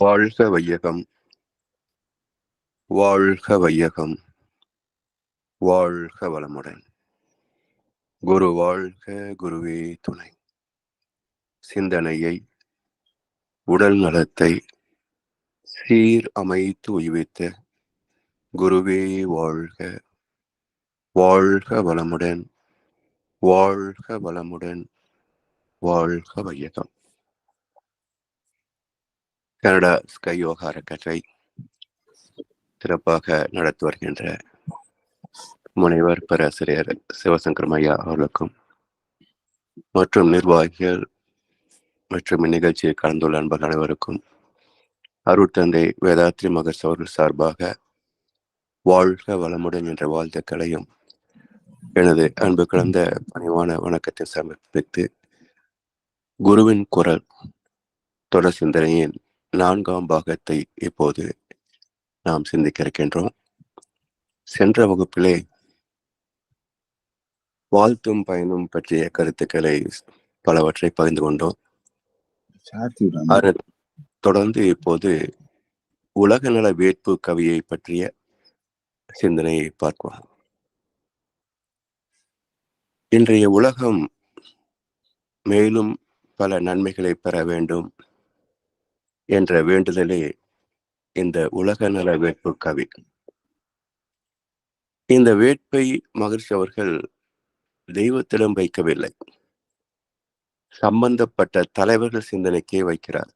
வாழ்க வையகம், வாழ்க வையகம், வாழ்க வளமுடன். குரு வாழ்க, குருவே துணை. சிந்தனையை, உடல் நலத்தை சீர் அமைத்து உய்வித்த குருவே வாழ்க, வாழ்க வளமுடன், வாழ்க வளமுடன், வாழ்க வையகம். கனடா ஸ்கை யோகா அறக்கட்டளை சிறப்பாக நடத்தி வருகின்ற முனைவர் பேராசிரியர் சிவசங்கர் ஐயா அவர்களுக்கும் மற்றும் நிர்வாகிகள் மற்றும் இந்நிகழ்ச்சியில் கலந்துள்ள அன்பர்கள் அனைவருக்கும் அருட்தந்தை வேதாத்ரி மகர்ஸ் அவர்கள் சார்பாக வாழ்க வளமுடன் என்ற வாழ்த்துக்களையும் எனது அன்பு கலந்த பணிவான வணக்கத்தை சமர்ப்பித்து குருவின் குரல் தொடர் சிந்தனையின் 4ஆம் பாகத்தை இப்போது நாம் சிந்திக்க இருக்கின்றோம். சென்ற வகுப்பிலே வாழ்த்தும் பயனும் பற்றிய கருத்துக்களை பலவற்றை பகிர்ந்து கொண்டோம். தொடர்ந்து இப்போது உலக நல வேட்பு கவியை பற்றிய சிந்தனையை பார்க்கலாம். இன்றைய உலகம் மேலும் பல நன்மைகளை பெற வேண்டும் என்ற வேண்டுதலே இந்த உலக நல வேட்பு கவி. இந்த வேட்பை மகர்ஷி அவர்கள் தெய்வத்திடம் வைக்கவில்லை, சம்பந்தப்பட்ட தலைவர்கள் சிந்தனைக்கே வைக்கிறார்.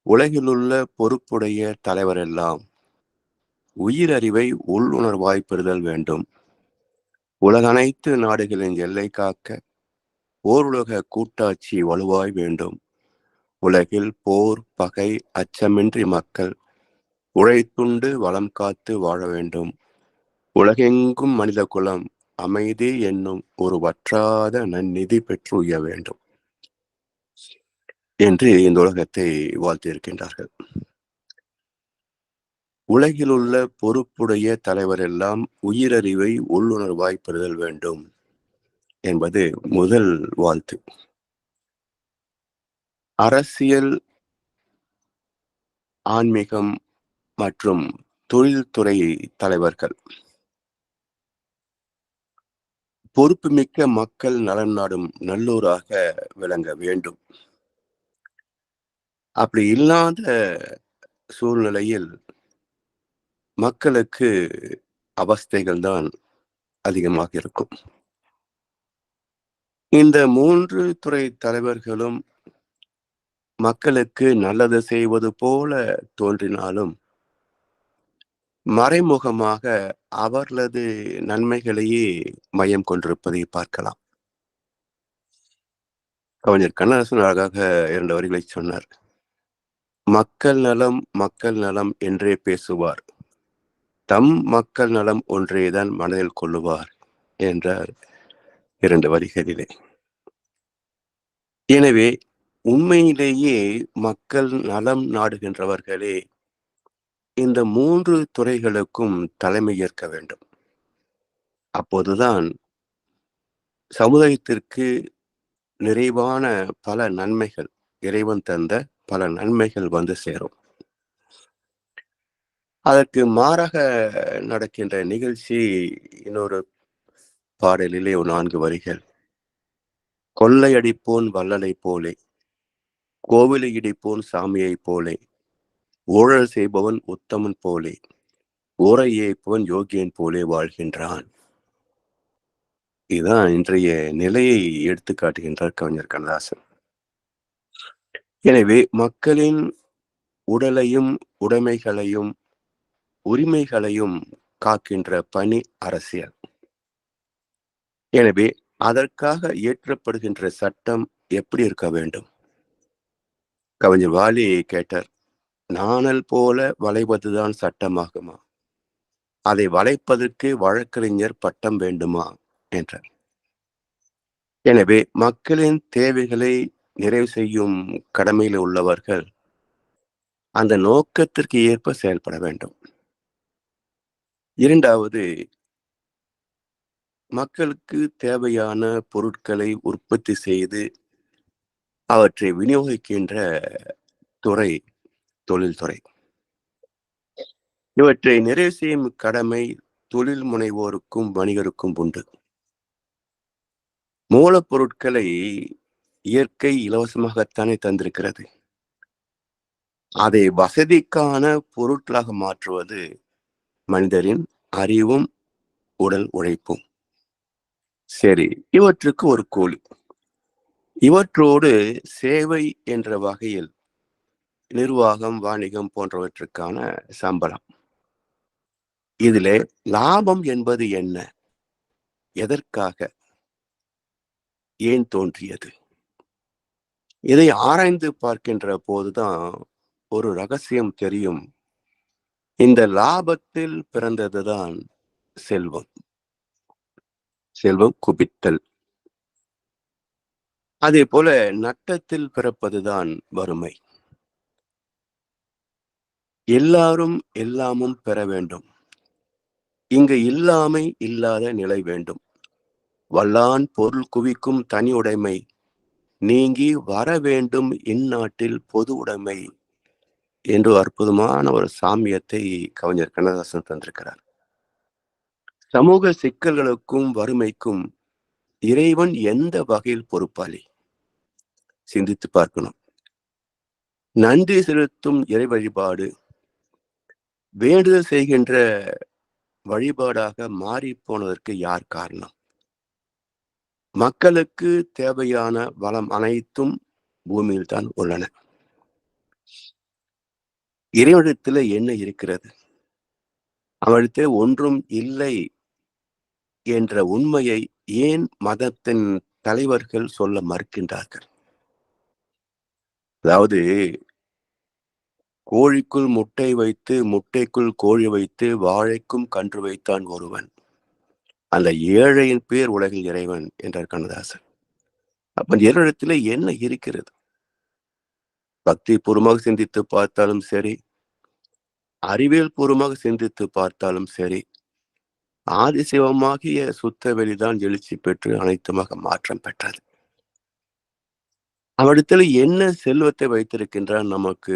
உலகிலுள்ள பொறுப்புடைய தலைவரெல்லாம் உயிரறிவை உள்ளுணர்வாய் பெறுதல் வேண்டும். உலக அனைத்து நாடுகளின் எல்லை காக்க ஓருலக கூட்டாட்சி வலுவாய் வேண்டும். உலகில் போர் பகை அச்சமின்றி மக்கள் உழைத்துண்டு வளம் காத்து வாழ வேண்டும். உலகெங்கும் மனித குலம் அமைதி என்னும் ஒரு வற்றாத நன்னிதி பெற்று உய்ய வேண்டும் என்று இந்த உலகத்தை வாழ்த்தியிருக்கின்றார்கள். உலகில் உள்ள பொறுப்புடைய தலைவர் எல்லாம் உயிரறிவை உள்ளுணர்வாய் பெறுதல் வேண்டும் என்பது முதல் வாழ்த்து. அரசியல், ஆன்மீகம் மற்றும் தொழில்துறை தலைவர்கள் பொறுப்புமிக்க மக்கள் நலன் நாடும் நல்லூராக விளங்க வேண்டும். அப்படி இல்லாத சூழ்நிலையில் மக்களுக்கு அவஸ்தைகள் தான் அதிகமாக இருக்கும். இந்த 3 துறை தலைவர்களும் மக்களுக்கு நல்லது செய்வது போல தோன்றினாலும் மறைமுகமாக அவர்களது நன்மைகளையே மையம் கொண்டிருப்பதை பார்க்கலாம். கவிஞர் கண்ணதாசன் அழகாக 2 வரிகளை சொன்னார். மக்கள் நலம் மக்கள் நலம் என்றே பேசுவார், தம் மக்கள் நலம் ஒன்றேதான் மனதில் கொள்ளுவார் என்றார் 2 வரிகளிலே. எனவே உண்மையிலேயே மக்கள் நலம் நாடுகின்றவர்களே இந்த 3 துறைகளுக்கும் தலைமை ஏற்க வேண்டும். அப்போதுதான் சமுதாயத்திற்கு நிறைவான பல நன்மைகள், இறைவன் தந்த பல நன்மைகள் வந்து சேரும். அதற்கு மாறாக நடக்கின்ற நிகழ்ச்சி இன்னொரு பாடலிலே 4 வரிகள். கொள்ளையடிப்போன் வள்ளலை போலே, கோவிலை இடிப்போன் சாமியை போலே, ஊழல் செய்பவன் உத்தமன் போலே, ஊரை ஏய்ப்பவன் யோகியன் போலே வாழ்கின்றான். இதுதான் இன்றைய நிலையை எடுத்து காட்டுகின்றார் கவிஞர் கண்ணதாசன். எனவே மக்களின் உடலையும் உடைமைகளையும் உரிமைகளையும் காக்கின்ற பணி அரசியல். எனவே அதற்காக இயற்றப்படுகின்ற சட்டம் எப்படி இருக்க வேண்டும்? கவிஞர் வாலி கேட்டார், நாணல் போல வளைவதுதான் சட்டமாகுமா? அதை வளைப்பதற்கு வழக்கறிஞர் பட்டம் வேண்டுமா என்றார். எனவே மக்களின் தேவைகளை நிறைவு செய்யும் கடமையில் உள்ளவர்கள் அந்த நோக்கத்திற்கு ஏற்ப செயல்பட வேண்டும். 2வது, மக்களுக்கு தேவையான பொருட்களை உற்பத்தி செய்து அவற்றை விநியோகிக்கின்ற துறை தொழில்துறை. இவற்றை நிறைவு செய்யும் கடமை தொழில் முனைவோருக்கும் வணிகருக்கும் உண்டு. மூலப்பொருட்களை இயற்கை இலவசமாகத்தானே தந்திருக்கிறது. அதை வசதிக்கான பொருட்களாக மாற்றுவது மனிதரின் அறிவும் உடல் உழைப்பும். சரி, இவற்றுக்கு ஒரு கூலி. இவற்றோடு சேவை என்ற வகையில் நிர்வாகம், வாணிகம் போன்றவற்றுக்கான சம்பளம். இதிலே லாபம் என்பது என்ன? எதற்காக? ஏன் தோன்றியது? இதை ஆராய்ந்து பார்க்கின்ற போதுதான் ஒரு ரகசியம் தெரியும். இந்த லாபத்தில் பிறந்ததுதான் செல்வம். செல்வம் குவித்தல். அதே போல நட்டத்தில் பிறப்பதுதான் வறுமை. எல்லாரும் எல்லாமும் பெற வேண்டும். இங்கு இல்லாமை இல்லாத நிலை வேண்டும். வல்லான் பொருள் குவிக்கும் தனி உடைமை நீங்கி வர வேண்டும் இந்நாட்டில் பொது உடைமை என்று அற்புதமான ஒரு சாமியத்தை கவிஞர் கண்ணதாசன் தந்திருக்கிறார். சமூக சிக்கல்களுக்கும் வறுமைக்கும் இறைவன் எந்த வகையில் பொறுப்பாளி? சிந்தித்து பார்க்கணும். நன்றி செலுத்தும் இறை வழிபாடு வேண்டுதல் செய்கின்ற வழிபாடாக மாறி போனதற்கு யார் காரணம்? மக்களுக்கு தேவையான வளம் அனைத்தும் பூமியில் தான் உள்ளன. இறைவனிடத்தில் என்ன இருக்கிறது? அவரிடத்தில் ஒன்றும் இல்லை என்ற உண்மையை ஏன் மதத்தின் தலைவர்கள் சொல்ல மறுக்கின்றார்கள்? அதாவது கோழிக்குள் முட்டை வைத்து முட்டைக்குள் கோழி வைத்து வாழைக்கும் கன்று வைத்தான் ஒருவன், அந்த ஏழையின் பேர் உலகில் இறைவன் என்றார் கண்ணதாசன். அப்ப இறைவனிடத்தில் என்ன இருக்கிறது? பக்தி பூர்வமாக சிந்தித்து பார்த்தாலும் சரி, அறிவியல் பூர்வமாக சிந்தித்து பார்த்தாலும் சரி, ஆதிசிவமாகிய சுத்த வெளிதான் எழுச்சி பெற்று அனைத்துமாக மாற்றம் பெற்றது. அவரிடத்தில் என்ன செல்வத்தை வைத்திருக்கின்றான்? நமக்கு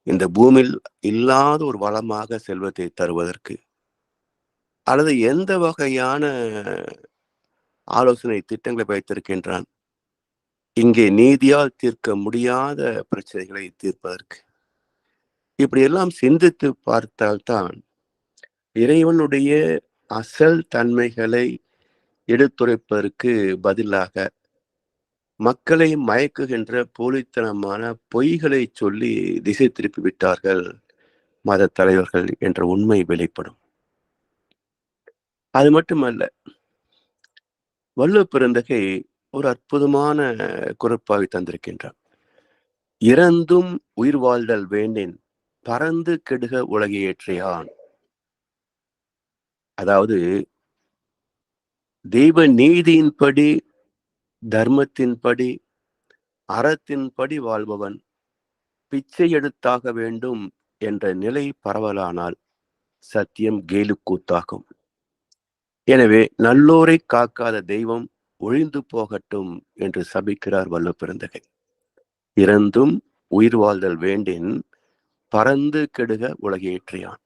இந்த பூமியில் இல்லாத ஒரு வளமாக செல்வத்தை தருவதற்கு, அல்லது எந்த வகையான ஆலோசனை திட்டங்களை வைத்திருக்கின்றான் இங்கே நீதியால் தீர்க்க முடியாத பிரச்சனைகளை தீர்ப்பதற்கு? இப்படி எல்லாம் சிந்தித்து பார்த்தால்தான் இறைவனுடைய அசல் தன்மைகளை எடுத்துரைப்பதற்கு பதிலாக மக்களை மயக்குகின்ற போலித்தனமான பொய்களை சொல்லி திசை திருப்பி விட்டார்கள் மத தலைவர்கள் என்ற உண்மை வெளிப்படும். அது மட்டுமல்ல, வள்ளுவ பெருந்தகை ஒரு அற்புதமான குரட்பாவை தந்திருக்கின்றார். இறந்தும் உயிர் வாழ்தல் வேண்டின் பறந்து கெடுக உலகை ஏற்றியான். அதாவது தெய்வ நீதியின்படி, தர்மத்தின்படி, அறத்தின்படி வாழ்பவன் பிச்சை எடுத்தாக வேண்டும் என்ற நிலை பரவலானால் சத்தியம் கேலுக்கூத்தாகும். எனவே நல்லோரை காக்காத தெய்வம் ஒழிந்து போகட்டும் என்று சபிக்கிறார் வள்ளுவ பெருந்தகை. இறந்தும் உயிர் வாழ்தல் வேண்டின் பறந்து கெடுக உலகேற்றியான்.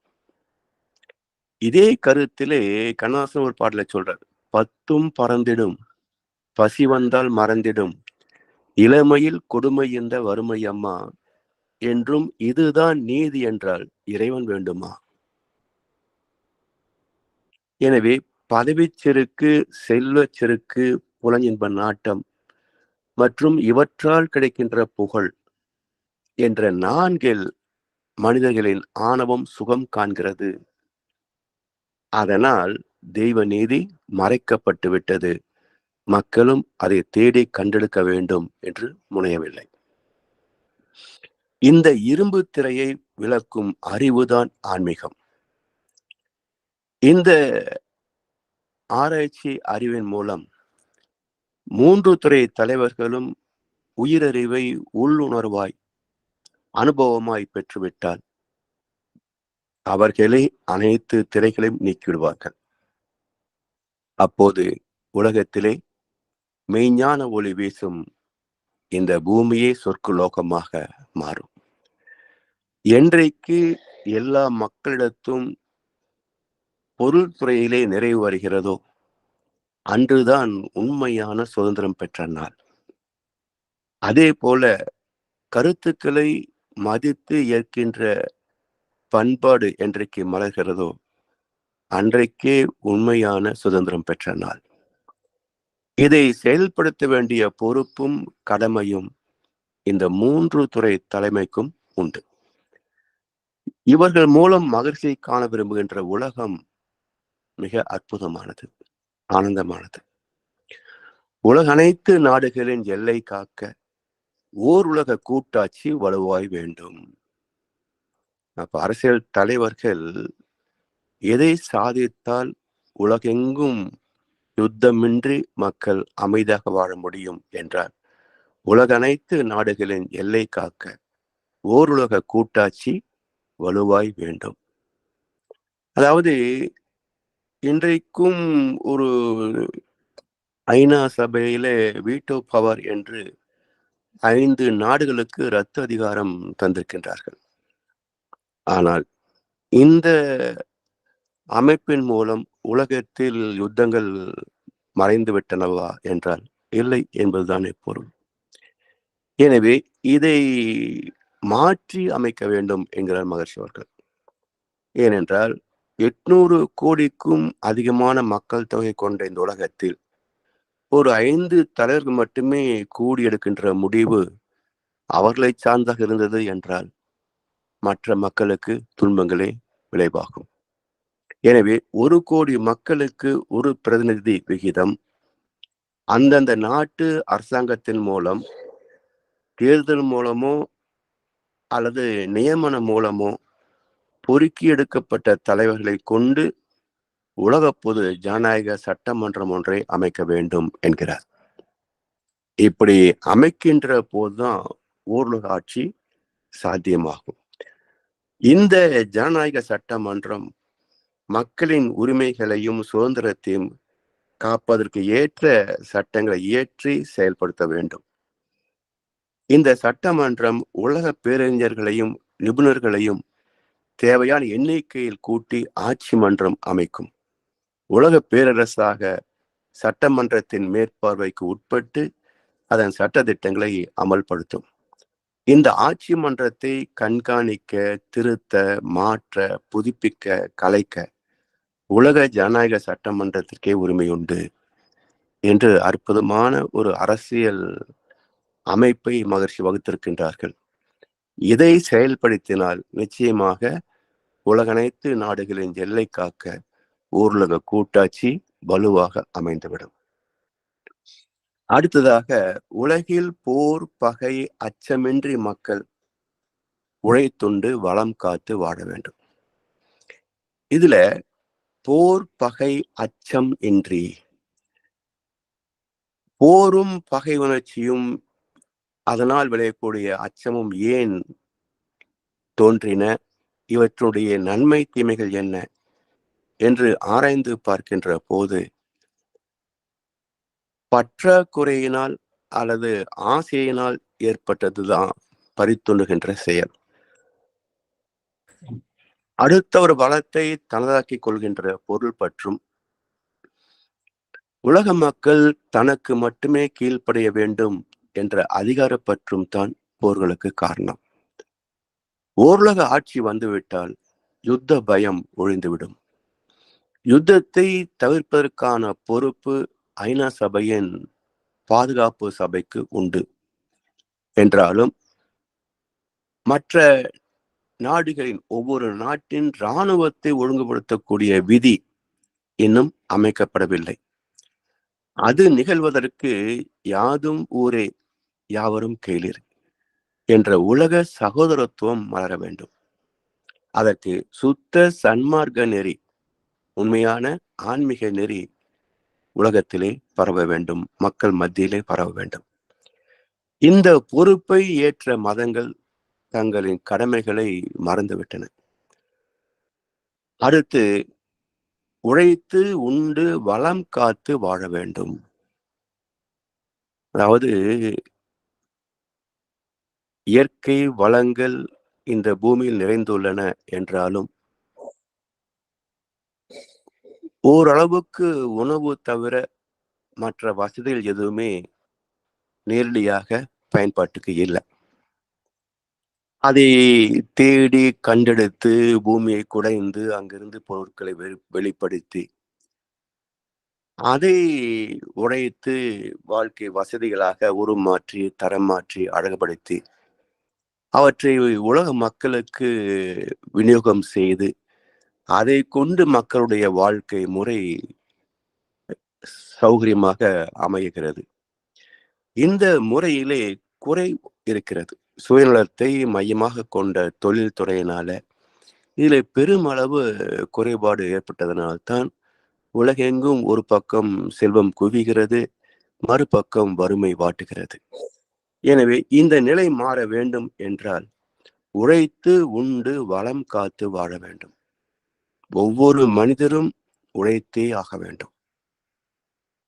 இதே கருத்திலே கண்ணதாசன் ஒரு பாடலை சொல்றார். பத்தும் பறந்திடும், பசி வந்தால் மறந்திடும், இளமையில் கொடுமை இந்த வறுமை அம்மா என்றும் இதுதான் நீதி என்றால் இறைவன் வேண்டுமா? எனவே பதவிச் செருக்கு, செல்வச் செருக்கு, புலனின்ப நாட்டம் மற்றும் இவற்றால் கிடைக்கின்ற புகழ் என்ற நான்கில் மனிதர்களின் ஆணவம் சுகம் காண்கிறது. அதனால் தெய்வ நீதி மறைக்கப்பட்டு விட்டது. மக்களும் அதை தேடி கண்டெடுக்க வேண்டும் என்று முனையவில்லை. இந்த இரும்பு திரையை விளக்கும் அறிவுதான் ஆன்மீகம். இந்த ஆராய்ச்சி அறிவின் மூலம் 3 துறை தலைவர்களும் உயிரறிவை உள்ளுணர்வாய் அனுபவமாய் பெற்றுவிட்டால் அவர்களே அனைத்து திரைகளையும் நீக்கிவிடுவார்கள். அப்போது உலகத்திலே மெய்ஞான ஒளி வீசும் இந்த பூமியே சொர்க்கலோகமாக மாறும். என்றைக்கு எல்லா மக்களிடத்தும் பொருள் துறையிலே நிறைவு வருகிறதோ அன்றுதான் உண்மையான சுதந்திரம் பெற்ற நாள். அதே போல கருத்துக்களை மதித்து ஏற்கின்ற பண்பாடு என்றைக்கு மலர்கிறதோ அன்றைக்கே உண்மையான சுதந்திரம் பெற்ற நாள். இதை செயல்படுத்த வேண்டிய பொறுப்பும் கடமையும் இந்த 3 துறை தலைமைக்கும் உண்டு. இவர்கள் மூலம் மகிழ்ச்சியை காண விரும்புகின்ற உலகம் மிக அற்புதமானது, ஆனந்தமானது. உலக அனைத்து நாடுகளின் எல்லை காக்க ஓர் உலக கூட்டாட்சி வலுவாய் வேண்டும். அப்ப அரசியல் தலைவர்கள் எதை சாதித்தால் உலகெங்கும் யுத்தமின்றி மக்கள் அமைதியாக வாழ முடியும் என்றால் உலக அனைத்து நாடுகளின் எல்லை காக்க ஓருலக கூட்டாட்சி வலுவாய் வேண்டும். அதாவது இன்றைக்கும் ஒரு ஐநா சபையில வீட்டோ பவர் என்று 5 நாடுகளுக்கு ரத்து அதிகாரம் தந்திருக்கின்றார்கள். ஆனால் இந்த அமைப்பின் மூலம் உலகத்தில் யுத்தங்கள் மறைந்து விட்டனவா என்றால் இல்லை என்பதுதான் பொருள். எனவே இதை மாற்றி அமைக்க வேண்டும் என்கிறார் மகர்ஷி அவர்கள். ஏனென்றால் 800 கோடிக்கும் அதிகமான மக்கள் தொகை கொண்ட இந்த உலகத்தில் ஒரு 5 தலைவர்கள் மட்டுமே கூடி எடுக்கின்ற முடிவு அவர்களை சார்ந்தாக இருந்தது என்றால் மற்ற மக்களுக்கு துன்பங்களே விளைவாகும். எனவே 1 கோடி மக்களுக்கு ஒரு பிரதிநிதி விகிதம் அந்தந்த நாட்டு அரசாங்கத்தின் மூலம் தேர்தல் மூலமோ அல்லது நியமனம் மூலமோ பொறுக்கி எடுக்கப்பட்ட தலைவர்களை கொண்டு உலக பொது ஜனநாயக சட்டமன்றம் ஒன்றை அமைக்க வேண்டும் என்கிறார். இப்படி அமைக்கின்ற போதுதான் ஓருலக ஆட்சி சாத்தியமாகும். இந்த ஜனநாயக சட்டமன்றம் மக்களின் உரிமைகளையும் சுதந்திரத்தையும் காப்பதற்கு ஏற்ற சட்டங்களை இயற்றி செயல்படுத்த வேண்டும். இந்த சட்டமன்றம் உலக பேரறிஞர்களையும் நிபுணர்களையும் தேவையான எண்ணிக்கையில் கூட்டி ஆட்சி மன்றம் அமைக்கும். உலக பேரரசாக சட்டமன்றத்தின் மேற்பார்வைக்கு உட்பட்டு அதன் சட்ட திட்டங்களை அமல்படுத்தும். இந்த ஆட்சி மன்றத்தை கண்காணிக்க, திருத்த, மாற்ற, புதுப்பிக்க, கலைக்க உலக ஜனநாயக சட்டமன்றத்திற்கே உரிமை உண்டு என்று அற்புதமான ஒரு அரசியல் அமைப்பை மகர்ஷி வகுத்திருக்கின்றார்கள். இதை செயல்படுத்தினால் நிச்சயமாக உலக அனைத்து நாடுகளின் எல்லை காக்க ஓருலக கூட்டாட்சி வலுவாக அமைந்துவிடும். அடுத்ததாக உலகில் போர், பகை, அச்சமின்றி மக்கள் உழைத்துண்டு வளம் காத்து வாழ வேண்டும். இதுல போர், பகை, அச்சம் இன்றி, போரும் பகை உணர்ச்சியும் அதனால் விளையக்கூடிய அச்சமும் ஏன் தோன்றின, இவற்றுடைய நன்மை தீமைகள் என்ன என்று ஆராய்ந்து பார்க்கின்ற போது பற்றாக்குறையினால் அல்லது ஆசையினால் ஏற்பட்டதுதான் பறித்துண்ணுகின்ற செயல். அடுத்த ஒரு வளத்தை தனதாக்கிக் கொள்கின்ற பொருள் பற்றும் உலக மக்கள் தனக்கு மட்டுமே கீழ்ப்படைய வேண்டும் என்ற அதிகார பற்றும் தான் போர்களுக்கு காரணம். ஓருலக ஆட்சி வந்துவிட்டால் யுத்த பயம் ஒழிந்துவிடும். யுத்தத்தை தவிர்ப்பதற்கான பொறுப்பு ஐநா சபையின் பாதுகாப்பு சபைக்கு உண்டு என்றாலும் மற்ற நாடுகளின் ஒவ்வொரு நாட்டின் இராணுவத்தை ஒழுங்குபடுத்தக்கூடிய விதி இன்னும் அமைக்கப்படவில்லை. அது நிகழ்வதற்கு யாதும் ஊரே யாவரும் கேளீர் என்ற உலக சகோதரத்துவம் மலர வேண்டும். அதற்கு சுத்த சன்மார்க்க நெறி, உண்மையான ஆன்மீக நெறி உலகத்திலே பரவ வேண்டும், மக்கள் மத்தியிலே பரவ வேண்டும். இந்த பொறுப்பை ஏற்ற மதங்கள் தங்களின் கடமைகளை மறந்துவிட்டன. அடுத்து உழைத்து உண்டு வளம் காத்து வாழ வேண்டும். அதாவது இயற்கை வளங்கள் இந்த பூமியில் நிறைந்துள்ளன என்றாலும் ஓரளவுக்கு உணவு தவிர மற்ற வசதிகள் எதுவுமே நேரடியாக பயன்பாட்டுக்கு இல்லை. அதை தேடி கண்டெடுத்து பூமியை குடைந்து அங்கிருந்து பொருட்களை வெளிப்படுத்தி அதை உடைத்து வாழ்க்கை வசதிகளாக உருமாற்றி தரம் மாற்றி அழகுபடுத்தி அவற்றை உலக மக்களுக்கு விநியோகம் செய்து அதை கொண்டு மக்களுடைய வாழ்க்கை முறை சௌகரியமாக அமைகிறது. இந்த முறையிலே குறை இருக்கிறது. சுயநலத்தை மையமாக கொண்ட தொழில் துறையினால இதில் பெருமளவு குறைபாடு ஏற்பட்டதனால்தான் உலகெங்கும் ஒரு பக்கம் செல்வம் குவிகிறது, மறுபக்கம் வறுமை வாட்டுகிறது. எனவே இந்த நிலை மாற வேண்டும் என்றால் உழைத்து உண்டு வளம் காத்து வாழ வேண்டும். ஒவ்வொரு மனிதரும் உழைத்தே ஆக வேண்டும்.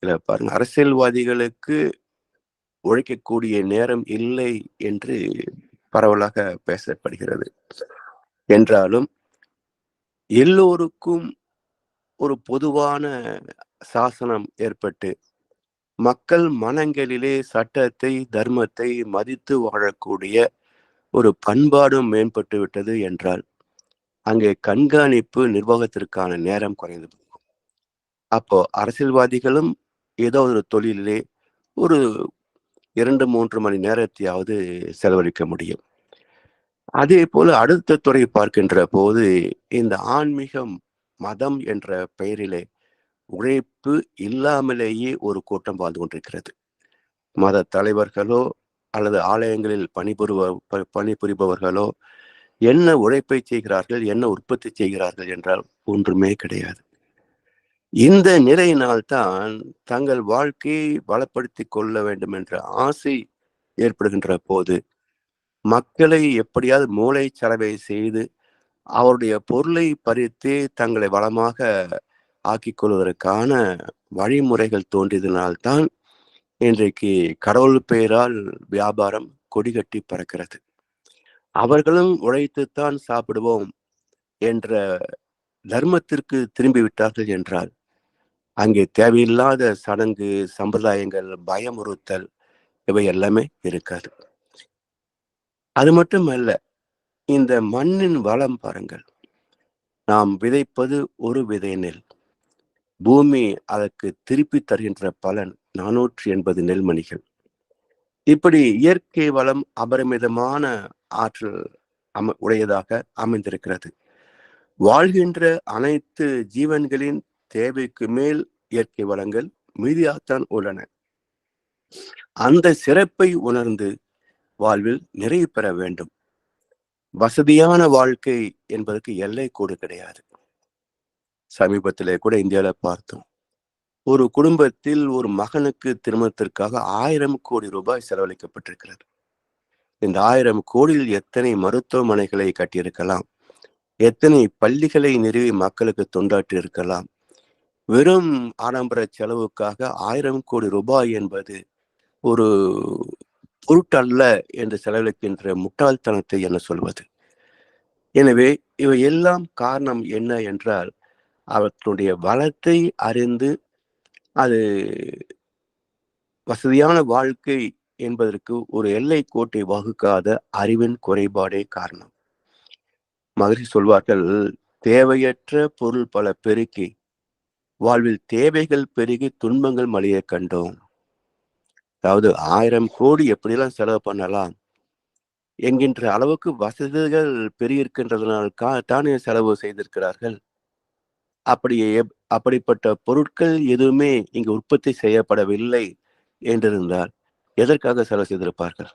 இல்ல பாருங்க, அரசியல்வாதிகளுக்கு உழைக்கக்கூடிய நேரம் இல்லை என்று பரவலாக பேசப்படுகிறது என்றாலும் எல்லோருக்கும் ஒரு பொதுவான சாசனம் ஏற்பட்டு மக்கள் மனங்களிலே சட்டத்தை தர்மத்தை மதித்து வாழக்கூடிய ஒரு பண்பாடும் மேம்பட்டு விட்டது என்றால் அங்கே கண்காணிப்பு நிர்வாகத்திற்கான நேரம் குறைந்து போகும். அப்போ அரசியல்வாதிகளும் ஏதோ ஒரு தொழிலே ஒரு 2-3 மணி நேரத்தையாவது செலவழிக்க முடியும். அதே போல அடுத்த துறை பார்க்கின்ற போது இந்த ஆன்மீகம் மதம் என்ற பெயரிலே உழைப்பு இல்லாமலேயே ஒரு கூட்டம் வாழ்ந்து கொண்டிருக்கிறது. மத தலைவர்களோ அல்லது ஆலயங்களில் பணிபுரிபவர்களோ என்ன உழைப்பை செய்கிறார்கள், என்ன உற்பத்தி செய்கிறார்கள் என்றால் ஒன்றுமே கிடையாது. இந்த நிலையினால்தான் தங்கள் வாழ்க்கையை பலப்படுத்தி கொள்ள வேண்டும் என்ற ஆசை ஏற்படுகின்ற போது மக்களை எப்படியாவது மூளை சலவை செய்து அவருடைய பொருளை பறித்து தங்களை வளமாக ஆக்கிக் கொள்வதற்கான வழிமுறைகள் தோன்றியதனால்தான் இன்றைக்கு கடவுள் பெயரால் வியாபாரம் கொடிகட்டி பறக்கிறது. அவர்களும் உழைத்துத்தான் சாப்பிடுவோம் என்ற தர்மத்திற்கு திரும்பிவிட்டார்கள் என்றால் அங்கே தேவையில்லாத சடங்கு சம்பிரதாயங்கள் பயமுறுத்தல் இவை எல்லாமே இருக்காது. அது மட்டுமல்ல, இந்த மண்ணின் வளம் பாருங்கள். நாம் விதைப்பது ஒரு விதை நெல், பூமி அதற்கு திருப்பி தருகின்ற பலன் 480 நெல்மணிகள். இப்படி இயற்கை வளம் அபரிமிதமான ஆற்றல் உடையதாக அமைந்திருக்கிறது. வாழ்கின்ற அனைத்து ஜீவன்களின் தேவைக்கு மேல் இயற்கை வளங்கள் மீதியாகத்தான் உள்ளன. அந்த சிறப்பை உணர்ந்து வாழ்வில் நிறைவு பெற வேண்டும். வசதியான வாழ்க்கை என்பதற்கு எல்லை கோடு கிடையாது. சமீபத்திலே கூட இந்தியாவில் பார்த்தோம். ஒரு குடும்பத்தில் ஒரு மகனுக்கு திருமணத்திற்காக 1000 கோடி ரூபாய் செலவழிக்கப்பட்டிருக்கிறது. இந்த 1000 கோடியில் எத்தனை மருத்துவமனைகளை கட்டியிருக்கலாம், எத்தனை பள்ளிகளை நிறுவி மக்களுக்கு தொண்டாற்றி இருக்கலாம். வெறும் ஆடம்பர செலவுக்காக 1000 கோடி ரூபாய் என்பது ஒரு பொருட்டல்ல என்று செலவழிக்கின்ற முட்டாள்தனத்தை என்ன சொல்வது. எனவே இவை எல்லாம் காரணம் என்ன என்றால் அவற்றுடைய வளத்தை அறிந்து அது வசதியான வாழ்க்கை என்பதற்கு ஒரு எல்லை கோட்டை வகுக்காத அறிவின் குறைபாடே காரணம். மகிழ்ச்சி சொல்வார்கள், தேவையற்ற பொருள் பல பெருக்கி வாழ்வில் தேவைகள் பெருகி துன்பங்கள் மலிய கண்டோம். அதாவது 1000 கோடி எப்படியெல்லாம் செலவு பண்ணலாம் என்கின்ற அளவுக்கு வசதிகள் பெருகிருக்கின்றதனால் தானே செலவு செய்திருக்கிறார்கள். அப்படிப்பட்ட பொருட்கள் எதுவுமே இங்கு உற்பத்தி செய்யப்படவில்லை என்றிருந்தால் எதற்காக செலவு செய்திருப்பார்கள்?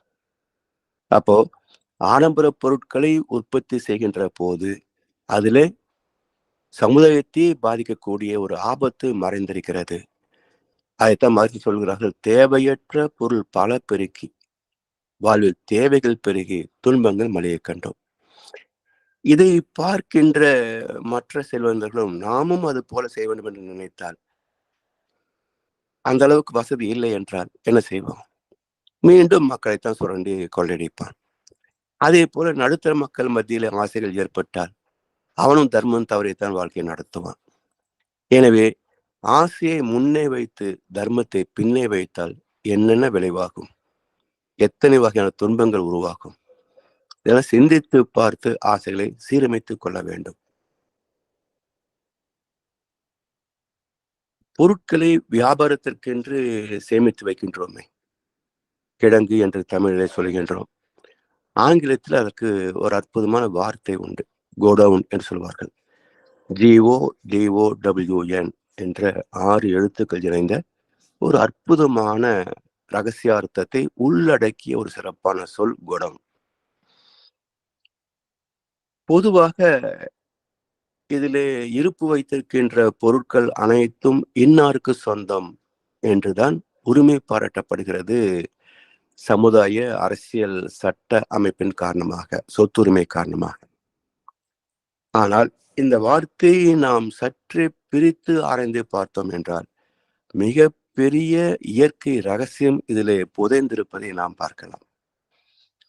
அப்போ ஆடம்பர பொருட்களை உற்பத்தி செய்கின்ற போது அதிலே சமுதாயத்தை பாதிக்கக்கூடிய ஒரு ஆபத்து மறைந்திருக்கிறது. அதைத்தான் மறுத்து சொல்கிறார்கள், தேவையற்ற பொருள் பல பெருக்கி வாழ்வில் தேவைகள் பெருகி துன்பங்கள் மலையை கண்டோம். இதை பார்க்கின்ற மற்ற செல்வந்தர்களும் நாமும் அது போல செய்ய வேண்டும் என்று நினைத்தால் அந்த அளவுக்கு வசதி இல்லை என்றால் என்ன செய்வோம்? மீண்டும் மக்களைத்தான் சுரண்டி கொள்ளடிப்பான். அதே போல நடுத்தர மக்கள் மத்தியில ஆசைகள் ஏற்பட்டால் அவனும் தர்மம் தவறித்தான் வாழ்க்கையை நடத்துவான். எனவே ஆசையை முன்னே வைத்து தர்மத்தை பின்னே வைத்தால் என்னென்ன விளைவாகும், எத்தனை வகையான துன்பங்கள் உருவாகும், இதெல்லாம் சிந்தித்து பார்த்து ஆசைகளை சீரமைத்துக் கொள்ள வேண்டும். பொருட்களை வியாபாரத்திற்கென்று சேமித்து வைக்கின்றோமே, கிடங்கு என்று தமிழிலே சொல்கின்றோம். ஆங்கிலத்தில் அதற்கு ஒரு அற்புதமான வார்த்தை உண்டு, கோடவுன் என்று சொல்வார்கள். GODOWN என்ற 6 எழுத்துக்கள் இணைந்த ஒரு அற்புதமான ரகசியார்த்தத்தை உள்ளடக்கிய ஒரு சிறப்பான சொல் கோடவுன். பொதுவாக இதிலே இருப்பு வைத்திருக்கின்ற பொருட்கள் அனைத்தும் இன்னாருக்கு சொந்தம் என்றுதான் உரிமை பாராட்டப்படுகிறது. சமுதாய அரசியல் சட்ட அமைப்பின் காரணமாக, சொத்துரிமை காரணமாக. ஆனால் இந்த வார்த்தையை நாம் சற்றே பிரித்து ஆராய்ந்து பார்த்தோம் என்றால் மிக பெரிய இயற்கை ரகசியம் இதிலே புதைந்திருப்பதை நாம் பார்க்கலாம்.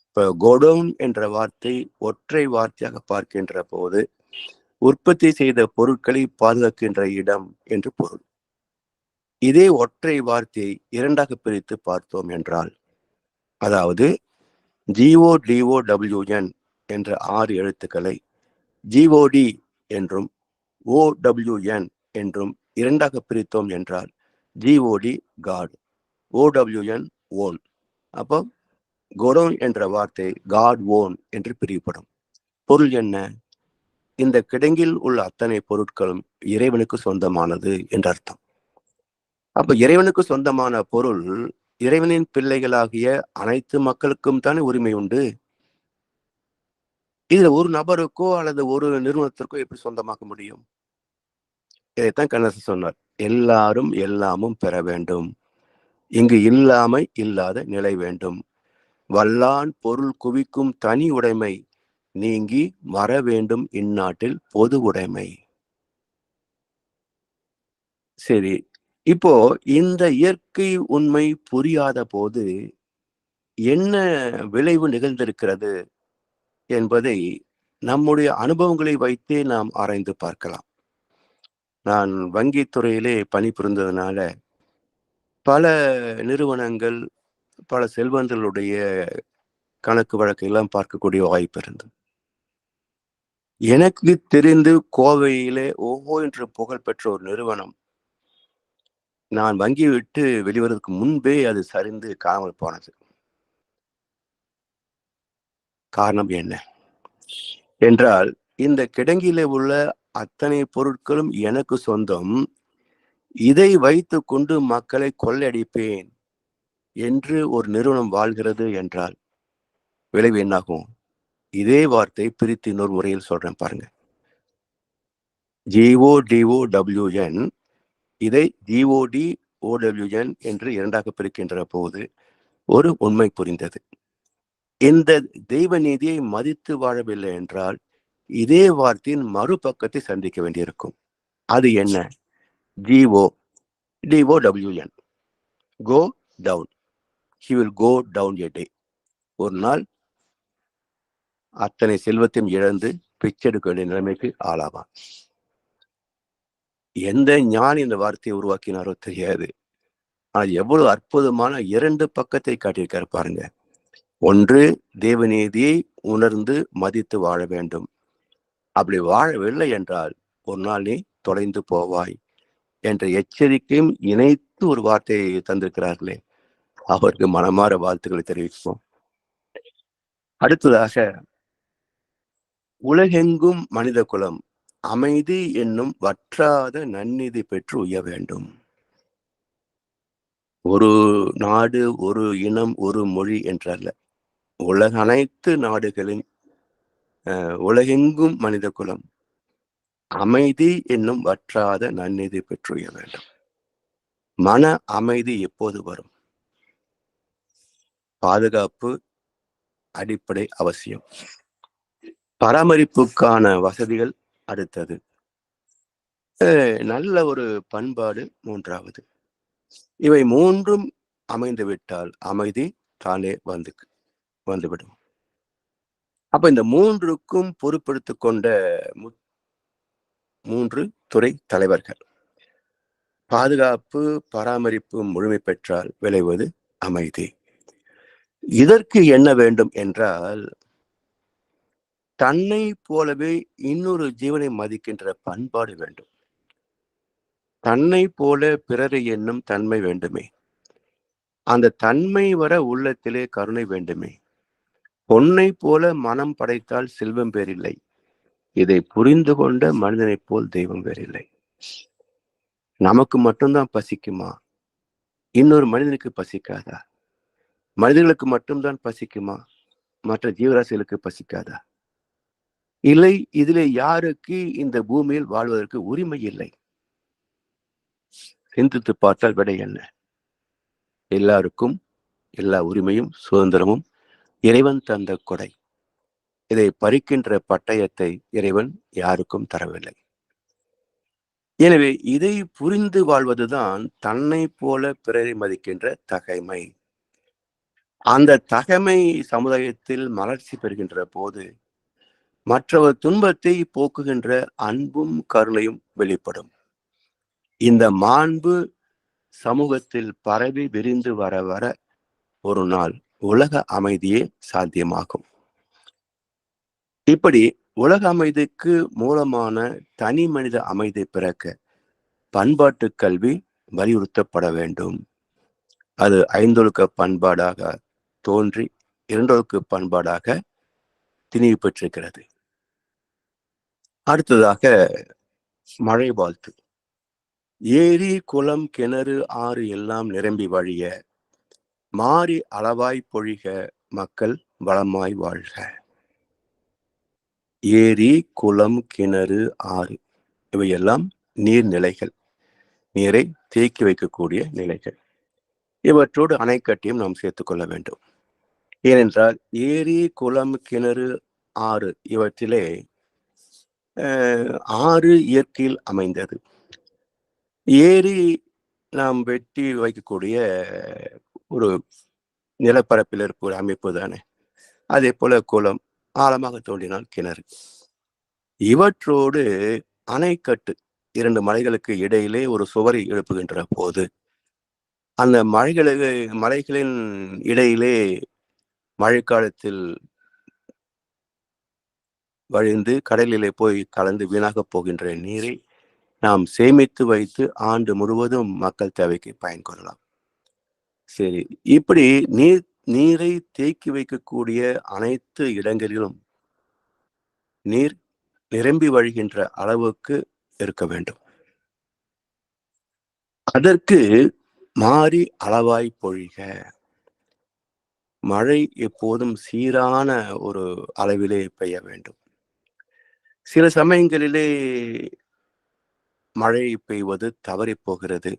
இப்ப கோடவுன் என்ற வார்த்தை ஒற்றை வார்த்தையாக பார்க்கின்ற போது உற்பத்தி செய்த பொருட்களை பாதுகாக்கின்ற இடம் என்று பொருள். இதே ஒற்றை வார்த்தையை இரண்டாக பிரித்து பார்த்தோம் என்றால், அதாவது GODOWN என்ற 6 எழுத்துக்களை GOD என்றும் OWN என்றும் இரண்டாக பிரித்தோம் என்றால் GOD காட், OWN ஓன். அப்போ கோடவுன் என்ற வார்த்தை காட் ஓன் என்று பிரிவுபடும். பொருள் என்ன? இந்த கிடங்கில் உள்ள அத்தனை பொருட்களும் இறைவனுக்கு சொந்தமானது என்று அர்த்தம். அப்ப இறைவனுக்கு சொந்தமான பொருள் இறைவனின் பிள்ளைகளாகிய அனைத்து மக்களுக்கும் தானே உரிமை உண்டு. இதுல ஒரு நபருக்கோ அல்லது ஒரு நிறுவனத்திற்கோ எப்படி சொந்தமாக்க முடியும்? இதைத்தான் கண்ணதாசன் சொன்னார், எல்லாரும் எல்லாமும் பெற வேண்டும், இங்கு இல்லாமை இல்லாத நிலை வேண்டும், வல்லான் பொருள் குவிக்கும் தனி உடைமை நீங்கி வர வேண்டும் இந்நாட்டில் பொது உடைமை. சரி, இப்போ இந்த இயற்கை உண்மை புரியாத போது என்ன விளைவு நிகழ்ந்திருக்கிறது என்பதை நம்முடைய அனுபவங்களை வைத்தே நாம் ஆராய்ந்து பார்க்கலாம். நான் வங்கித்துறையிலே பணிபுரிந்ததுனால பல நிறுவனங்கள், பல செல்வந்தர்களுடைய கணக்கு வழக்கெல்லாம் பார்க்கக்கூடிய வாய்ப்பு இருந்தது. எனக்கு தெரிந்து கோவையிலே ஓஹோ என்று புகழ் பெற்ற ஒரு நிறுவனம் நான் வங்கி விட்டு வெளிவரதுக்கு முன்பே அது சரிந்து காணாமல் போனது. காரணம் என்ன என்றால், இந்த கிடங்கிலே உள்ள அத்தனை பொருட்களும் எனக்கு சொந்தம், இதை வைத்து கொண்டு மக்களை கொள்ளையடிப்பேன் என்று ஒரு நிறுவனம் வாழ்கிறது என்றால் விளைவு என்னாகும்? இதே வார்த்தை பிரித்து இன்னொரு முறையில் சொல்றேன் பாருங்க. GODOWN இதை GODOWN என்று இரண்டாக பிரிக்கின்ற போது ஒரு உண்மை புரிந்தது. இந்த தெய்வ நீதியை மதித்து வாழவில்லை என்றால் இதே வார்த்தையின் மறுபக்கத்தை சந்திக்க வேண்டியிருக்கும். அது என்ன? GODOWN, go down, he will go down a day. ஒரு நாள் அத்தனை செல்வத்தையும் இழந்து பிச்சை எடுக்க வேண்டிய நிலைமைக்கு ஆளாவான். எந்த ஞானி இந்த வார்த்தையை உருவாக்கினாரோ தெரியாது. ஆனால் எவ்வளவு அற்புதமான 2 பக்கத்தை காட்டியிருக்காரு பாருங்க. ஒன்று, தேவநீதியை உணர்ந்து மதித்து வாழ வேண்டும். அப்படி வாழவில்லை என்றால் ஒரு நாள் நீ தொலைந்து போவாய் என்ற எச்சரிக்கையும் இணைத்து ஒரு வார்த்தையை தந்திருக்கிறார்களே, அவருக்கு மனமாற வாழ்த்துக்களை தெரிவிப்போம். அடுத்ததாக, உலகெங்கும் மனித குலம் அமைதி என்னும் வற்றாத நன்னிதி பெற்று உய்ய வேண்டும். ஒரு நாடு, ஒரு இனம், ஒரு மொழி என்றல்ல, உலக அனைத்து நாடுகளின் உலகெங்கும் மனித குலம் அமைதி என்னும் வற்றாத நன்னிதி பெற்று உய்ய வேண்டும். மன அமைதி எப்போது வரும்? பாதுகாப்பு அடிப்படை அவசியம், பராமரிப்புக்கான வசதிகள் அடுத்தது, நல்ல ஒரு பண்பாடு மூன்றாவது. இவை மூன்றும் அமைந்து விட்டால் அமைதி தானே வந்துவிடும். அப்ப இந்த மூன்றுக்கும் பொறுப்பெடுத்துக் கொண்ட 3 துறை தலைவர்கள். பாதுகாப்பு, பராமரிப்பு முழுமை பெற்றால் விளைவது அமைதி. இதற்கு என்ன வேண்டும் என்றால், தன்னை போலவே இன்னொரு ஜீவனை மதிக்கின்ற பண்பாடு வேண்டும். தன்னை போல பிறரை எண்ணும் தன்மை வேண்டுமே. அந்த தன்மை வர உள்ளத்திலே கருணை வேண்டுமே. பொன்னை போல மனம் படைத்தால் செல்வம் வேறில்லை. இதை புரிந்து கொண்ட மனிதனைப் போல் தெய்வம் வேறில்லை. நமக்கு மட்டும்தான் பசிக்குமா? இன்னொரு மனிதனுக்கு பசிக்காதா? மனிதர்களுக்கு மட்டும்தான் பசிக்குமா? மற்ற ஜீவராசிகளுக்கு பசிக்காதா? இல்லை, இதிலே யாருக்கு இந்த பூமியில் வாழ்வதற்கு உரிமை இல்லை? சிந்தித்து பார்த்தால் விடை என்ன? எல்லாருக்கும் எல்லா உரிமையும் சுதந்திரமும் இறைவன் தந்த கொடை. இதை பறிக்கின்ற பட்டயத்தை இறைவன் யாருக்கும் தரவில்லை. எனவே இதை புரிந்து வாழ்வதுதான் தன்னை போல பிறரை மதிக்கின்ற தகைமை. அந்த தகைமை சமுதாயத்தில் மலர்ச்சி பெறுகின்ற போது மற்றவர் துன்பத்தை போக்குகின்ற அன்பும் கருணையும் வெளிப்படும். இந்த மாண்பு சமூகத்தில் பரவி விரிந்து வர வர ஒரு நாள் உலக அமைதியே சாத்தியமாகும். இப்படி உலக அமைதிக்கு மூலமான தனி மனித அமைதி பிறக்க பண்பாட்டு கல்வி வலியுறுத்தப்பட வேண்டும். அது ஐந்தொழுக்க பண்பாடாக தோன்றி இரண்டொழுக்க பண்பாடாக திணிவு பெற்றிருக்கிறது. அடுத்ததாக மழை வாழ்த்து. ஏரி, குளம், கிணறு, ஆறு எல்லாம் நிரம்பி வழிய மாறி அளவாய் பொழிக மக்கள் வளமாய் வாழ்க. ஏரி, குளம், கிணறு, ஆறு இவையெல்லாம் நீர்நிலைகள், நீரை தேக்கி வைக்கக்கூடிய நிலைகள். இவற்றோடு அணைக்கட்டையும் நாம் சேர்த்துக் கொள்ள வேண்டும். ஏனென்றால் ஏரி, குளம், கிணறு, ஆறு இவற்றிலே ஆறு இயற்கையில் அமைந்தது. ஏரி நாம் வெட்டி வைக்கக்கூடிய ஒரு நிலப்பரப்பில் இருக்க ஒரு அமைப்பு தானே. அதே போல குளம் ஆழமாக தோண்டினால் கிணறு. இவற்றோடு அணைக்கட்டு, இரண்டு மலைகளுக்கு இடையிலே ஒரு சுவரை எழுப்புகின்ற போது அந்த மலைகளின் இடையிலே மழைக்காலத்தில் வழிந்து கடலிலே போய் கலந்து வீணாக போகின்ற நீரை நாம் சேமித்து வைத்து ஆண்டு முழுவதும் மக்கள் தேவைக்கு பயன்பெறலாம். சரி, இப்படி நீரை தேக்கி வைக்கக்கூடிய அனைத்து இடங்களிலும் நீர் நிரம்பி வழிகின்ற அளவுக்கு இருக்க வேண்டும். அதற்கு மாறி அளவாய் பொழிக. மழை எப்போதும் சீரான ஒரு அளவிலே பெய்ய வேண்டும். சில சமயங்களிலே மழை பெய்வது தவறி போகிறது.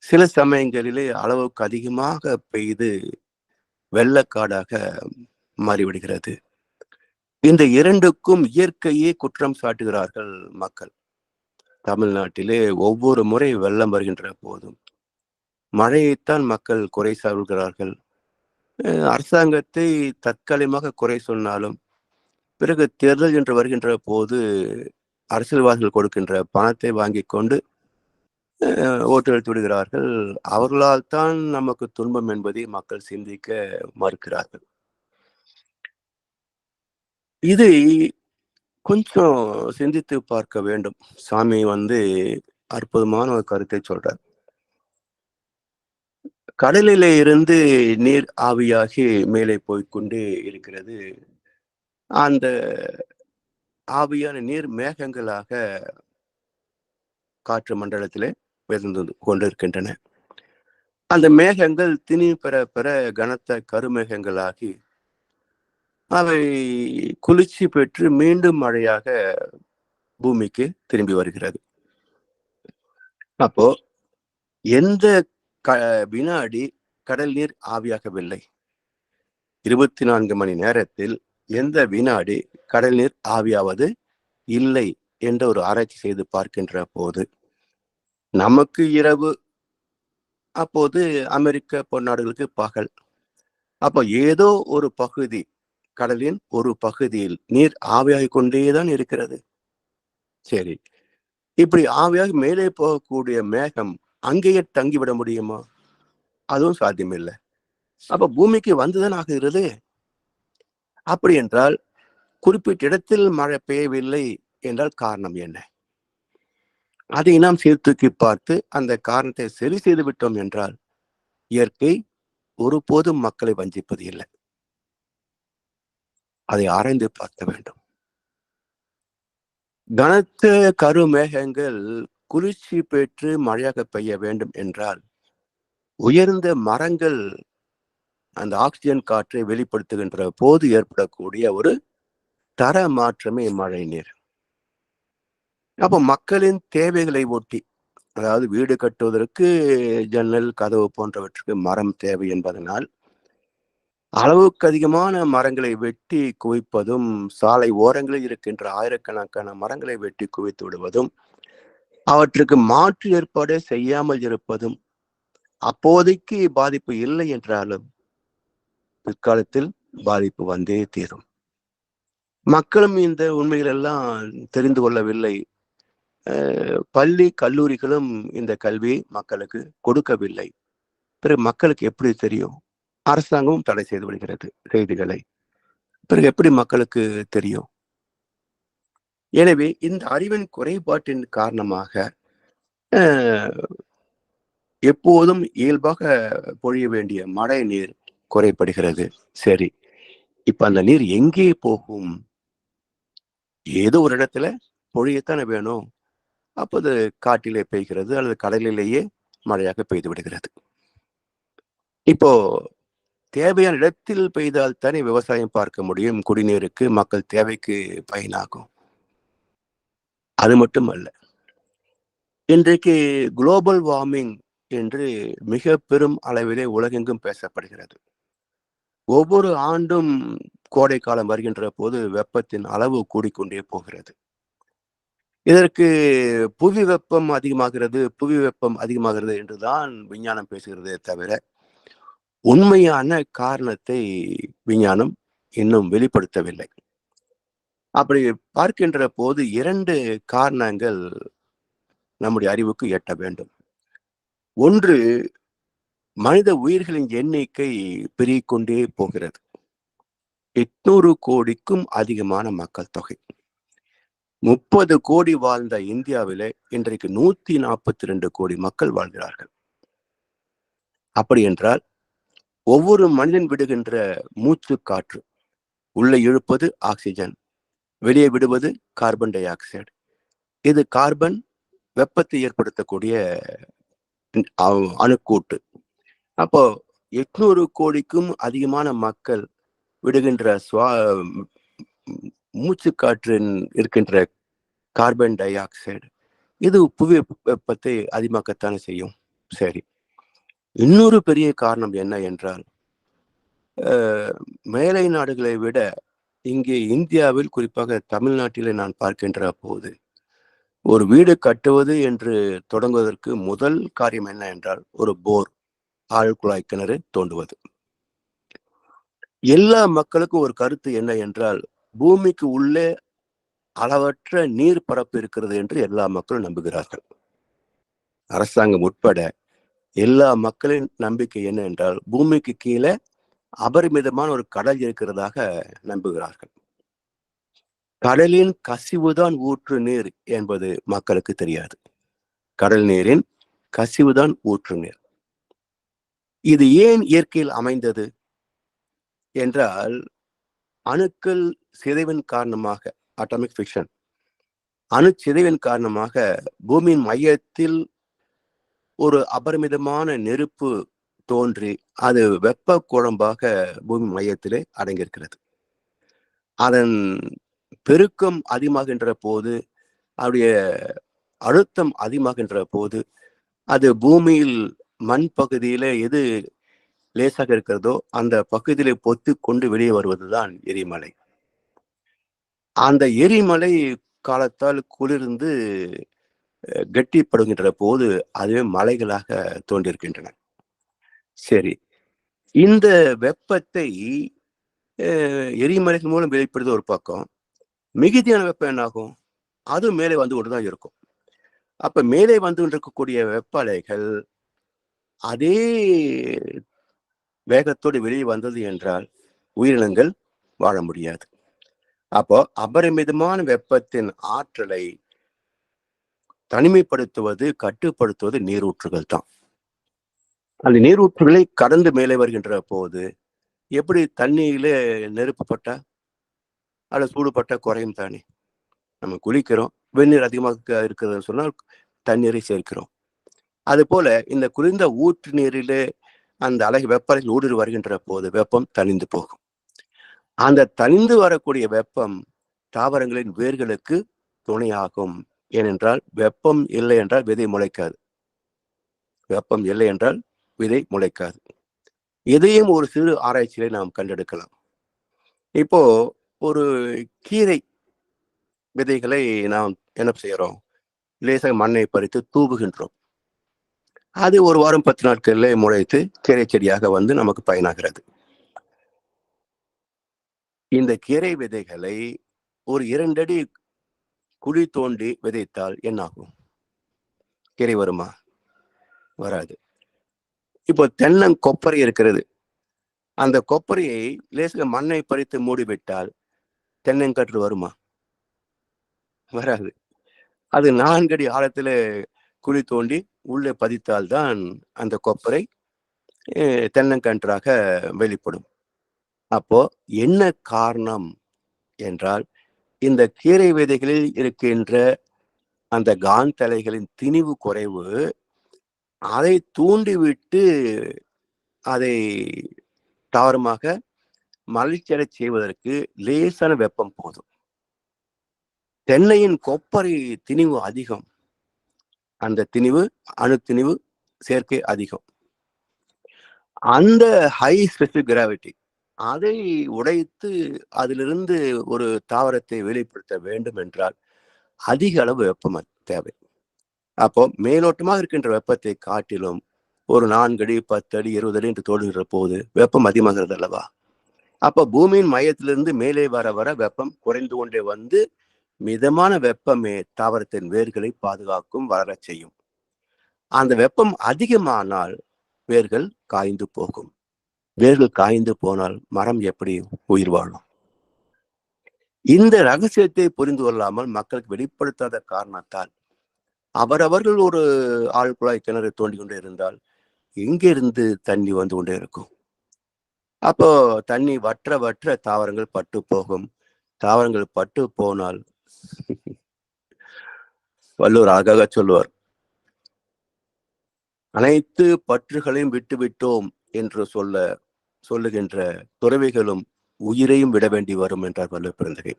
சில சமயங்களிலே அளவுக்கு அதிகமாக பெய்து வெள்ளக்காடாக மாறிவிடுகிறது. இந்த இரண்டுக்கும் இயற்கையே குற்றம் சாட்டுகிறார்கள் மக்கள். தமிழ்நாட்டிலே ஒவ்வொரு முறை வெள்ளம் வருகின்ற போதும் மழையைத்தான் மக்கள் குறை சொல்கிறார்கள். அரசாங்கத்தை தற்காலிகமாக குறை சொன்னாலும் பிறகு தேர்தல் என்று வருகின்ற போது அரசியல்வாதிகள் கொடுக்கின்ற பணத்தை வாங்கி கொண்டு ஓட்டெடுத்து விடுகிறார்கள். அவர்களால் தான் நமக்கு துன்பம் என்பதை மக்கள் சிந்திக்க மறுக்கிறார்கள். இதை கொஞ்சம் சிந்தித்து பார்க்க வேண்டும். சாமி அற்புதமான ஒரு கருத்தை சொல்றார். கடலிலே இருந்து நீர் ஆவியாகி மேலே போய்கொண்டே இருக்கிறது. அந்த ஆவியான நீர் மேகங்களாக காற்று மண்டலத்திலே உயர்ந்து கொண்டிருக்கின்றன. அந்த மேகங்கள் திணி பெற பெற கனத்த கருமேகங்களாகி அவை குளிர்ச்சி பெற்று மீண்டும் மழையாக பூமிக்கு திரும்பி வருகிறது. அப்போ எந்த வினாடி கடல் நீர் ஆவியாகவில்லை. 24 மணி நேரத்தில் எந்த வினாடி கடல் நீர் ஆவியாவது இல்லை என்ற ஒரு ஆராய்ச்சி செய்து பார்க்கின்ற போது நமக்கு இரவு, அப்போது அமெரிக்க பொன்னாடுகளுக்கு பகல். அப்போ ஏதோ ஒரு பகுதி கடலின் ஒரு பகுதியில் நீர் ஆவியாகிக் கொண்டேதான் இருக்கிறது. சரி, இப்படி ஆவியாகி மேலே போகக்கூடிய மேகம் அங்கேயே தங்கிவிட முடியுமா? அதுவும் சாத்தியமில்லை. அப்ப பூமிக்கு வந்துதான் ஆகுகிறது. அப்படி என்றால் குறிப்பிட்ட இடத்தில் மழை பெய்யவில்லை என்றால் காரணம் என்ன? அதை நாம் சீர்தூக்கி பார்த்து அந்த காரணத்தை சரி செய்து விட்டோம் என்றால் இயற்கை ஒருபோதும் மக்களை வஞ்சிப்பது இல்லை. அதை ஆராய்ந்து பார்க்க வேண்டும். கனத்த கருமேகங்கள் குளிர்ச்சி பெற்று மழையாக பெய்ய வேண்டும் என்றால் உயர்ந்த மரங்கள் அந்த ஆக்சிஜன் காற்றை வெளிப்படுத்துகின்ற போது ஏற்படக்கூடிய ஒரு தர மாற்றமே மழை நீர். அப்ப மக்களின் தேவைகளை ஒட்டி, அதாவது வீடு கட்டுவதற்கு ஜன்னல் கதவு போன்றவற்றுக்கு மரம் தேவை என்பதனால் அளவுக்கு அதிகமான மரங்களை வெட்டி குவிப்பதும், சாலை ஓரங்களில் இருக்கின்ற ஆயிரக்கணக்கான மரங்களை வெட்டி குவித்து விடுவதும், அவற்றுக்கு மாற்று ஏற்பாடு செய்யாமல் இருப்பதும் அப்போதைக்கு பாதிப்பு இல்லை என்றாலும் பிற்காலத்தில் பாதிப்பு வந்தே தீரும். மக்களும் இந்த உண்மைகள் எல்லாம் தெரிந்து கொள்ளவில்லை. பள்ளி கல்லூரிகளும் இந்த கல்வியை மக்களுக்கு கொடுக்கவில்லை. பிறகு மக்களுக்கு எப்படி தெரியும்? அரசாங்கமும் தடை செய்து விடுகிறது செய்திகளை. பிறகு எப்படி மக்களுக்கு தெரியும்? எனவே இந்த அறிவின் குறைபாட்டின் காரணமாக எப்போதும் இயல்பாக பொழிய வேண்டிய மழை நீர் குறைபடுகிறது. சரி, இப்ப அந்த நீர் எங்கே போகும்? ஏதோ ஒரு இடத்துல பொழியத்தானே வேணும். அப்போ அது காட்டிலே பெய்கிறது அல்லது கடலிலேயே மழையாக பெய்து விடுகிறது. இப்போ தேவையான இடத்தில் பெய்தால் தானே விவசாயம் பார்க்க முடியும். குடிநீருக்கு, மக்கள் தேவைக்கு பயனாகும். அது மட்டுமல்ல, இன்றைக்கு குளோபல் வார்மிங் என்று மிக பெரும் அளவிலே உலகெங்கும் பேசப்படுகிறது. ஒவ்வொரு ஆண்டும் கோடை காலம் வருகின்ற போது வெப்பத்தின் அளவு கூடிக்கொண்டே போகிறது. இதற்கு புவி வெப்பம் அதிகமாகிறது என்றுதான் விஞ்ஞானம் பேசுகிறதே தவிர உண்மையான காரணத்தை விஞ்ஞானம் இன்னும் வெளிப்படுத்தவில்லை. அப்படி பார்க்கின்ற போது 2 காரணங்கள் நம்முடைய அறிவுக்கு எட்ட வேண்டும். ஒன்று, மனித உயிர்களின் எண்ணிக்கை பெருகிக்கொண்டே போகிறது. 800 கோடிக்கும் அதிகமான மக்கள் தொகை. 30 கோடி வாழ்ந்த இந்தியாவிலே இன்றைக்கு 142 கோடி மக்கள் வாழ்கிறார்கள். அப்படி என்றால் ஒவ்வொரு மனிதன் விடுகின்ற மூச்சு காற்று உள்ளே இழுப்பது ஆக்சிஜன், வெளியே விடுவது கார்பன் டை ஆக்சைடு. இது கார்பன் வெப்பத்தை ஏற்படுத்தக்கூடிய அணுக்கூட்டு. அப்போ 800 கோடிக்கும் அதிகமான மக்கள் விடுகின்ற மூச்சு காற்றின் இருக்கின்ற கார்பன் டை ஆக்சைடு இது புவி வெப்பத்தை அதிகமாக்கத்தானே செய்யும். சரி, இன்னொரு பெரிய காரணம் என்ன என்றால் மேலை நாடுகளை விட இங்கே இந்தியாவில் குறிப்பாக தமிழ்நாட்டிலே நான் பார்க்கின்ற போது ஒரு வீடு கட்டுவது என்று தொடங்குவதற்கு முதல் காரியம் என்ன என்றால் ஒரு போர், ஆழ்குழாய் கிணறு தோண்டுவது. எல்லா மக்களுக்கும் ஒரு கருத்து என்ன என்றால் பூமிக்கு உள்ளே அளவற்ற நீர் பரப்பு இருக்கிறது என்று எல்லா மக்களும் நம்புகிறார்கள். அரசாங்கம் உட்பட எல்லா மக்களின் நம்பிக்கை என்ன என்றால் பூமிக்கு கீழே அபரிமிதமான ஒரு கடல் இருக்கிறதாக நம்புகிறார்கள். கடலின் கசிவுதான் ஊற்று நீர் என்பது மக்களுக்கு தெரியாது. கடல் நீரின் கசிவுதான் ஊற்று நீர். இது ஏன் இயற்கையில் அமைந்தது என்றால் அணுக்கள் சிதைவின் காரணமாக, அட்டாமிக் ஃபிஷன், அணு சிதைவின் காரணமாக பூமியின் மையத்தில் ஒரு அபரிமிதமான நெருப்பு தோன்றி அது வெப்ப குழம்பாக பூமி மையத்திலே அடங்கியிருக்கிறது. அதன் பெருக்கம் அதிகமாகின்ற போது, அவருடைய அழுத்தம் அதிகமாகின்ற போது அது பூமியில் மண் பகுதியில எது லேசாக இருக்கிறதோ அந்த பகுதியிலே பொத்து கொண்டு வெளியே வருவதுதான் எரிமலை. அந்த எரிமலை காலத்தால் குளிர்ந்து கெட்டிப்படுகின்ற போது அதுவே மலைகளாக தோன்றியிருக்கின்றன. சரி, இந்த வெப்பத்தை எரிமலைகள் மூலம் வெளிப்படுது ஒரு பக்கம். மிகுதியான வெப்பம் என்ன ஆகும்? அதுவும் மேலே வந்து கொண்டுதான் இருக்கும். அப்ப மேலே வந்து கொண்டிருக்கக்கூடிய வெப்ப அலைகள் அதே வேகத்தோடு வெளியே வந்தது என்றால் உயிரினங்கள் வாழ முடியாது. அப்போ அபரிமிதமான வெப்பத்தின் ஆற்றலை தனிமைப்படுத்துவது, கட்டுப்படுத்துவது நீரூற்றுகள் தான். அந்த நீரூற்றுகளை கடந்து மேலே வருகின்ற போது எப்படி தண்ணியில நெருப்பு பட்டா அல்லது சூடுபட்டா குறையும் தானே. நம்ம குளிக்கிறோம், வெந்நீர் அதிகமாக இருக்குதுன்னு சொன்னால் தண்ணீரை சேர்க்கிறோம். அது போல இந்த குளிர்ந்த ஊற்று நீரிலே அந்த அலை வெப்ப அலைகள் ஊடுருவி வருகின்ற போது வெப்பம் தணிந்து போகும். அந்த தணிந்து வரக்கூடிய வெப்பம் தாவரங்களின் வேர்களுக்கு துணையாகும். ஏனென்றால் வெப்பம் இல்லை என்றால் விதை முளைக்காது. வெப்பம் இல்லை என்றால் விதை முளைக்காது. இதையும் ஒரு சிறு ஆராய்ச்சியை நாம் கண்டெடுக்கலாம். இப்போ ஒரு கீரை விதைகளை நாம் என்ன செய்யறோம்? லேசாக மண்ணை பறித்து தூவுகின்றோம். அது ஒரு வாரம் 10 நாட்கள்ல முளைத்து கீரை செடியாக வந்து நமக்கு பயனாகிறது. இந்த கீரை விதைகளை ஒரு 2 அடி குழி தோண்டி விதைத்தால் என்ன ஆகும்? கீரை வருமா? வராது. இப்போ தென்னங்கொப்பரை இருக்கிறது. அந்த கொப்பரையை லேசாக மண்ணை பறித்து மூடிவிட்டால் தென்னங்கன்று வருமா? வராது. அது 4 அடி ஆழத்துல குழி தோண்டி உள்ளே பதித்தால்தான் அந்த கொப்பரை தென்னங்கன்றாக வெளிப்படும். அப்போ என்ன காரணம் என்றால் இந்த கீரை விதைகளில் இருக்கின்ற அந்த காந்தலைகளின் திணிவு குறைவு, அதை தூண்டிவிட்டு அதை தாவரமாக மலர்ச்சியடை செய்வதற்கு லேசான வெப்பம் போதும். தென்னையின் கொப்பரை திணிவு அதிகம். அந்த திணிவு அணு திணிவு சேர்க்கை அதிகம். அந்த ஹை ஸ்பெசிபிக் கிராவிட்டி அதை உடைத்து அதிலிருந்து ஒரு தாவரத்தை வெளிப்படுத்த வேண்டும் என்றால் அதிக அளவு வெப்பம் தேவை. அப்போ மேலோட்டமாக இருக்கின்ற வெப்பத்தை காட்டிலும் ஒரு 4 அடி 10 அடி 20 அடி என்று தோடுகின்ற போது வெப்பம் அதிகமாகிறது அல்லவா? அப்ப பூமியின் மையத்திலிருந்து மேலே வர வர வெப்பம் குறைந்து கொண்டே வந்து மிதமான வெப்பமே தாவரத்தின் வேர்களை பாதுகாக்கும், வளர செய்யும். அந்த வெப்பம் அதிகமானால் வேர்கள் காய்ந்து போகும். வேர்கள் காய்ந்து போனால் மரம் எப்படி உயிர் வாழும்? இந்த ரகசியத்தை புரிந்து கொள்ளாமல் மக்களுக்கு வெளிப்படுத்தாத காரணத்தால் அவரவர்கள் ஒரு ஆழ்குழாய் கிணறு தோண்டி கொண்டே இருந்தால் எங்கிருந்து தண்ணி வந்து கொண்டே இருக்கும்? அப்போ தண்ணி வற்ற வற்ற தாவரங்கள் பட்டு போகும். தாவரங்கள் பட்டு போனால் வள்ளுவர் அழகாக சொல்லுவார், அனைத்து பற்றுகளையும் விட்டுவிட்டோம் என்று சொல்லுகின்ற துறவிகளும் உயிரையும் விட வேண்டி வரும் என்றார் வள்ளுவர் பிறந்தகை.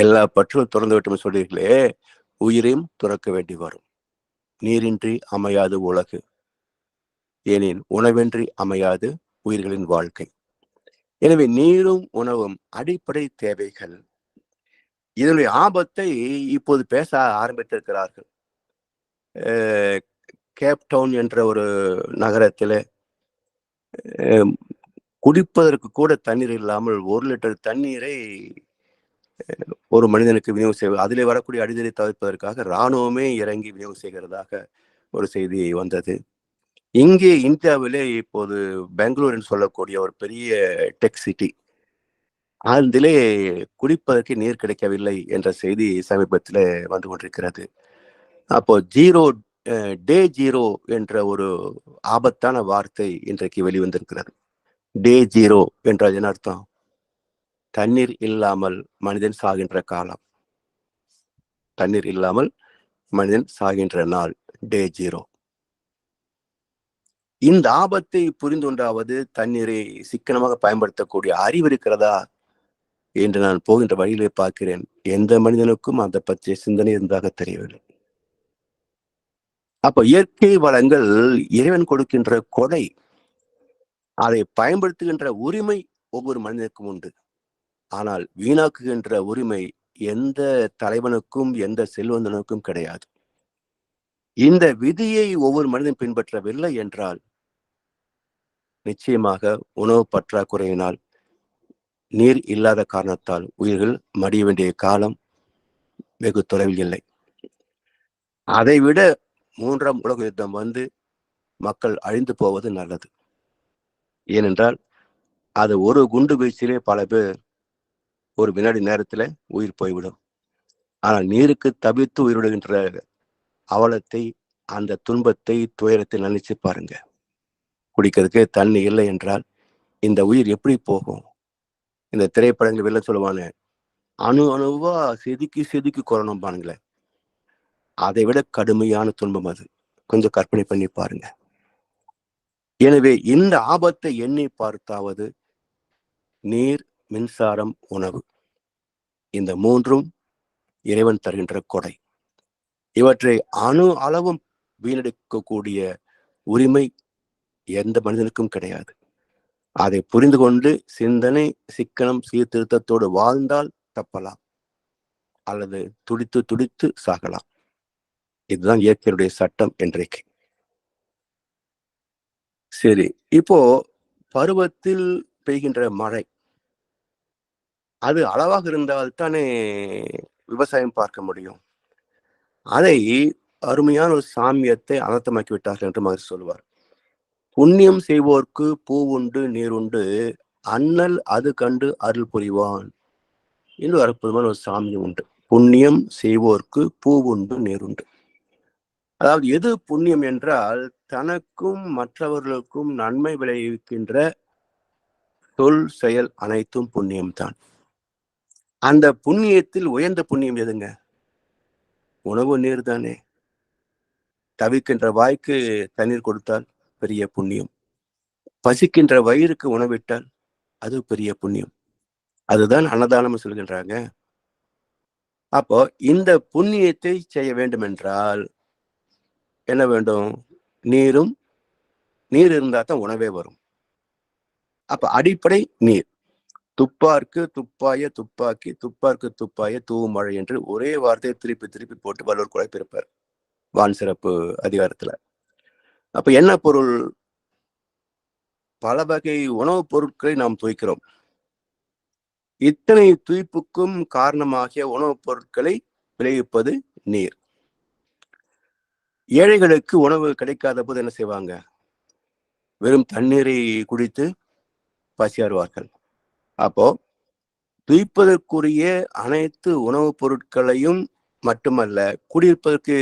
எல்லா பற்றுகளும் திறந்து விட்டோம் சொல்றீர்களே, உயிரையும் துறக்க வேண்டி வரும். நீரின்றி அமையாது உலகு, ஏனேன் உணவின்றி அமையாது உயிர்களின் வாழ்க்கை. எனவே நீரும் உணவும் அடிப்படை தேவைகள். இதனுடைய ஆபத்தை இப்போது பேச ஆரம்பித்திருக்கிறார்கள். கேப்டவுன் என்ற ஒரு நகரத்தில் குடிப்பதற்கு கூட தண்ணீர் இல்லாமல் 1 லிட்டர் தண்ணீரை ஒரு மனிதனுக்கு விநியோகம் செய்வது, அதிலே வரக்கூடிய அடிதலை தவிர்ப்பதற்காக இராணுவமே இறங்கி விநியோகம் செய்கிறதாக ஒரு செய்தி வந்தது. இங்கே இந்தியாவிலே இப்போது பெங்களூர் என்று சொல்லக்கூடிய ஒரு பெரிய டெக் சிட்டி, அதிலே குடிப்பதற்கு நீர் கிடைக்கவில்லை என்ற செய்தி சமீபத்தில் வந்து கொண்டிருக்கிறது. அப்போ டே ஜீரோ என்ற ஒரு ஆபத்தான வார்த்தை இன்றைக்கு வெளிவந்திருக்கிறது. டே ஜீரோ என்றால் என்ன அர்த்தம்? தண்ணீர் இல்லாமல் மனிதன் சாகின்ற காலம். தண்ணீர் இல்லாமல் மனிதன் சாகின்ற நாள் டே ஜீரோ. இந்த ஆபத்தை புரிந்து கொண்டாவது தண்ணீரை சிக்கனமாக பயன்படுத்தக்கூடிய அறிவு இருக்கிறதா என்று நான் போகின்ற வழியிலே பார்க்கிறேன். எந்த மனிதனுக்கும் அந்த பற்றிய சிந்தனை இருந்ததாக தெரியவில்லை. அப்ப இயற்கை வளங்கள் இறைவன் கொடுக்கின்ற கொடை. அதை பயன்படுத்துகின்ற உரிமை ஒவ்வொரு மனிதனுக்கும் உண்டு. ஆனால் வீணாக்குகின்ற உரிமை எந்த தலைவனுக்கும் எந்த செல்வந்தனுக்கும் கிடையாது. இந்த விதியை ஒவ்வொரு மனிதன் பின்பற்றவில்லை என்றால் நிச்சயமாக உணவு பற்றாக்குறையினால் நீர் இல்லாத காரணத்தால் உயிர்கள் மடிய வேண்டிய காலம் வெகு தொலைவில் இல்லை. அதைவிட 3ஆம் உலக யுத்தம் வந்து மக்கள் அழிந்து போவது நல்லது. ஏனென்றால் அது ஒரு குண்டு வீச்சிலே பல பேர் ஒரு வினாடி நேரத்தில் உயிர் போய்விடும். ஆனால் நீருக்கு தவித்து உயிரிடுகின்ற அவலத்தை, அந்த துன்பத்தை, துயரத்தை நினைச்சு பாருங்க. குடிக்கிறதுக்கு தண்ணி இல்லை என்றால் இந்த உயிர் எப்படி போகும்? இந்த திரைப்படங்கள் வெளில சொல்லுவானே, அணு அணுவா செதுக்கி செதுக்கி கொள்ளணும் பாருங்களேன். அதை விட கடுமையான துன்பம் அது. கொஞ்சம் கற்பனை பண்ணி பாருங்க. எனவே இந்த ஆபத்தை எண்ணி பார்த்தாவது நீர், மின்சாரம், உணவு, இந்த 3ம் இறைவன் தருகின்ற கொடை. இவற்றை அணு அளவும் வீணடிக்கக்கூடிய உரிமை எந்த மனிதனுக்கும் கிடையாது. அதை புரிந்து கொண்டு சிந்தனை, சிக்கனம், சீர்திருத்தத்தோடு வாழ்ந்தால் தப்பலாம், அல்லது துடித்து துடித்து சாகலாம். இதுதான் இயற்கையுடைய சட்டம் இன்றைக்கு. சரி, இப்போ பருவத்தில் பெய்கின்ற மழை அது அளவாக இருந்தால் தானே விவசாயம் பார்க்க முடியும். அதை அருமையான ஒரு சாமியத்தை அனர்த்தமாக்கி விட்டார்கள் என்று மகர் சொல்வார். புண்ணியம் செய்வோர்க்கு பூ உண்டு நீர் உண்டு, அண்ணல் அது கண்டு அருள் புரிவான் என்று அற்புதமான ஒரு சாமியம் உண்டு. புண்ணியம் செய்வோர்க்கு பூ உண்டு நீர் உண்டு. அதாவது எது புண்ணியம் என்றால் தனக்கும் மற்றவர்களுக்கும் நன்மை விளைவிக்கின்ற சொல் செயல் அனைத்தும் புண்ணியம்தான். அந்த புண்ணியத்தில் உயர்ந்த புண்ணியம் எதுங்க? உணவு நீர் தானே. தவிக்கின்ற வாய்க்கு தண்ணீர் கொடுத்தால் பெரிய புண்ணியம். பசிக்கின்ற வயிறுக்கு உணவிட்டால் அது பெரிய புண்ணியம். அதுதான் அன்னதானம் சொல்கின்றாங்க. அப்போ இந்த புண்ணியத்தை செய்ய வேண்டும் என்றால் என்ன வேண்டும்? நீர் இருந்தா தான் உணவே வரும். அப்ப அடிப்படை நீர். துப்பார்க்கு துப்பாய துப்பாக்கி, துப்பார்க்கு துப்பாய தூவும் மழை என்று ஒரே வார்த்தையை திருப்பி திருப்பி போட்டு வள்ளுவர் குழைப்பிருப்பார் வான் சிறப்பு அதிகாரத்துல. அப்ப என்ன பொருள்? பல வகை உணவுப் பொருட்களை நாம் துய்க்கிறோம். இத்தனை துய்ப்புக்கும் காரணமாகிய உணவுப் பொருட்களை விளைவிப்பது நீர். ஏழைகளுக்கு உணவு கிடைக்காத போது என்ன செய்வாங்க? வெறும் தண்ணீரை குடித்து பசியாறுவார்கள். அப்போ துய்ப்பதற்குரிய அனைத்து உணவுப் பொருட்களையும் மட்டுமல்ல, குடியிருப்பதற்கு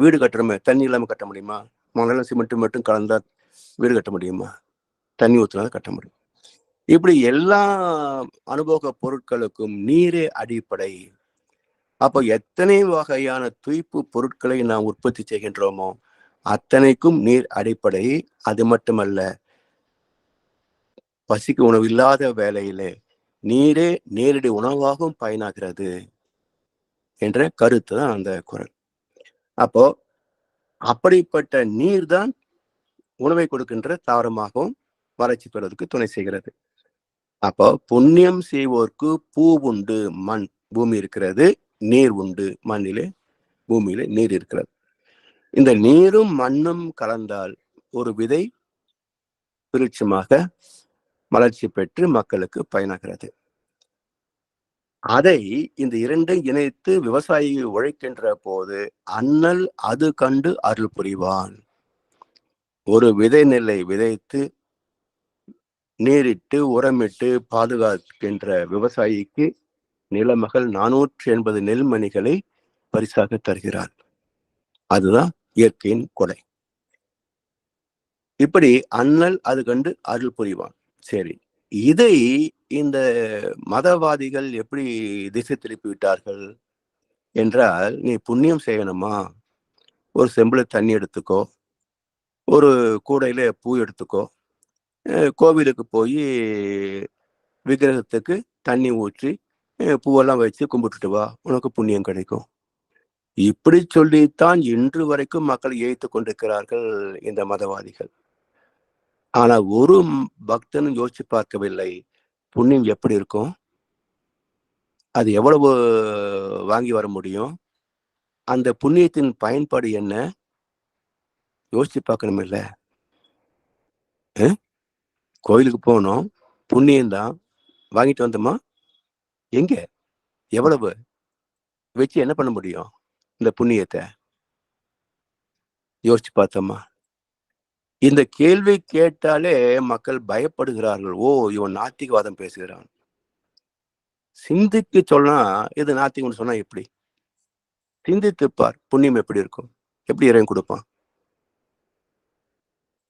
வீடு கட்டுறோமே, தண்ணி இல்லாம கட்ட முடியுமா? மணலும் சிமெண்ட் மட்டும் கலந்தா வீடு கட்ட முடியுமா? தண்ணி ஊற்றினா கட்ட முடியும். இப்படி எல்லா அனுபவ பொருட்களுக்கும் நீரே அடிப்படை. அப்போ எத்தனை வகையான துய்ப்பு பொருட்களை நாம் உற்பத்தி செய்கின்றோமோ அத்தனைக்கும் நீர் அடிப்படை. அது மட்டுமல்ல, பசிக்கு உணவு இல்லாத வேளையிலே நீரே நேரடி உணவாகவும் பயனாகிறது என்ற கருத்து தான் அந்த குறள். அப்போ அப்படிப்பட்ட நீர் தான் உணவை கொடுக்கின்ற தாவரமாகவும் வளர்ச்சி பெறுவதற்கு துணை செய்கிறது. அப்போ புண்ணியம் செய்வோர்க்கு பூ உண்டு, மண் பூமி இருக்கிறது, நீர் உண்டு, மண்ணிலே பூமியிலே நீர் இருக்கிறது. இந்த நீரும் மண்ணும் கலந்தால் ஒரு விதை விருட்சமாக வளர்ச்சி பெற்று மக்களுக்கு பயனாகிறது. அதை இந்த இரண்டை இணைத்து விவசாயி உழைக்கின்ற போது அண்ணல் அது கண்டு அருள் புரிவான். ஒரு விதை நெல்லை விதைத்து நீரிட்டு உரமிட்டு பாதுகாக்கின்ற விவசாயிக்கு நிலமகள் 480 நெல்மணிகளை பரிசாக தருகிறார். அதுதான் இயற்கையின் கொடை. இப்படி அண்ணல் அது கண்டு அருள் புரிவான். சரி, இதை இந்த மதவாதிகள் எப்படி திசை திருப்பி விட்டார்கள் என்றால், நீ புண்ணியம் செய்யணுமா, ஒரு செம்புல தண்ணி எடுத்துக்கோ, ஒரு கூடையில பூ எடுத்துக்கோ, கோவிலுக்கு போய் விக்கிரகத்துக்கு தண்ணி ஊற்றி பூவெல்லாம் வச்சு கும்பிட்டுட்டு வா, உனக்கு புண்ணியம் கிடைக்கும். இப்படி சொல்லித்தான் இன்று வரைக்கும் மக்கள் ஏய்த்து கொண்டிருக்கிறார்கள் இந்த மதவாதிகள். ஆனா ஒரு பக்தனும் யோசிச்சு பார்க்கவில்லை, புண்ணியம் எப்படி இருக்கும், அது எவ்வளவு வாங்கி வர முடியும், அந்த புண்ணியத்தின் பயன்பாடு என்ன, யோசிச்சு பார்க்கணும் இல்ல. கோயிலுக்கு போனோம், புண்ணியம்தான், வாங்கிட்டு வந்தோமா? எங்க? எவ்வளவு? வச்சு என்ன பண்ண முடியும்? இந்த புண்ணியத்த? யோசிச்சு பார்த்தோமா? இந்த கேள்வி கேட்டாலே மக்கள் பயப்படுகிறார்கள். ஓ! இவன் நாத்திகவாதம் பேசுகிறான். சிந்திக்க சொன்னா, இது நாத்திகம்ன்னு சொன்னா எப்படி? சிந்தித்துப் பார். புண்ணியம் எப்படி இருக்கும்? எப்படி இறைவன் குடுப்பான்?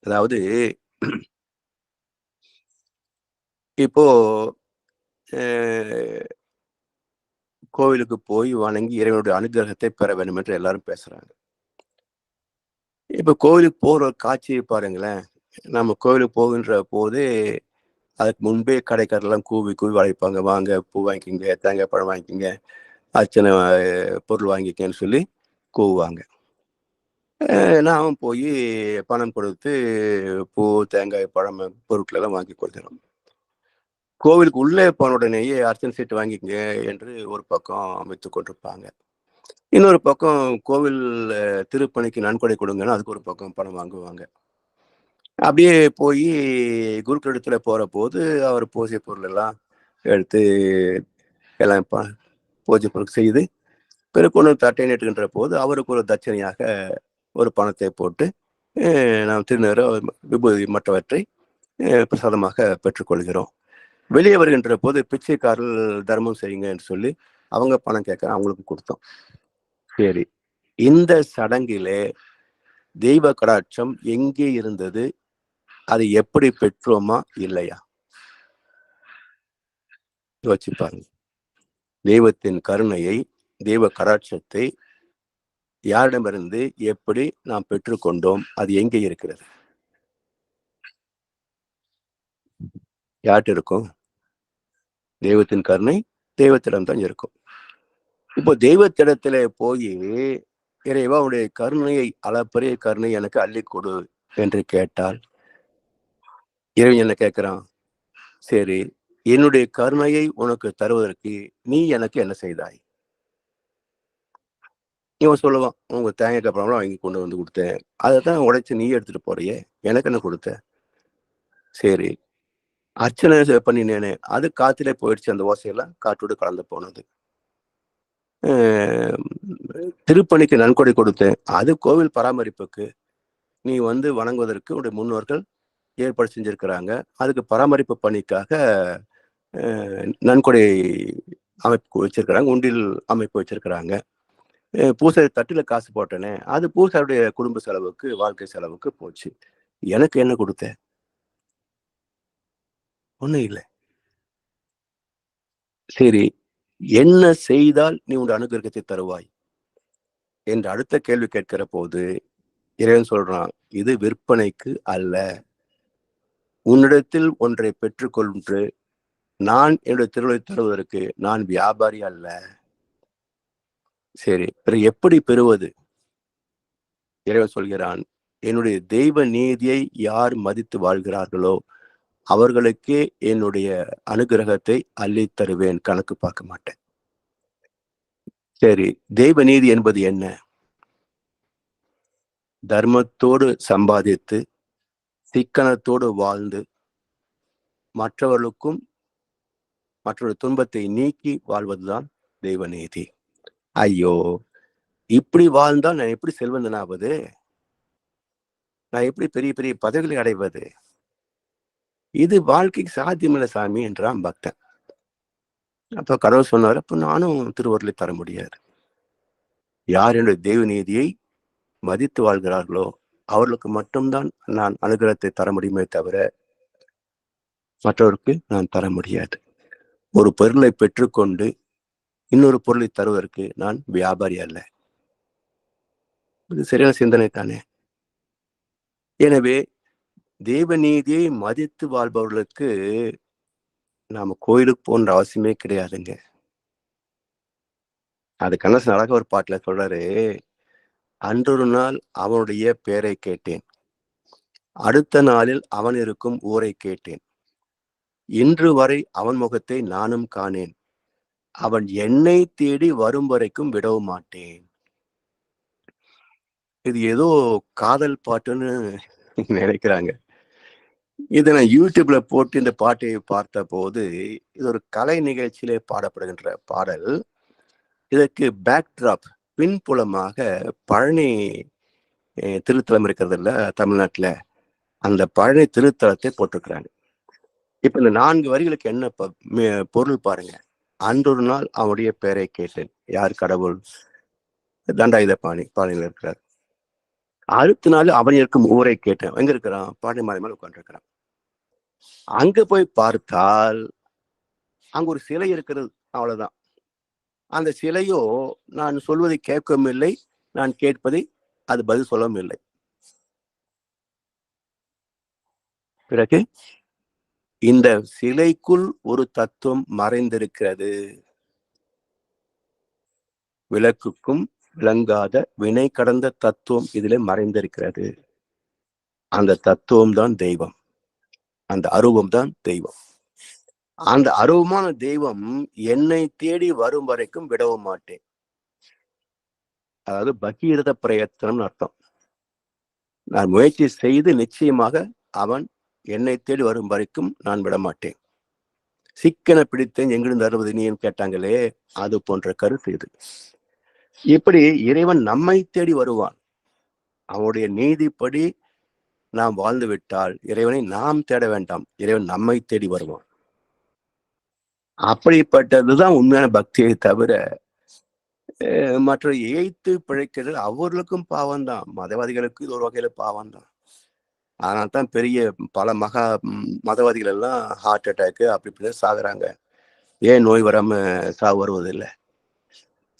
அதாவது இப்போ அ கோவிலுக்கு போய் வணங்கி இறைவனுடைய அனுக்கிரகத்தை பெற வேண்டும் என்று எல்லாரும் பேசுறாங்க. இப்ப கோவிலுக்கு போற காட்சிய பாருங்களேன். நம்ம கோவிலுக்கு போகின்ற போது, அதுக்கு முன்பே கடைக்காரர்லாம் கூவி கூவி அழைப்பாங்க. வாங்க பூ வாங்கிக்கங்க, தேங்காய் பழம் வாங்கிக்கங்க, அர்ச்சனை பொருள் வாங்கிக்கங்கன்னு சொல்லி கூவுவாங்க. நாமும் போயி பணம் கொடுத்து பூ, தேங்காய், பழம் பொருட்களெல்லாம் வாங்கி கொடுக்கிறோம். கோவிலுக்கு உள்ளே போன உடனேயே அர்ச்சனை சீட்டு வாங்கிக்கங்க என்று ஒரு பக்கம் அமைத்துக் கொண்டிருப்பாங்க. இன்னொரு பக்கம் கோவில் திருப்பணிக்கு நன்கொடை கொடுங்கன்னா, அதுக்கு ஒரு பக்கம் பணம் வாங்குவாங்க. அப்படியே போயி குருக்களிடத்துல போறபோது, அவர் பூஜை பொருள் எல்லாம் எடுத்து எல்லாம் பூஜை பொருள் செய்து, பிறகு கொண்டு வந்து தட்டை நீட்டுகின்ற போது, அவருக்கு ஒரு தட்சணையாக ஒரு பணத்தை போட்டு, நாம் திருநீறோ, விபூதி மற்றவற்றை பிரசாதமாக பெற்றுக்கொள்கிறோம். வெளியே வருகின்ற போது பிச்சைக்காரர்கள் தர்மம் செய்யுங்க என்று சொல்லி, அவங்க பணம் கேட்க அவங்களுக்கு குடுத்தோம். சரி. இந்த சடங்கிலே தெய்வ கடாட்சம் எங்கே இருந்தது? அதை எப்படி பெற்றோமா? இல்லையா? யோசிச்சு பாருங்க. தெய்வத்தின் கருணையை, தெய்வ கடாட்சத்தை யாரிடமிருந்து எப்படி நாம் பெற்றுக்கொண்டோம்? அது எங்கே இருக்கிறது? யார்ட்ட இருக்கும்? தெய்வத்தின் கருணை தெய்வத்திடம் தான் இருக்கும். இப்போ தெய்வத்திடத்திலே போயி, இறைவா உன்னுடைய கருணையை அளப்பரிய கருணை எனக்கு அள்ளிக் கொடு என்று கேட்டால், இறைவன் என்ன கேட்கிறான்? சரி, என்னுடைய கருணையை உனக்கு தருவதற்கு நீ எனக்கு என்ன செய்தாய்? இவன் சொல்லுவான், உங்க தேங்காய் பழம்லாம் வாங்கி கொண்டு வந்து குடுத்தேன். அதத்தான் உடைச்சு நீயே எடுத்துட்டு போறியே! எனக்கு என்ன குடுத்த? சரி. அர்ச்சனை பண்ணினேனே, அது காத்திலே போயிடுச்சு அந்த ஓசையெல்லாம் காற்றோடு கலந்து போனது. அ திருப்பணிக்கு நன்கொடை கொடுத்தேன். அது கோவில் பராமரிப்புக்கு. நீ வந்து வணங்குவதற்கு உன்னுடைய முன்னோர்கள் ஏற்பாடு செஞ்சிருக்கிறாங்க. அதுக்கு பராமரிப்பு பணிக்காக நன்கொடை அமைப்பு வச்சிருக்கிறாங்க. உண்டியல் அமைப்பு வச்சிருக்கிறாங்க. பூசாரி தட்டுல காசு போட்டேனே, அது பூசாரியுடைய குடும்ப செலவுக்கு, வாழ்க்கை செலவுக்கு போச்சு. எனக்கு என்ன குடுத்த? ஒண்ணும் இல்ல. சரி, என்ன செய்தால் நீ உன்னுடைய அனுக்கிரகத்தை தருவாய்? என்று அடுத்த கேள்வி கேட்கிற போது, இறைவன் சொல்றான், இது விற்பனைக்கு அல்ல. உன்னிடத்தில் ஒன்றை பெற்றுக்கொண்டு, நான் என்னுடைய திருவிழை தருவதற்கு நான் வியாபாரி அல்ல. சரி, பிறகு எப்படி பெறுவது? இறைவன் சொல்கிறான், என்னுடைய தெய்வ நீதியை யார் மதித்து வாழ்கிறார்களோ, அவர்களுக்கே என்னுடைய அனுக்கிரகத்தை அள்ளித் தருவேன். கணக்கு பார்க்க மாட்டேன். சரி, தெய்வ நீதி என்பது என்ன? தர்மத்தோடு சம்பாதித்து, சிக்கனத்தோடு வாழ்ந்து, மற்றவர்களுக்கும் மற்றவருடைய துன்பத்தை நீக்கி வாழ்வதுதான் தெய்வ நீதி. ஐயோ! இப்படி வாழ்ந்தால் நான் எப்படி செல்வந்தன் ஆவது? நான் எப்படி பெரிய பெரிய பதவிகளை அடைவது? இது வாழ்க்கைக்கு சாத்தியமில்ல சாமி என்றான் பக்தன். அப்ப கடவுள் சொன்னாரு, அப்ப நானும் திருவருளை தர முடியாது. யார் என்னுடைய தெய்வ நீதியை மதித்து வாழ்கிறார்களோ, அவர்களுக்கு மட்டும்தான் நான் அனுகிரகத்தை தர முடியுமே தவிர, மற்றவருக்கு நான் தர முடியாது. ஒரு பொருளை பெற்றுக்கொண்டு, இன்னொரு பொருளை தருவதற்கு நான் வியாபாரி அல்ல. இது சரியான சிந்தனை தானே! எனவே, தெய்வ நீதியை மதித்து வாழ்பவர்களுக்கு நாம கோயிலுக்கு போன்ற அவசியமே கிடையாதுங்க. அது கண்ணதாசன் அழகா ஒரு பாட்டுல சொல்றாரு, "அன்றொரு நாள் அவனுடைய பெயரைக் கேட்டேன். அடுத்த நாளில் அவன் இருக்கும் ஊரைக் கேட்டேன். இன்று வரை அவன் முகத்தை நானும் காணேன். அவன் என்னைத் தேடி வரும் வரைக்கும் விடவும் மாட்டேன்." இது ஏதோ காதல் பாட்டுன்னு நினைக்கிறாங்க. இதை நான் யூடியூப்ல போட்டு இந்த பாட்டை பார்த்த போது, இது ஒரு கலை நிகழ்ச்சியிலே பாடப்படுகின்ற பாடல். இதற்கு பேக்ட்ராப் பின்புலமாக பழனி திருத்தலம் இருக்கிறதுல்ல தமிழ்நாட்டுல, அந்த பழனி திருத்தலத்தை போட்டிருக்கிறாங்க. இப்ப இந்த 4 வரிகளுக்கு என்ன பொருள் பாருங்க. அன்றொரு நாள் அவனுடைய பெயரை கேட்டேன். யார்? கடவுள். தண்டாயுதபாணி பாணியில் இருக்கிறார். அடுத்த நாள் அவன் இருக்கும் ஊரை கேட்டேன். எங்க இருக்கிறான்? பாண்டி மலை மேல உட்கார்ந்திருக்கிறான். அங்க போய் பார்த்தால் அங்க ஒரு சிலை இருக்கிறது. அவ்வளவுதான். அந்த சிலையோ நான் சொல்வதை கேட்கவும் இல்லை, நான் கேட்பதை அது பதில் சொல்லவும் இல்லை. பிறகு இந்த சிலைக்குள் ஒரு தத்துவம் மறைந்திருக்கிறது. விளக்குக்கும் விளங்காத வினை கடந்த தத்துவம் இதிலே மறைந்திருக்கிறது. அந்த தத்துவம் தான் தெய்வம். அந்த அருவம் தான் தெய்வம். அந்த அருவமான தெய்வம் என்னை தேடி வரும் வரைக்கும் விடவும் மாட்டேன். அதாவது பகீரத பிரயத்தனம் அர்த்தம். நான் முயற்சி செய்து நிச்சயமாக அவன் என்னை தேடி வரும் வரைக்கும் நான் விடமாட்டேன். சிக்கன பிடித்தேன் எங்கிருந்து அறுபது நீன்னு கேட்டாங்களே, அது போன்ற கருத்து இது. இப்படி இறைவன் நம்மை தேடி வருவான். அவனுடைய நீதிப்படி நாம் வாழ்ந்து விட்டால் இறைவனை நாம் தேட வேண்டாம், இறைவன் நம்மை தேடி வருவான். அப்படிப்பட்டதுதான் உண்மையான பக்தியை தவிர மற்ற ஏய்த்து பிழைக்கிறது அவர்களுக்கும் பாவம்தான். மதவாதிகளுக்கு இது ஒரு வகையில பாவம்தான். அதனால தான் பெரிய பல மதவாதிகள் எல்லாம் ஹார்ட் அட்டாக்கு அப்படி இப்படிதான் சாகுறாங்க. ஏன் நோய் வராம சாவு வருவதில்லை?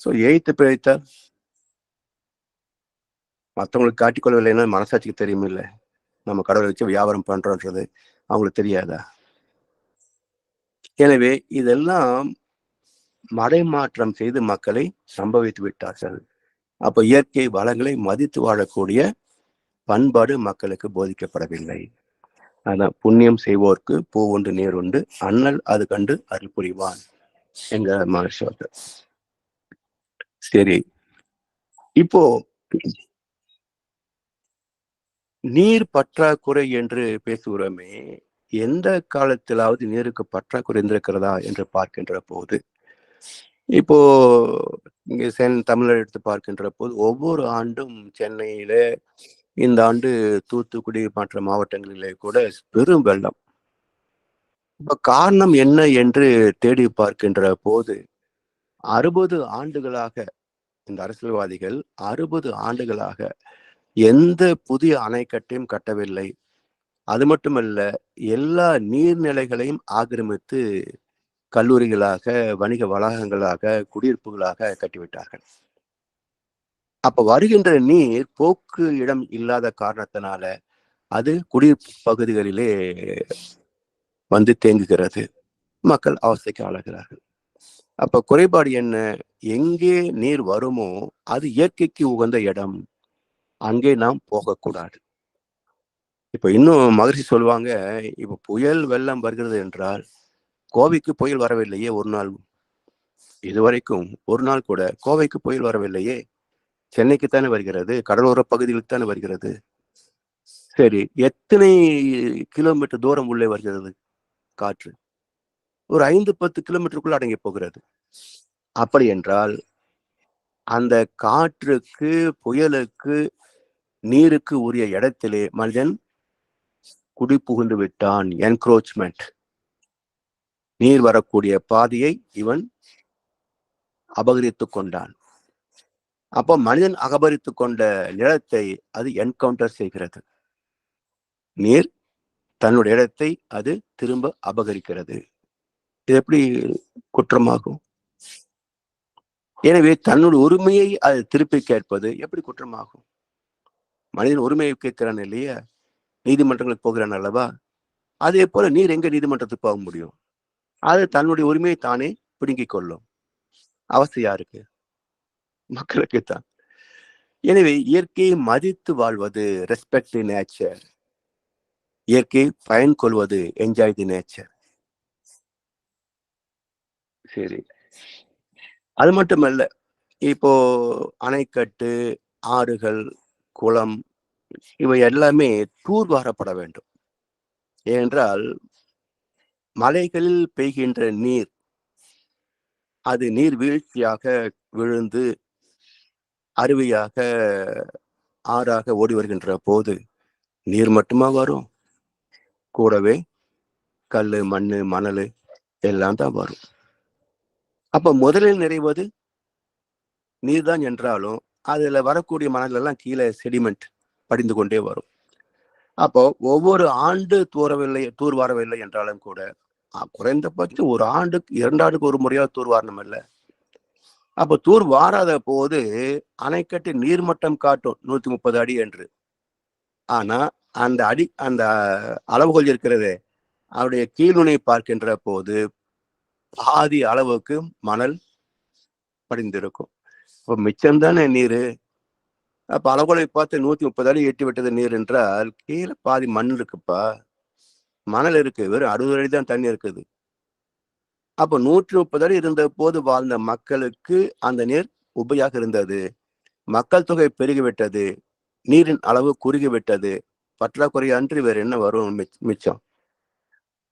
ஸோ ஏய்த்து பிழைத்தால் மற்றவங்களுக்கு காட்டிக்கொள்ளவில்லைன்னா மனசாட்சிக்கு தெரியும் இல்லை, நம்ம கடவுளை வச்சு வியாபாரம் பண்றோன்றது அவங்களுக்கு தெரியாதா? எனவே இதெல்லாம் மடைமாற்றம் செய்து மக்களை சம்பவித்து விட்டார்கள். அப்ப இயற்கை வளங்களை மதித்து வாழக்கூடிய பண்பாடு மக்களுக்கு போதிக்கப்படவில்லை. அதான் புண்ணியம் செய்வோர்க்கு பூ உண்டு நீர் உண்டு, அண்ணல் அது கண்டு அருள் புரிவான் என்கிற மகர்ஷி. சரி, இப்போ நீர் பற்றாக்குறை என்று பேசுகிறோமே, எந்த காலத்திலாவது நீருக்கு பற்றாக்குறை இருந்திருக்கிறதா என்று பார்க்கின்ற போது, இப்போ இங்க தமிழர் எடுத்து பார்க்கின்ற போது ஒவ்வொரு ஆண்டும் சென்னையில இந்த ஆண்டு தூத்துக்குடி மற்ற மாவட்டங்களிலே கூட பெரும் வெள்ளம். இப்ப காரணம் என்ன என்று தேடி பார்க்கின்ற போது 60 ஆண்டுகளாக இந்த அரசியல்வாதிகள் 60 ஆண்டுகளாக எந்த புதிய அணைக்கட்டையும் கட்டவில்லை. அது மட்டுமல்ல, எல்லா நீர்நிலைகளையும் ஆக்கிரமித்து கல்லூரிகளாக, வணிக வளாகங்களாக, குடியிருப்புகளாக கட்டிவிட்டார்கள். அப்ப வருகின்ற நீர் போக்கு இடம் இல்லாத காரணத்தினால அது குடியிருப்பு பகுதிகளிலே வந்து தேங்குகிறது. மக்கள் அவஸ்தைக்கு ஆளாகிறார்கள். அப்ப குறைபாடு என்ன? எங்கே நீர் வருமோ அது இயற்கைக்கு உகந்த இடம், அங்கே நாம் போகக்கூடாது. இப்ப இன்னும் மகரிஷி சொல்லுவாங்க, இப்ப புயல் வெள்ளம் வருகிறது என்றால் கோவைக்கு புயல் வரவில்லையே ஒரு நாள். இதுவரைக்கும் ஒரு நாள் கூட கோவைக்கு புயல் வரவில்லையே. சென்னைக்குத்தானே வருகிறது, கடலோர பகுதிகளுக்கு தானே வருகிறது. சரி, எத்தனை கிலோமீட்டர் தூரம் உள்ளே வருகிறது காற்று? ஒரு 5-10 கிலோமீட்டருக்குள்ள அடங்கி போகிறது. அப்படி என்றால் அந்த காற்றுக்கு, புயலுக்கு, நீருக்கு உரிய இடத்திலே மனிதன் குடி புகுந்து விட்டான். என்க்ரோச்மெண்ட். நீர் வரக்கூடிய பாதையை இவன் அபகரித்துக் கொண்டான். அப்போ மனிதன் அபகரித்துக் கொண்ட நிலத்தை அது என்கவுண்டர் செய்கிறது. நீர் தன்னுடைய இடத்தை அது திரும்ப அபகரிக்கிறது. இது எப்படி குற்றமாகும்? எனவே தன்னுடைய உரிமையை அது திருப்பி கேட்பது எப்படி குற்றமாகும்? மனிதன் உரிமையை கேட்கிறான் இல்லையா, நீதிமன்றங்களுக்கு போகிறான் அல்லவா? அதே போல நீர் எங்க நீதிமன்றத்துக்கு போக முடியும்? அது தன்னுடைய உரிமையை தானே பிடுங்கிக் கொள்ளும். அவஸ்தை யாருக்கு? மக்களுக்குத்தான். எனவே இயற்கையை மதித்து வாழ்வது, ரெஸ்பெக்ட் தி நேச்சர். இயற்கையை பயன் கொள்வது, என்ஜாய் தி நேச்சர். சரி, அது மட்டுமல்ல, இப்போ அணைக்கட்டு, ஆறுகள், குளம் இவை எல்லாமே தூர்வாரப்பட வேண்டும். ஏனென்றால் மலைகளில் பெய்கின்ற நீர் அது நீர் வீழ்ச்சியாக விழுந்து அருவியாக ஆறாக ஓடி வருகின்ற போது நீர் மட்டுமா வரும்? கூடவே கல்லு, மண்ணு, மணல் எல்லாம் தான் வரும். அப்ப முதலில் நிறைவது நீர்தான் என்றாலும் அதுல வரக்கூடிய மணல் எல்லாம் கீழே செடிமெண்ட் படிந்து கொண்டே வரும். அப்போ ஒவ்வொரு ஆண்டு தூர்வாரவில்லை என்றாலும் கூட குறைந்தபட்சம் ஒரு ஆண்டுக்கு 2 ஆண்டுக்கு ஒரு முறையாவது தூர்வாரணும் இல்ல. அப்ப தூர் வாராத போது அணைக்கட்டு நீர்மட்டம் காட்டும் 130 அடி என்று. ஆனா அந்த அளவுகோல் இருக்கிறது அவருடைய கீழ்நுனை பார்க்கின்ற போது பாதி அளவுக்கு மணல் படிந்திருக்கும். இப்ப மிச்சம்தானே நீரு. அப்ப அளவுகோலை பார்த்து 130 அடி எட்டி விட்டது நீர் என்றால் கீழே பாதி மண் இருக்குப்பா, மணல் இருக்கு, வெறும் 60 அடி தான் தண்ணி இருக்குது. அப்ப 130 அடி இருந்த போது வாழ்ந்த மக்களுக்கு அந்த நீர் உபையாக இருந்தது. மக்கள் தொகை பெருகிவிட்டது, நீரின் அளவு குறுகிவிட்டது, பற்றாக்குறை அன்றி வேற என்ன வரும் மிச்சம்?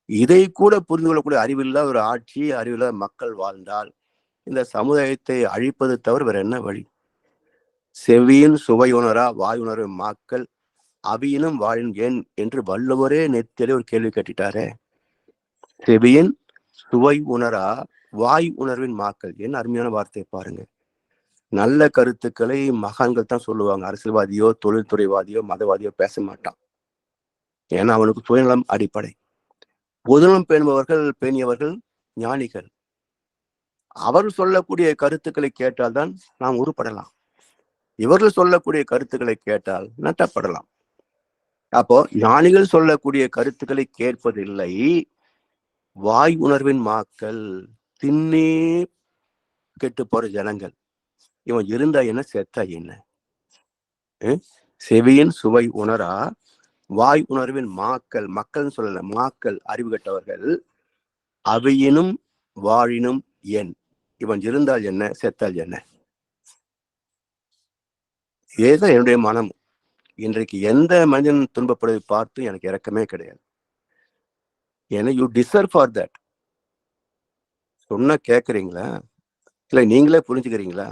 இதை கூட புரிந்து கொள்ளக்கூடிய அறிவில்லா ஒரு ஆட்சி, அறிவில்லா மக்கள் வாழ்ந்தால் இந்த சமுதாயத்தை அழிப்பது தவிர வேற என்ன வழி? செவியின் சுவையுணரா வாயுணர்வு மாக்கள் அவியினும் வாழின் ஏன் என்று வள்ளுவரே நெத்திலே ஒரு கேள்வி கேட்டுட்டாரே. செவியின் சுவை உணரா வாய் உணர்வின் மாக்கள். என்ன அருமையான வார்த்தையை பாருங்க. நல்ல கருத்துக்களை மகான்கள் தான் சொல்லுவாங்க. அரசியல்வாதியோ தொழில்துறைவாதியோ மதவாதியோ பேச மாட்டான். ஏன்னா அவனுக்கு சுயநலம் அடிப்படை. பொதுநலம் பேணியவர்கள் ஞானிகள். அவர் சொல்லக்கூடிய கருத்துக்களை கேட்டால்தான் நாம் உருப்படலாம். இவர்கள் சொல்லக்கூடிய கருத்துக்களை கேட்டால் நட்டப்படலாம். அப்போ ஞானிகள் சொல்லக்கூடிய கருத்துக்களை கேட்பதில்லை வாய் உணர்வின் மாக்கள், தின்னே கெட்டு போற ஜனங்கள். இவன் இருந்தா என்ன செத்தா என்ன? செவியின் சுவை உணரா வாய் உணர்வின் மாக்கள், மக்கள் சொல்லல, மாக்கள் அறிவு கட்டவர்கள் அவையினும் வாழினும் என். இவன் இருந்தால் என்ன செத்தால் என்ன? ஏதான் என்னுடைய மனம். இன்றைக்கு எந்த மனிதன் துன்பப்படுவதை பார்த்து எனக்கு இரக்கமே கிடையாது. ஏன்னா யூ டிசர்வ் ஃபார் தட். சொன்னா கேட்கறீங்களா? இல்ல நீங்களே புரிஞ்சுக்கிறீங்களா?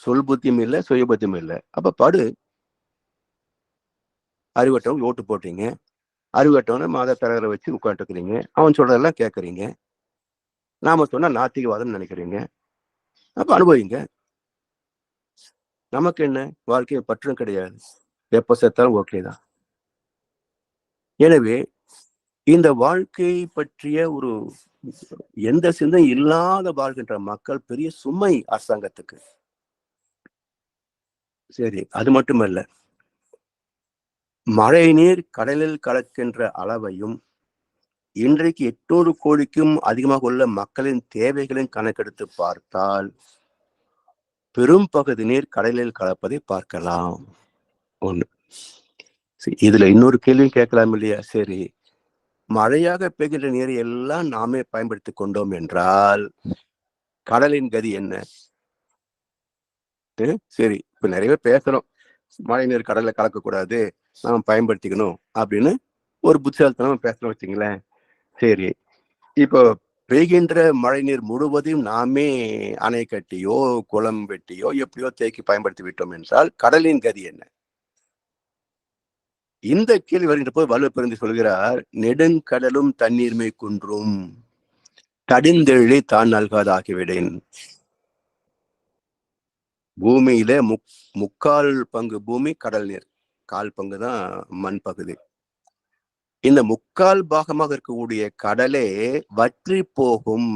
சொல் புத்தியும் இல்லை, சுய புத்தியும் இல்லை. அப்ப படு. அறிவட்டவங்க ஓட்டு போட்டீங்க, அறிவட்டவனை மாத தலைவரை வச்சு உட்காந்துருக்கிறீங்க, அவன் சொல்றதெல்லாம் கேட்கறீங்க. நாம சொன்னா நாத்திகவாதம் நினைக்கிறீங்க. அப்ப அனுபவிங்க. நமக்கு என்ன, வாழ்க்கை பற்றும் கிடையாது, எப்ப செத்தாலும் ஓகே தான். எனவே இந்த வாழ்க்கையை பற்றிய ஒரு எந்த சிந்தனை இல்லாத வாழ்கின்ற மக்கள் பெரிய சுமை அரசாங்கத்துக்கு. சரி, அது மட்டுமல்ல, மழை நீர் கடலில் கலக்கின்ற அளவையும் இன்றைக்கு 800 கோடிக்கும் அதிகமாக உள்ள மக்களின் தேவைகளின் கணக்கெடுத்து பார்த்தால் பெரும் பகுதி நீர் கடலில் கலப்பதை பார்க்கலாம். ஒண்ணு. இதுல இன்னொரு கேள்வி கேட்கலாம் இல்லையா? சரி, மழையாக பெய்கின்ற நீரை எல்லாம் நாமே பயன்படுத்தி கொண்டோம் என்றால் கடலின் கதி என்ன? சரி, இப்ப நிறைய பேர் பேசுறோம், மழை நீர் கடல்ல கலக்கக்கூடாது, நாம பயன்படுத்திக்கணும் அப்படின்னு ஒரு புத்திசாலித்தனமா பேசுறோம் வச்சுங்களேன். சரி, இப்போ பெய்கின்ற மழை நீர் முழுவதையும் நாமே அணை கட்டியோ குளம் வெட்டியோ எப்படியோ தேக்கி பயன்படுத்தி விட்டோம் என்றால் கடலின் கதி என்ன? இந்த கேள்வி வருகின்ற போது வள்ளுவர் பெருந்தை சொல்கிறார், நெடுங்கடலும் தண்ணீர்மை குன்றும் தடிந்தெழி தான் நல்காதாகிவிடேன். பூமியில 3/4 பங்கு பூமி கடல் நீர், 1/4 பங்கு தான் மண் பகுதி. இந்த 3/4 பாகமாக இருக்கக்கூடிய கடலே வற்றி போகும்.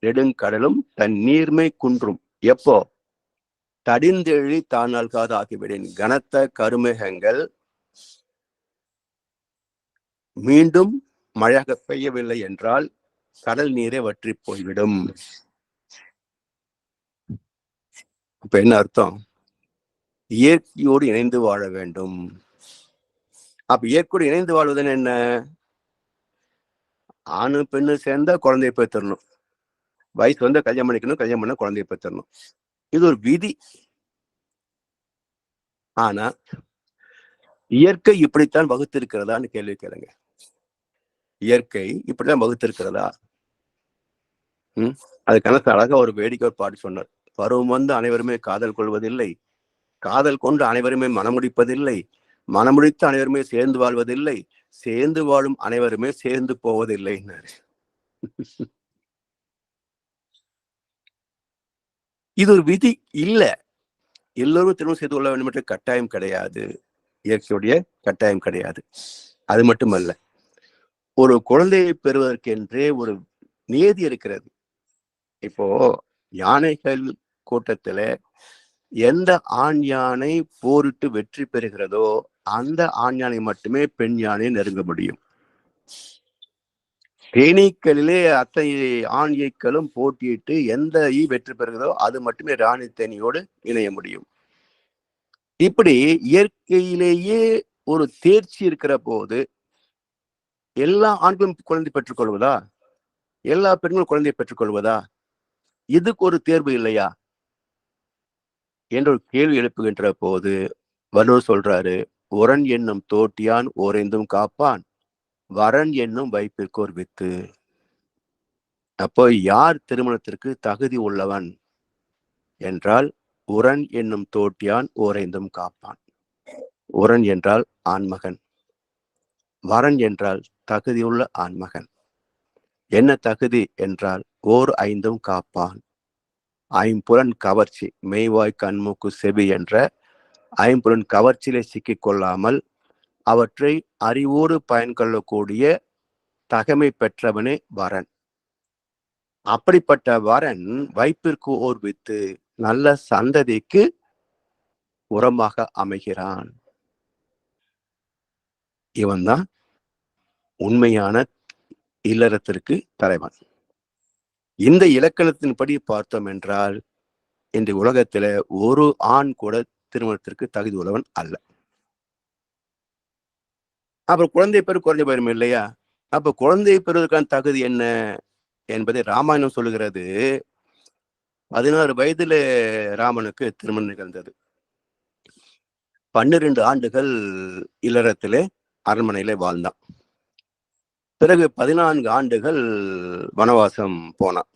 நெடுங்கடலும் தன் நீர்மை குன்றும். எப்போ? தடிந்தெழி தான் நல்காதாகிவிடேன். கனத்த கருமேகங்கள் மீண்டும் மழையாக பெய்யவில்லை என்றால் கடல் நீரே வற்றி போய்விடும். இப்ப என்ன அர்த்தம்? இயற்கையோடு இணைந்து வாழ வேண்டும். அப்ப இயற்கையோடு இணைந்து வாழ்வதுன்னு என்ன? ஆணு பெண்ணு சேர்ந்தா குழந்தைய பெற்றணும், வயசு வந்து கல்யாணம் பண்ணிக்கணும், கல்யாணம் பண்ண குழந்தைய பெற்றணும். இது ஒரு விதி. ஆனா இயற்கை இப்படித்தான் வகுத்திருக்கிறதான்னு கேள்வி கேளுங்க. இயற்கை இப்படிதான் வகுத்திருக்கிறதா? அதுக்கான அழகா ஒரு வேடிக்கை ஒரு பாட்டு சொன்னார். பருவம் வந்து அனைவருமே காதல் கொள்வதில்லை, காதல் கொண்டு அனைவருமே மனமுடிப்பதில்லை, மனமுடித்து அனைவருமே சேர்ந்து வாழ்வதில்லை, சேர்ந்து வாழும் அனைவருமே சேர்ந்து போவதில்லை. இது ஒரு விதி இல்ல. எல்லோரும் திருமணம் செய்து கொள்ள வேண்டும் என்ற கட்டாயம் கிடையாது. இயற்கையுடைய கட்டாயம் கிடையாது. அது மட்டுமல்ல, ஒரு குழந்தையை பெறுவதற்கென்றே ஒரு நியதி இருக்கிறது. இப்போ யானைகள் கூட்டத்துல எந்த ஆண் யானை போரிட்டு வெற்றி பெறுகிறதோ அந்த ஆண் யானை மட்டுமே பெண் யானை நெருங்க முடியும். தேனீக்களிலே அத்தனை ஆண் ஈக்களும் போட்டியிட்டு எந்த ஈ வெற்றி பெறுகிறதோ அது மட்டுமே ராணி தேனியோடு இணைய முடியும். இப்படி இயற்கையிலேயே ஒரு தேர்ச்சி இருக்கிற போது எல்லா ஆண்களும் குழந்தை பெற்றுக் கொள்வதா, எல்லா பெண்களும் குழந்தையை பெற்றுக் கொள்வதா, இதுக்கு ஒரு தேர்வு இல்லையா என்ற ஒரு கேள்வி எழுப்புகின்ற போது வள்ளுவர் சொல்றாரு, உரன் என்னும் தோட்டியான் ஓரைந்தும் காப்பான், வரன் என்னும் வைப்பிற்கோர் வித்து. அப்போ யார் திருமணத்திற்கு தகுதி உள்ளவன் என்றால், உரன் என்னும் தோட்டியான் ஓரைந்தும் காப்பான். உரன் என்றால் ஆண்மகன், வரன் என்றால் தகுதியுள்ள ஆண்மகன். என்ன தகுதி என்றால் ஓர் ஐந்தும் காப்பான். ஐம்புலன் கவர்ச்சி, மெய்வாய் கண்மூக்கு செவி என்ற ஐம்புலன் கவர்ச்சியிலே சிக்கிக் கொள்ளாமல் அவற்றை அறிவோடு பயன்கொள்ளக்கூடிய தகமை பெற்றவனே வரன். அப்படிப்பட்ட வரன் வைப்பிற்கு ஓர் வித்து, நல்ல சந்ததிக்கு உரமாக அமைகிறான். இவன்தான் உண்மையான இல்லறத்திற்கு தலைவன். இந்த இலக்கணத்தின்படி பார்த்தோம் என்றால் இந்த உலகத்துல ஒரு ஆண் கூட திருமணத்திற்கு தகுதி உள்ளவன் அல்ல. அப்புறம் குழந்தை பெரு குறைஞ்ச போயிரும் இல்லையா? அப்ப குழந்தை பெறுவதற்கான தகுதி என்ன என்பதை ராமாயணம் சொல்லுகிறது. 16 வயதுல ராமனுக்கு திருமணம் நிகழ்ந்தது. 12 ஆண்டுகள் இல்லறத்திலே அரண்மனையிலே வாழ்ந்தான். பிறகு 14 ஆண்டுகள் வனவாசம் போனான்.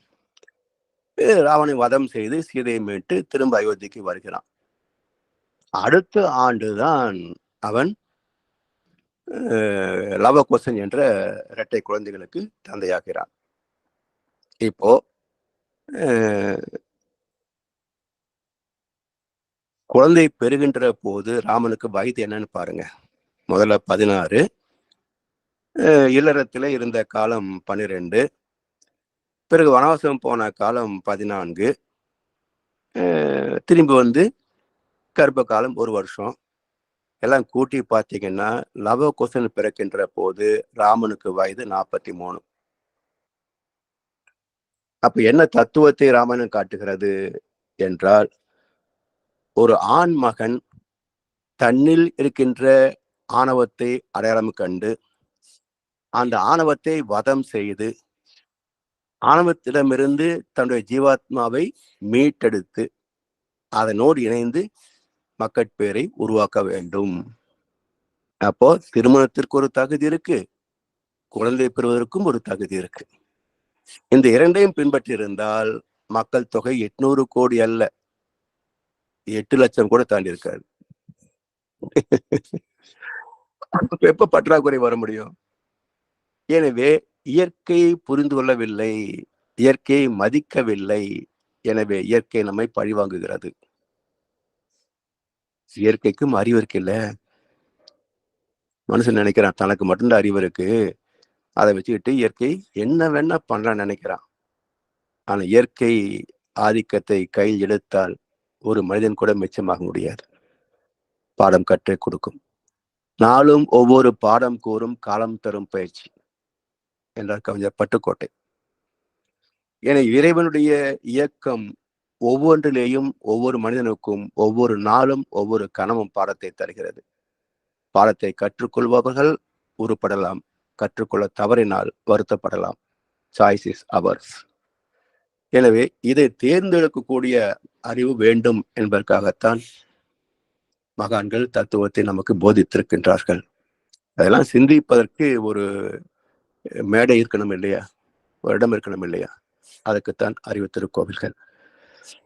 ராவனை வதம் செய்து சீதையை மீட்டு திரும்ப அயோத்திக்கு வருகிறான். அடுத்த ஆண்டுதான் அவன் லவகுசன் என்ற இரட்டை குழந்தைகளுக்கு தந்தையாகிறான். இப்போ குழந்தை பெறுகின்ற போது ராமனுக்கு வயது என்னன்னு பாருங்க. முதல்ல 16, இல்லறத்துல இருந்த காலம் 12, பிறகு வனவாசம் போன காலம் 14, திரும்பி வந்து கர்ப்ப காலம் 1 வருஷம், எல்லாம் கூட்டி பார்த்தீங்கன்னா லவகுசன் பிறக்கின்ற போது ராமனுக்கு வயது 43. அப்ப என்ன தத்துவத்தை ராமாயணம் காட்டுகிறது என்றால், ஒரு ஆண் மகன் தன்னில் இருக்கின்ற ஆணவத்தை அடையாளம் கண்டு அந்த ஆணவத்தை வதம் செய்து ஆணவத்திடமிருந்து தன்னுடைய ஜீவாத்மாவை மீட்டெடுத்து அதனோடு இணைந்து மக்கட்பேரை உருவாக்க வேண்டும். அப்போ திருமணத்திற்கு ஒரு தகுதி இருக்கு, குழந்தை பெறுவதற்கும் ஒரு தகுதி இருக்கு. இந்த இரண்டையும் பின்பற்றி இருந்தால் மக்கள் தொகை 800 கோடி அல்ல, 8 லட்சம் கூட தாண்டி இருக்காது. எப்ப பற்றாக்குறை வர முடியும்? எனவே இயற்கையை புரிந்து கொள்ளவில்லை, இயற்கையை மதிக்கவில்லை. எனவே இயற்கை நம்மை பழிவாங்குகிறது. இயற்கைக்கும் அறிவு இருக்குல்ல. மனுஷன் நினைக்கிறான் தனக்கு மட்டும்தான் அறிவு இருக்கு, அதை வச்சுக்கிட்டு இயற்கை என்ன வேணா பண்ணலாம்னு நினைக்கிறான். ஆனா இயற்கை ஆதிக்கத்தை கையில் எடுத்தால் ஒரு மனிதன் கூட மிச்சமாக முடியாது. பாடம் கற்றுக் கொடுக்கும். நாளும் ஒவ்வொரு பாடம் கூறும் காலம் தரும் பயிற்சி என்றார் கவிஞர் பட்டுக்கோட்டை. என இறைவனுடைய இயக்கம் ஒவ்வொன்றிலேயும் ஒவ்வொரு மனிதனுக்கும் ஒவ்வொரு நாளும் ஒவ்வொரு கணமும் பாடத்தை தருகிறது. பாடத்தை கற்றுக்கொள்பவர்கள் உருப்படலாம், கற்றுக்கொள்ள தவறினால் வருத்தப்படலாம். Choice is hours. எனவே இதை தேர்ந்தெடுக்கக்கூடிய அறிவு வேண்டும் என்பதற்காகத்தான் மகான்கள் தத்துவத்தை நமக்கு போதித்திருக்கின்றார்கள். அதெல்லாம் சிந்திப்பதற்கு ஒரு மேடை இருக்கணும் இல்லையா, ஒரு இடம் இருக்கணும் இல்லையா, அதுக்குத்தான் அறிவு திருக்கோவில்கள்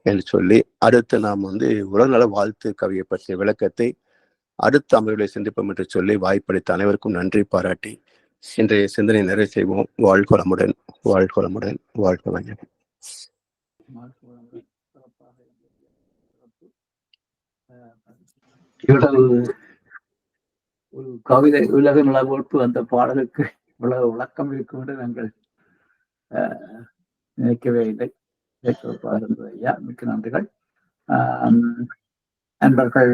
என்று சொல்லி அடுத்து நாம் உலகநல வாழ்த்து கவியை பற்றிய விளக்கத்தை அடுத்த அமர்வுகளை சிந்திப்போம் என்று சொல்லி வாய்ப்பளித்த அனைவருக்கும் நன்றி பாராட்டி இன்றைய சிந்தனை நிறைவு செய்வோம். வாழ்கோளமுடன், வாழ்கோளமுடன், வாழ்க வையகம். ஒரு கவிதை உலக நலவோட்டு அந்த பாடலுக்கு இவ்வளவு விளக்கம் இருக்கும் என்று நாங்கள் நினைக்கவே இல்லை. ஐயா, மிக்க நன்றிகள். அன்பர்கள்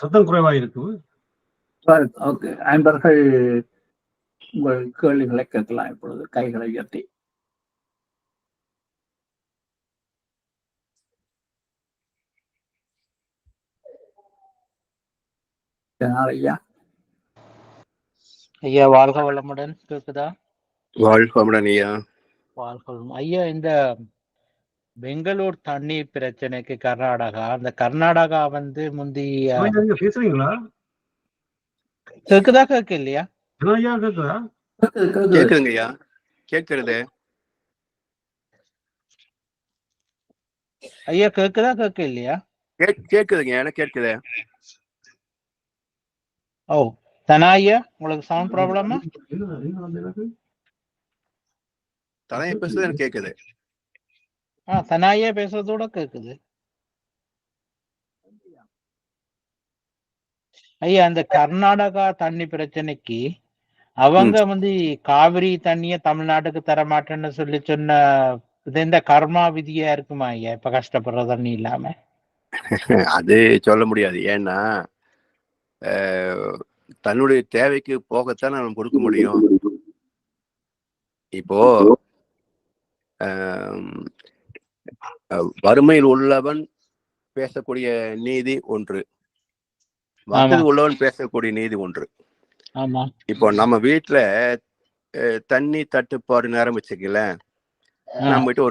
சத்தம் குறைவாக இருக்கு. அன்பர்கள் உங்கள் கேள்விகளை கேட்கலாம். இப்பொழுது கைகளை உயர்த்தி. ஐயா ஐயா வாழ்க வளமுடன். கேக்குதா? வாழ்க வளமுடன் ஐயா. வாழ்க வளம் ஐயா. இந்த பெங்களூர் தண்ணீர் பிரச்சனைக்கு கர்நாடகா, அந்த கர்நாடகா முந்தி பேசுறீங்களா? கேக்குதா கேட்க இல்லையா? கேக்குதா? கேக்குதுங்க ஐயா, கேக்குறது ஐயா. கேக்குதா கேட்க இல்லையா? கேக்குதுங்க, எனக்கு கேட்குது. ஓ தனா ஐயா, உங்களுக்கு சவுண்ட் ப்ராப்ளமா? தனையை பேசுறது எனக்கு கேக்குது. தனாயா பேசுறதோட கேக்குது. ஐயா, அந்த கர்நாடகா தண்ணி பிரச்சனைக்கு அவங்க காவிரி தண்ணிய தமிழ்நாட்டுக்கு தர மாட்டேன்னு சொல்லி சொன்ன இந்த கர்மா விதியா இருக்குமா ஐயா? இப்ப கஷ்டப்படுற தண்ணி இல்லாம அது சொல்ல முடியாது. ஏன்னா தன்னுடைய தேவைக்கு போகத்தான் நம்ம கொடுக்க முடியும். இப்போ வறுமையில் உள்ளவன் பேசக்கூடிய நீதி ஒன்று, வசதி உள்ளவன் பேசக்கூடிய நீதி ஒன்று. இப்போ நம்ம வீட்டுல தண்ணி தட்டுப்பாடு நேரம் வச்சுக்கல, நம்ம வீட்டு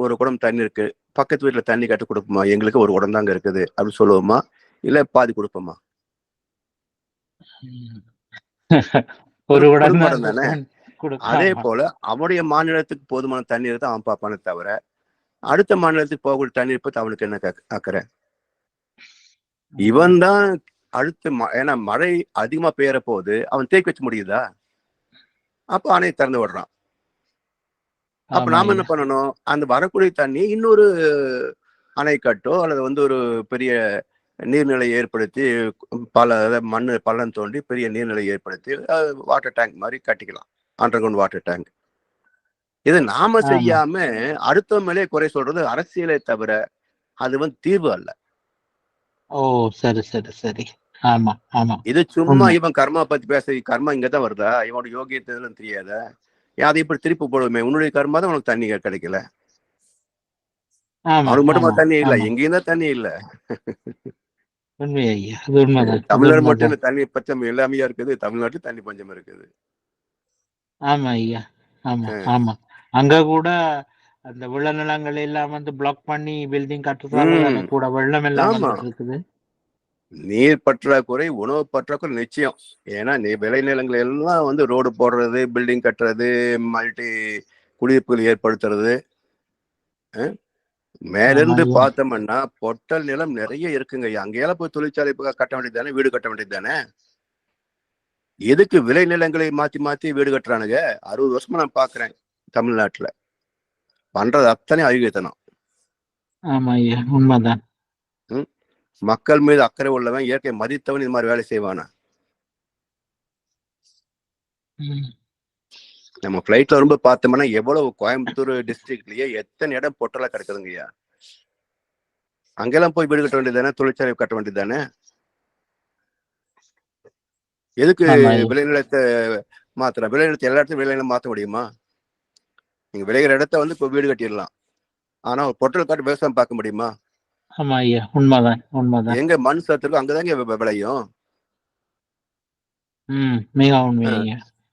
ஒரு குடம் தண்ணி இருக்கு, பக்கத்து வீட்டுல தண்ணி கட்டு கொடுப்போமா? எங்களுக்கு ஒரு குடம் தாங்க இருக்குது அப்படின்னு சொல்லுவோமா, இல்ல பாதி கொடுப்போமா? ஒரு குடம் தானே. அதே போல அவனுடைய மாநிலத்துக்கு போதுமான தண்ணீர் தான் அவன் பார்ப்பானே தவிர அடுத்த மாநிலத்துக்கு போகக்கூடிய தண்ணீர் பத்தி அவனுக்கு என்ன அக்கறை? இவன் தான் அடுத்து ஏன்னா மழை அதிகமா பெய்யற போது அவன் தேக்கி வச்சு முடியுதா? அப்ப அணையை திறந்து விடுறான். அப்ப நாம என்ன பண்ணணும்? அந்த வரக்கூடிய தண்ணி இன்னொரு அணை கட்டோ அல்லது ஒரு பெரிய நீர்நிலை ஏற்படுத்தி மண்ணு பள்ளம் தோண்டி பெரிய நீர்நிலை ஏற்படுத்தி வாட்டர் டேங்க் மாதிரி கட்டிக்கலாம், அண்டர் கிரவுண்ட் வாட்டர் டேங்க். இது நாம செய்யாம அடுத்த மேலே குறை சொல்றது அரசியலை தவிர அது தீர்வு அல்ல. ஓ சரி சரி சரி. ஆமா ஆமா. இது சும்மா இவன் கர்மா பத்தி பேச, கர்மா இங்கதான் வருதா? இவனோட யோகியத்தை தெரியாத அதை இப்படி திருப்பி போடுவோமே, உன்னுடைய கர்மா தான் உனக்கு தண்ணி கிடைக்கல, அவனுக்கு மட்டுமா தண்ணி இல்ல, எங்கேயும் தான் தண்ணி இல்ல. தமிழ்நாடு மட்டும் தண்ணி பஞ்சம் எல்லாமே இருக்குது, தமிழ்நாட்டுல தண்ணி பஞ்சம் இருக்குது. ஆமா ஐயா, ஆமா ஆமா. அங்க கூட அந்த வெள்ள நிலங்கள் எல்லாம் பிளாக் பண்ணி பில்டிங் கட்டுறாங்க கூட, வெள்ளம் எல்லாம் இருக்குது. நீர் பற்றாக்குறை, உணவு பற்றாக்குறை நிச்சயம். ஏன்னா விளைநிலங்கள் எல்லாம் ரோடு போடுறது, பில்டிங் கட்டுறது, மல்டி குடியிருப்புகள் ஏற்படுத்துறது, மேலிருந்து பார்த்தோம்னா பொட்டல் நிலம் நிறைய இருக்குங்க. அங்கேயெல்லாம் போய் தொழிற்சாலை கட்ட வேண்டியது தானே, வீடு கட்ட வேண்டியது தானே. எதுக்கு விளைநிலங்களை மாத்தி மாத்தி வீடு கட்டுறானுங்க? 60 வருஷமா நான் பாக்குறேன் தமிழ்நாட்டுல பண்றது அத்தனை அயோக்கியத்தனம். ஆமா ஐயா, உண்மைதான். மக்கள் மீது அக்கறை உள்ளவன், இயற்கை மதித்தவன் இது மாதிரி வேலை செய்வானா? நம்ம பிளைட்ல ரொம்ப பார்த்தோம்னா எவ்வளவு கோயம்புத்தூர் டிஸ்ட்ரிக்ட்லயே எத்தனை இடம் பொட்டலா கிடக்குதுங்கய்யா. அங்கெல்லாம் போய் வீடு கட்ட வேண்டியது தானே, தொழிற்சாலை கட்ட வேண்டியது தானே. எதுக்கு விளைநிலத்தை மாத்துற? விளைநிலத்தை எல்லா இடத்தையும் விளைநிலம் மாற்ற முடியுமா? நீங்க விளைகிற இடத்த இப்போ வீடு கட்டிடலாம், ஆனா பொட்டல் காட்டு விவசாயம் பார்க்க முடியுமா? ஆமா ஐயா, உண்மைதான் உண்மைதான். எங்க மண் சத்துருக்கு அங்கதாங்க விளையும்.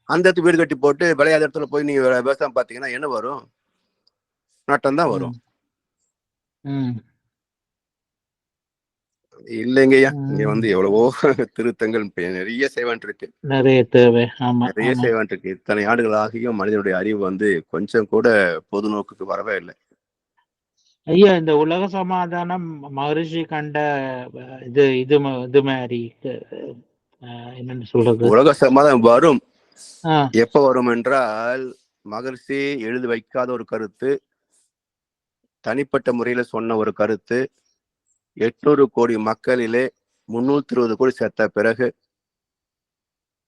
அந்த இடத்துல வீடு கட்டி போட்டு விளையாத இடத்துல போய் நீங்க விவசாயம் பார்த்தீங்கன்னா என்ன வரும்? நட்டம் தான் வரும். இல்லைங்கய்யா, இங்க வந்து எவ்வளவோ திருத்தங்கள் நிறைய செய்வான் இருக்கு, நிறைய தேவை. ஆமா நிறைய ஆமா செய்வான் இருக்கு. இத்தனை ஆண்டுகள் ஆகியும் மனிதனுடைய அறிவு வந்து கொஞ்சம் கூட பொது நோக்குக்கு வரவே இல்லை. ஐயா, இந்த உலக சமாதானம் மகரிஷி கண்ட இது மாதிரி என்னன்னு சொல்றது? உலக சமாதானம் வரும். ஆ, எப்ப வரும் என்றால், மகரிஷி எழுதி வைக்காத ஒரு கருத்து, தனிப்பட்ட முறையில சொன்ன ஒரு கருத்து, 800 கோடி மக்களிலே 320 கோடி செத்த பிறகு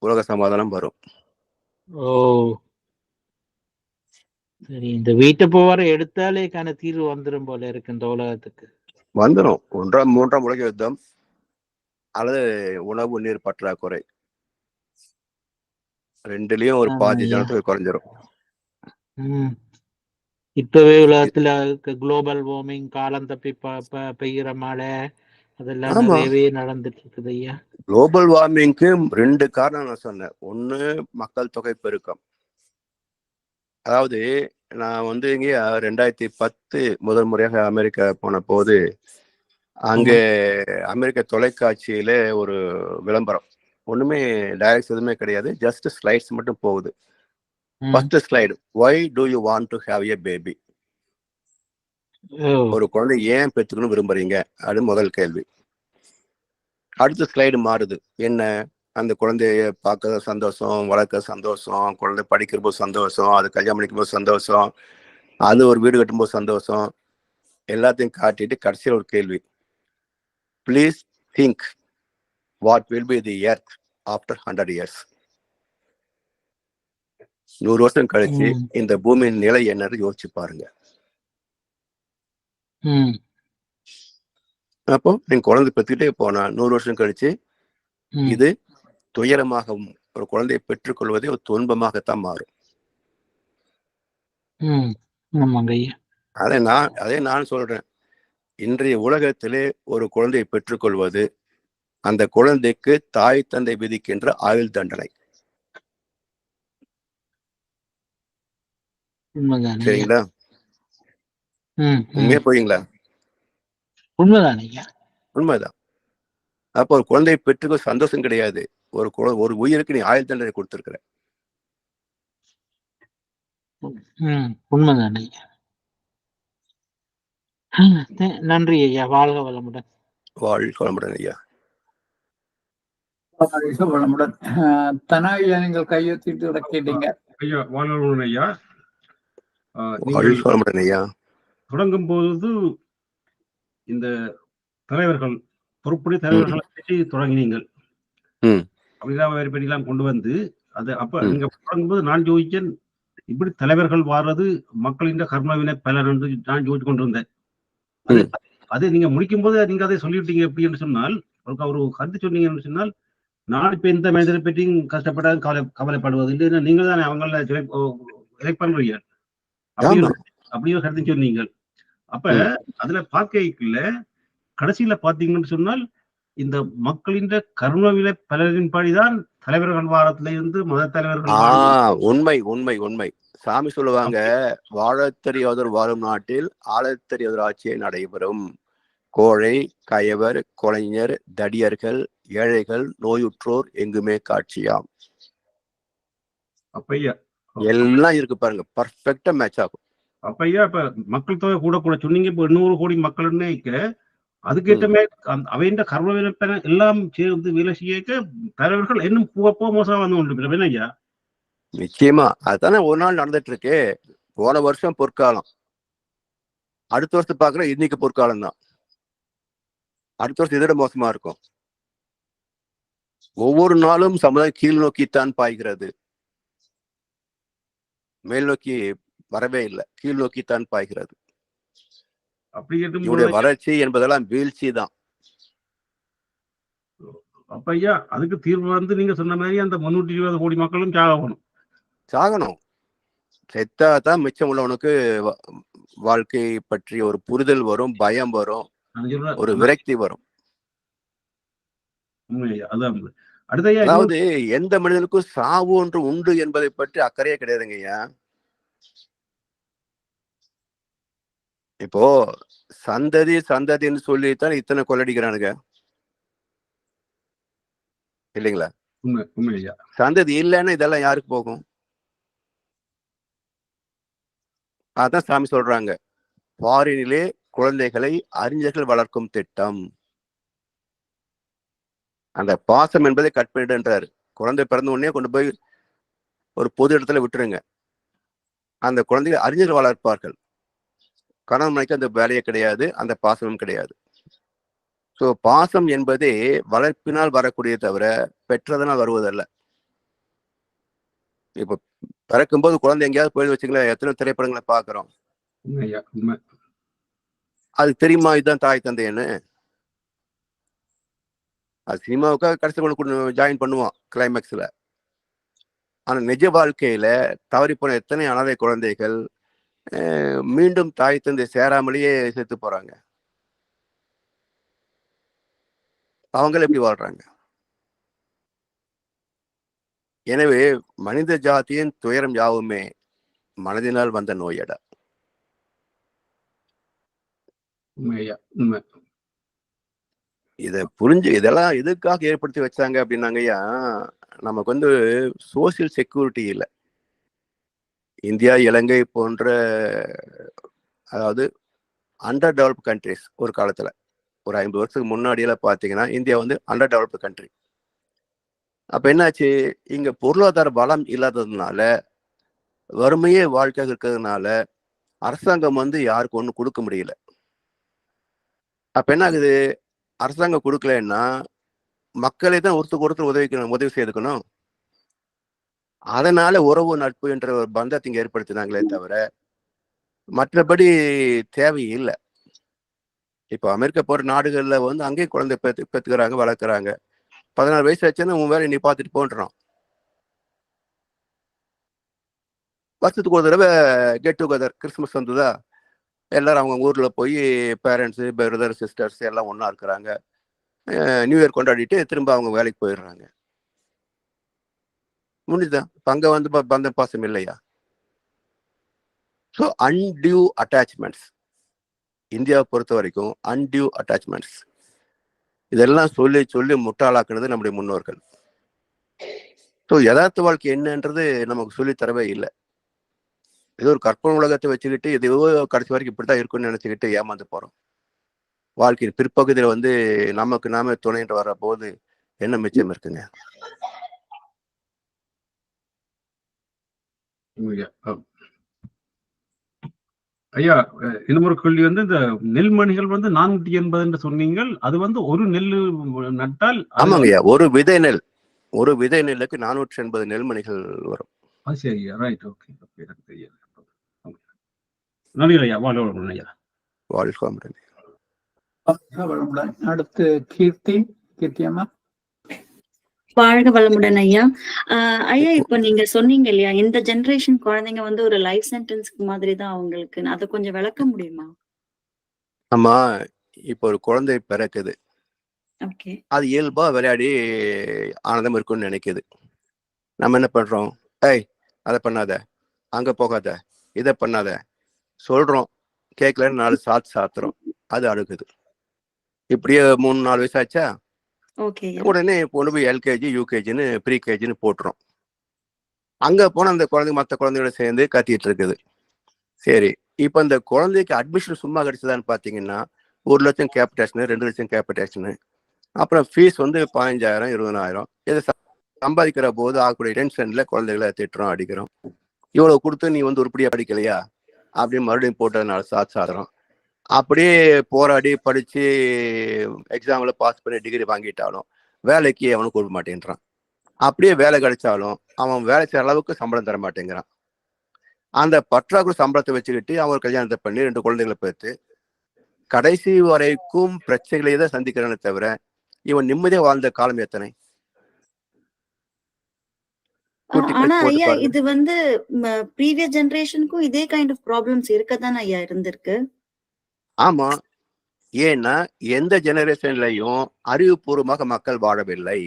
உலக சமாதானம் வரும். ஓ சரி. இந்த வீட்டை போவார எடுத்தாலே தீர்வு வந்துடும் போல இருக்கு இந்த உலகத்துக்கு. வந்துடும். 3ஆம் உலக யுத்தம் அல்லது உணவு நீர் பற்றாக்குறை, ரெண்டுலயும் ஒரு பாதி ஜனத்தொகை குறைஞ்சிரும். இப்பவே உலகத்துல குளோபல் வார்மிங், காலம் தப்பி பெய்கிற மழை, அதெல்லாம் நிறையவே நடந்துட்டு இருக்குது ஐயா. குளோபல் வார்மிங்க்கு 2 காரணம் நான் சொன்னேன். ஒண்ணு மக்கள் தொகை பெருக்கம். அதாவது நான் வந்து இங்கே 2010 முதல் முறையாக அமெரிக்கா போன போது அங்கே அமெரிக்க தொலைக்காட்சியில ஒரு விளம்பரம், ஒண்ணுமே டைரக்ட் எதுவுமே கிடையாது, ஜஸ்ட் ஸ்லைட்ஸ் மட்டும் போகுது. First slide, why do you want to have a baby? ஒரு குழந்தை ஏன் பெற்றுக்கணும் விரும்புறீங்க, அது முதல் கேள்வி. அடுத்த ஸ்லைடு மாறுது, என்ன, அந்த குழந்தைய பார்க்க சந்தோஷம், வளர்க்க சந்தோஷம், குழந்தை படிக்கிற போது சந்தோஷம், அது கல்யாணம் பண்ணிக்கும் போது சந்தோஷம், அது ஒரு வீடு கட்டும்போது சந்தோஷம், எல்லாத்தையும் காட்டிட்டு கடைசியில் ஒரு கேள்வி, please think what will be the earth after 100 years. 100 வருஷம் கழிச்சு இந்த பூமியின் நிலை என்னன்னு யோசிச்சு பாருங்க. அப்போ நீங்க குழந்தை பெற்றுக்கிட்டே போனா 100 வருஷம் கழிச்சு இது துயரமாகவும், ஒரு குழந்தையை பெற்றுக்கொள்வதே ஒரு துன்பமாகத்தான் மாறும். அதே நான் சொல்றேன், இன்றைய உலகத்திலே ஒரு குழந்தையை பெற்றுக்கொள்வது அந்த குழந்தைக்கு தாய் தந்தை விதிக்கின்ற ஆயுள் தண்டனை. சரிங்களா? உண்மையா போறீங்களா? உண்மைதான். அப்போ ஒரு குழந்தையை பெற்றுக்க சந்தோஷம் கிடையாது, ஒரு உயிருக்கு நீ ஆயுள் தண்டனை கொடுத்திருக்கிற. உண்மைதான் ஐயா. நன்றி ஐயா, வாழ்க வளமுடன். வாழ்க வளமுடன் ஐயா. வளமுடன். தனாயா, நீங்கள் கையெழுத்திட்டு கேட்டீங்க. ஐயா வாழ்க வளமுடன் ஐயா. வாழ்க வளமுடன் ஐயா. தொடங்கும் போது இந்த தலைவர்கள், பொறுப்புடைய தலைவர்களை பற்றி தொடங்கினீங்கள். அப்படிதான் பற்றிலாம் கொண்டு வந்து அது அப்ப நீங்க தொடங்கும்போது நான் யோசிச்சேன், இப்படி தலைவர்கள் வாடுறது மக்களின் கர்மவினை பலன் என்று நான் யோசிச்சு கொண்டிருந்தேன். அதை நீங்க முடிக்கும் போது நீங்க அதை சொல்லிவிட்டீங்க. எப்படி என்று சொன்னால், ஒரு கருத்து சொன்னீங்கன்னு சொன்னால், நான் இப்ப எந்த மனிதரை பற்றியும் கஷ்டப்படாது கவலைப்படுவது இல்லை, நீங்கள் தானே அவங்கள எலெக்ட் பண்றீங்க, அப்படி ஒரு கருத்து சொன்னீங்க. அப்ப அதுல பார்க்கல கடைசியில பாத்தீங்கன்னு சொன்னால், இந்த மக்களின் கர்மவிலை பலரின்படிதான் தலைவர்கள் வாரத்துல இருந்து மத தலைவர்கள். உண்மை உண்மை உண்மை. சாமி சொல்லுவாங்க, வாழத் தெரியாதோர் வாழும் நாட்டில் ஆளத் தெரியாதோர் ஆட்சியை நடைபெறும். கோழை, கயவர், கொலைஞர், தடியர்கள், ஏழைகள், நோயுற்றோர் எங்குமே காட்சியாம். அப்பையா எல்லாம் இருக்கு பாருங்க, பர்ஃபெக்டா மேட்ச் ஆகும். அப்பையா இப்ப மக்கள் தொகை கூட சொன்னீங்க, இப்ப 800 கோடி மக்கள்னு அதுக்கேற்றமே அவையின் கர்ம விளைப்பன எல்லாம் சேர்ந்து வேலை செய்ய தலைவர்கள் இன்னும் போக மோசமா வந்து கொண்டு ஐயா. நிச்சயமா அதுதானே ஒரு நாள் நடந்துட்டு இருக்கு. போன வருஷம் பொற்காலம், அடுத்த வருஷம் பாக்குற இன்னைக்கு பொற்காலம் தான், அடுத்த வருஷம் இதோட மோசமா இருக்கும். ஒவ்வொரு நாளும் சமுதாயம் கீழ் நோக்கித்தான் பாய்கிறது, மேல் நோக்கி வரவே இல்லை, கீழ் நோக்கித்தான் பாய்கிறது. அப்படி வளர்ச்சி என்பதெல்லாம் வீழ்ச்சி தான். அப்பையா அதுக்கு தீர்வு வந்து நீங்க சொன்ன மாதிரி அந்த 320 கோடி மக்களும் சாகணும். செத்தாதான் மிச்சம் உள்ளவனுக்கு வாழ்க்கை பற்றி ஒரு புரிதல் வரும், பயம் வரும், ஒரு விரக்தி வரும். அதாவது எந்த மனிதனுக்கும் சாவு ஒன்று உண்டு என்பதை பற்றி அக்கறையே கிடையாதுங்க ஐயா. இப்போ சந்ததின்னு சொல்லித்தான் இத்தனை கொள்ளடிக்கிறானுங்க. இல்லைங்களா? உண்மை ஐயா. சந்ததி இல்லைன்னா இதெல்லாம் யாருக்கு போகும்? அதான் சாமி சொல்றாங்க, ஃபாரினிலே குழந்தைகளை அறிஞர்கள் வளர்க்கும் திட்டம். அந்த பாசம் என்பதை கட் பண்ணிடுன்றாரு. குழந்தை பிறந்த உடனே கொண்டு போய் ஒரு பொது இடத்துல விட்டுருங்க. அந்த குழந்தைகள் அறிஞர்கள் வளர்ப்பார்கள். கணவன் மனைக்கு அந்த வேலையே கிடையாது, அந்த பாசமும் கிடையாது. ஸோ பாசம் என்பதே வளர்ப்பினால் வரக்கூடிய தவிர பெற்றதனால் வருவதல்ல. இப்ப பிறக்கும்போது குழந்தை எங்கேயாவது போய் வச்சுங்களேன், எத்தனை திரைப்படங்களை பார்க்கிறோம். அது தெரியுமா இதுதான் தாய் தந்தைன்னு? அது சினிமாவுக்காக கடைசி கொண்டு ஜாயின் பண்ணுவோம் கிளைமேக்ஸ்ல. ஆனா நிஜ வாழ்க்கையில தவறி போன எத்தனை அனாதை குழந்தைகள் மீண்டும் தாய் தந்தை சேராமலேயே செத்து போறாங்க. அவங்கள எப்படி வாழ்றாங்க? எனவே மனித ஜாதியின் துயரம் யாவுமே மனதினால் வந்த நோயடா. இத புரிஞ்சு இதெல்லாம் எதுக்காக ஏற்படுத்தி வச்சாங்க அப்படின்னாங்கய்யா, நமக்கு வந்து சோசியல் செக்யூரிட்டி இல்லை. இந்தியா, இலங்கை போன்ற அதாவது அண்டர் டெவலப்ட் கண்ட்ரிஸ் ஒரு காலத்துல ஒரு 50 வருஷத்துக்கு முன்னாடியெல்லாம் பார்த்தீங்கன்னா இந்தியா வந்து அண்டர் டெவலப்டு கண்ட்ரி. அப்ப என்னாச்சு, இங்க பொருளாதார பலம் இல்லாததுனால, வறுமையே வாழ்க்கையாக இருக்கிறதுனால அரசாங்கம் வந்து யாருக்கு ஒன்றும் கொடுக்க முடியல. அப்ப என்ன ஆகுது, அரசாங்கம் கொடுக்கலன்னா மக்களே தான் ஒருத்தருக்கு உதவி செய்துக்கணும். அதனால உறவு நட்பு என்ற ஒரு பந்தத்தை இங்க ஏற்படுத்தினாங்களே தவிர மற்றபடி தேவையில்லை. இப்போ அமெரிக்கா போற நாடுகள்ல வந்து அங்கேயும் குழந்தை பெற்றுக்கிறாங்க, வளர்க்குறாங்க. 16 வயசு ஆச்சுன்னா உன் வேலையை நீ பார்த்துட்டு போன்றான். வருஷத்துக்கு ஒரு தடவை கெட் டுகெதர், கிறிஸ்துமஸ் வந்ததா எல்லாரும் அவங்க ஊர்ல போய் பேரண்ட்ஸு, பிரதர், சிஸ்டர்ஸ் எல்லாம் ஒன்னா இருக்கிறாங்க. நியூ இயர் கொண்டாடிட்டு திரும்ப அவங்க வேலைக்கு போயிடுறாங்க. முடிஞ்சுதான். அங்க வந்து பந்த பாசம் இல்லையா? ஸோ அன்டியூ அட்டாச்மெண்ட்ஸ், இந்தியாவை பொறுத்த வரைக்கும் அன்டியூ அட்டாச்மெண்ட்ஸ் இதெல்லாம் சொல்லி சொல்லி முட்டாளாக்குனது நம்முடைய முன்னோர்கள். ஸோ யதார்த்த வாழ்க்கை என்னன்றது நமக்கு சொல்லி தரவே இல்லை. ஏதோ ஒரு கற்பனை உலகத்தை வச்சுக்கிட்டு எதையோ கடைசி வரைக்கும் இப்படித்தான் இருக்குன்னு நினைச்சுக்கிட்டு ஏமாந்து போறோம். வாழ்க்கையின் பிற்பகுதியில வந்து நமக்கு நாம துணைன்று வர போது என்ன மிச்சம் இருக்குங்க? ஐயா, இன்னொரு கேள்வி வந்து இந்த நெல்மணிகள் வந்து 480 என்று சொன்னீங்கள். அது வந்து ஒரு நெல் நட்டால்? ஆமாங்க ஐயா, ஒரு விதை நெல்லுக்கு 480 நெல்மணிகள் வரும். சரி, ரைட், ஓகே. எனக்கு தெரியல. நன்றி ஐயா. வாழ்க ஐயா. வாழ்க. அடுத்து கீர்த்தி அம்மா. வாழ்க வளமுடன் ஐயா. ஐயா, இப்ப நீங்க சொன்னீங்க இல்லையா, இந்த ஜெனரேஷன் குழந்தைங்க வந்து ஒரு லைஃப் சென்டென்ஸ்க்கு மாதிரி தான் அவங்களுக்கு, அதை கொஞ்சம் விளக்க முடியுமா? ஆமா, இப்போ ஒரு குழந்தை பிறக்குது, அது இயல்பா விளையாடி ஆனந்தம் இருக்குன்னு நினைக்குது. நம்ம என்ன பண்றோம்? அதை பண்ணாத, அங்க போகாத, இதை பண்ணாத சொல்றோம். கேட்கலன்னு 4 சாத்துறோம், அது அழுகுது. இப்படியே 3-4 வயசு ஆச்சா, உடனே கொண்டு போய் எல்கேஜி, யூகேஜின்னு, ப்ரீ கேஜின்னு போட்டுரும். அங்க போன அந்த குழந்தை மற்ற குழந்தையோட சேர்ந்து கத்திட்டு இருக்குது. சரி, இப்ப இந்த குழந்தைக்கு அட்மிஷன் சும்மா கிடைச்சதான்னு பாத்தீங்கன்னா 1 லட்சம் கேபிடேஷனு, 2 லட்சம் கேபிடேஷனு, அப்புறம் ஃபீஸ் வந்து 15,000, 20,000. இதை சம்பாதிக்கிற போது ஆகக்கூடிய டென்ஷன்ல குழந்தைகளை திட்டுறோம், அடிக்கிறோம். இவ்வளவு கொடுத்து நீ வந்து உருப்படியா படிக்கலையா அப்படின்னு மறுபடியும் போட்டதுனால சாதுறோம். அப்படியே போராடி படிச்சு எக்ஸாம்ல பாஸ் பண்ணி டிகிரி வாங்கிட்டாலும் வேலைக்கு அவனுக்கு கொடுக்க மாட்டேன்றான். அப்படியே வேலை கிடைச்சாலும் அவன் வேலை செய்யற அளவுக்கு சம்பளம் தர மாட்டேங்கிறான். அந்த பற்றாக்குறை சம்பளத்தை வச்சுக்கிட்டு அவன் கல்யாணத்தை பண்ணி 2 குழந்தைகளை பெற்று கடைசி வரைக்கும் பிரச்சனைகளே தான் சந்திக்கிறானே தவிர இவன் நிம்மதியா வாழ்ந்த காலம் எத்தனை? ஆனா ஐயா, இது வந்து ப்ரீவியஸ் ஜெனரேஷனுக்கும் இதே கைண்ட் ஆஃப் ப்ராப்ளம்ஸ் இருக்கதானே ஐயா இருந்திருக்கு? ஆமா, ஏன்னா எந்த ஜெனரேஷன்லயும் அறிவுபூர்வமாக மக்கள் வாழவில்லை.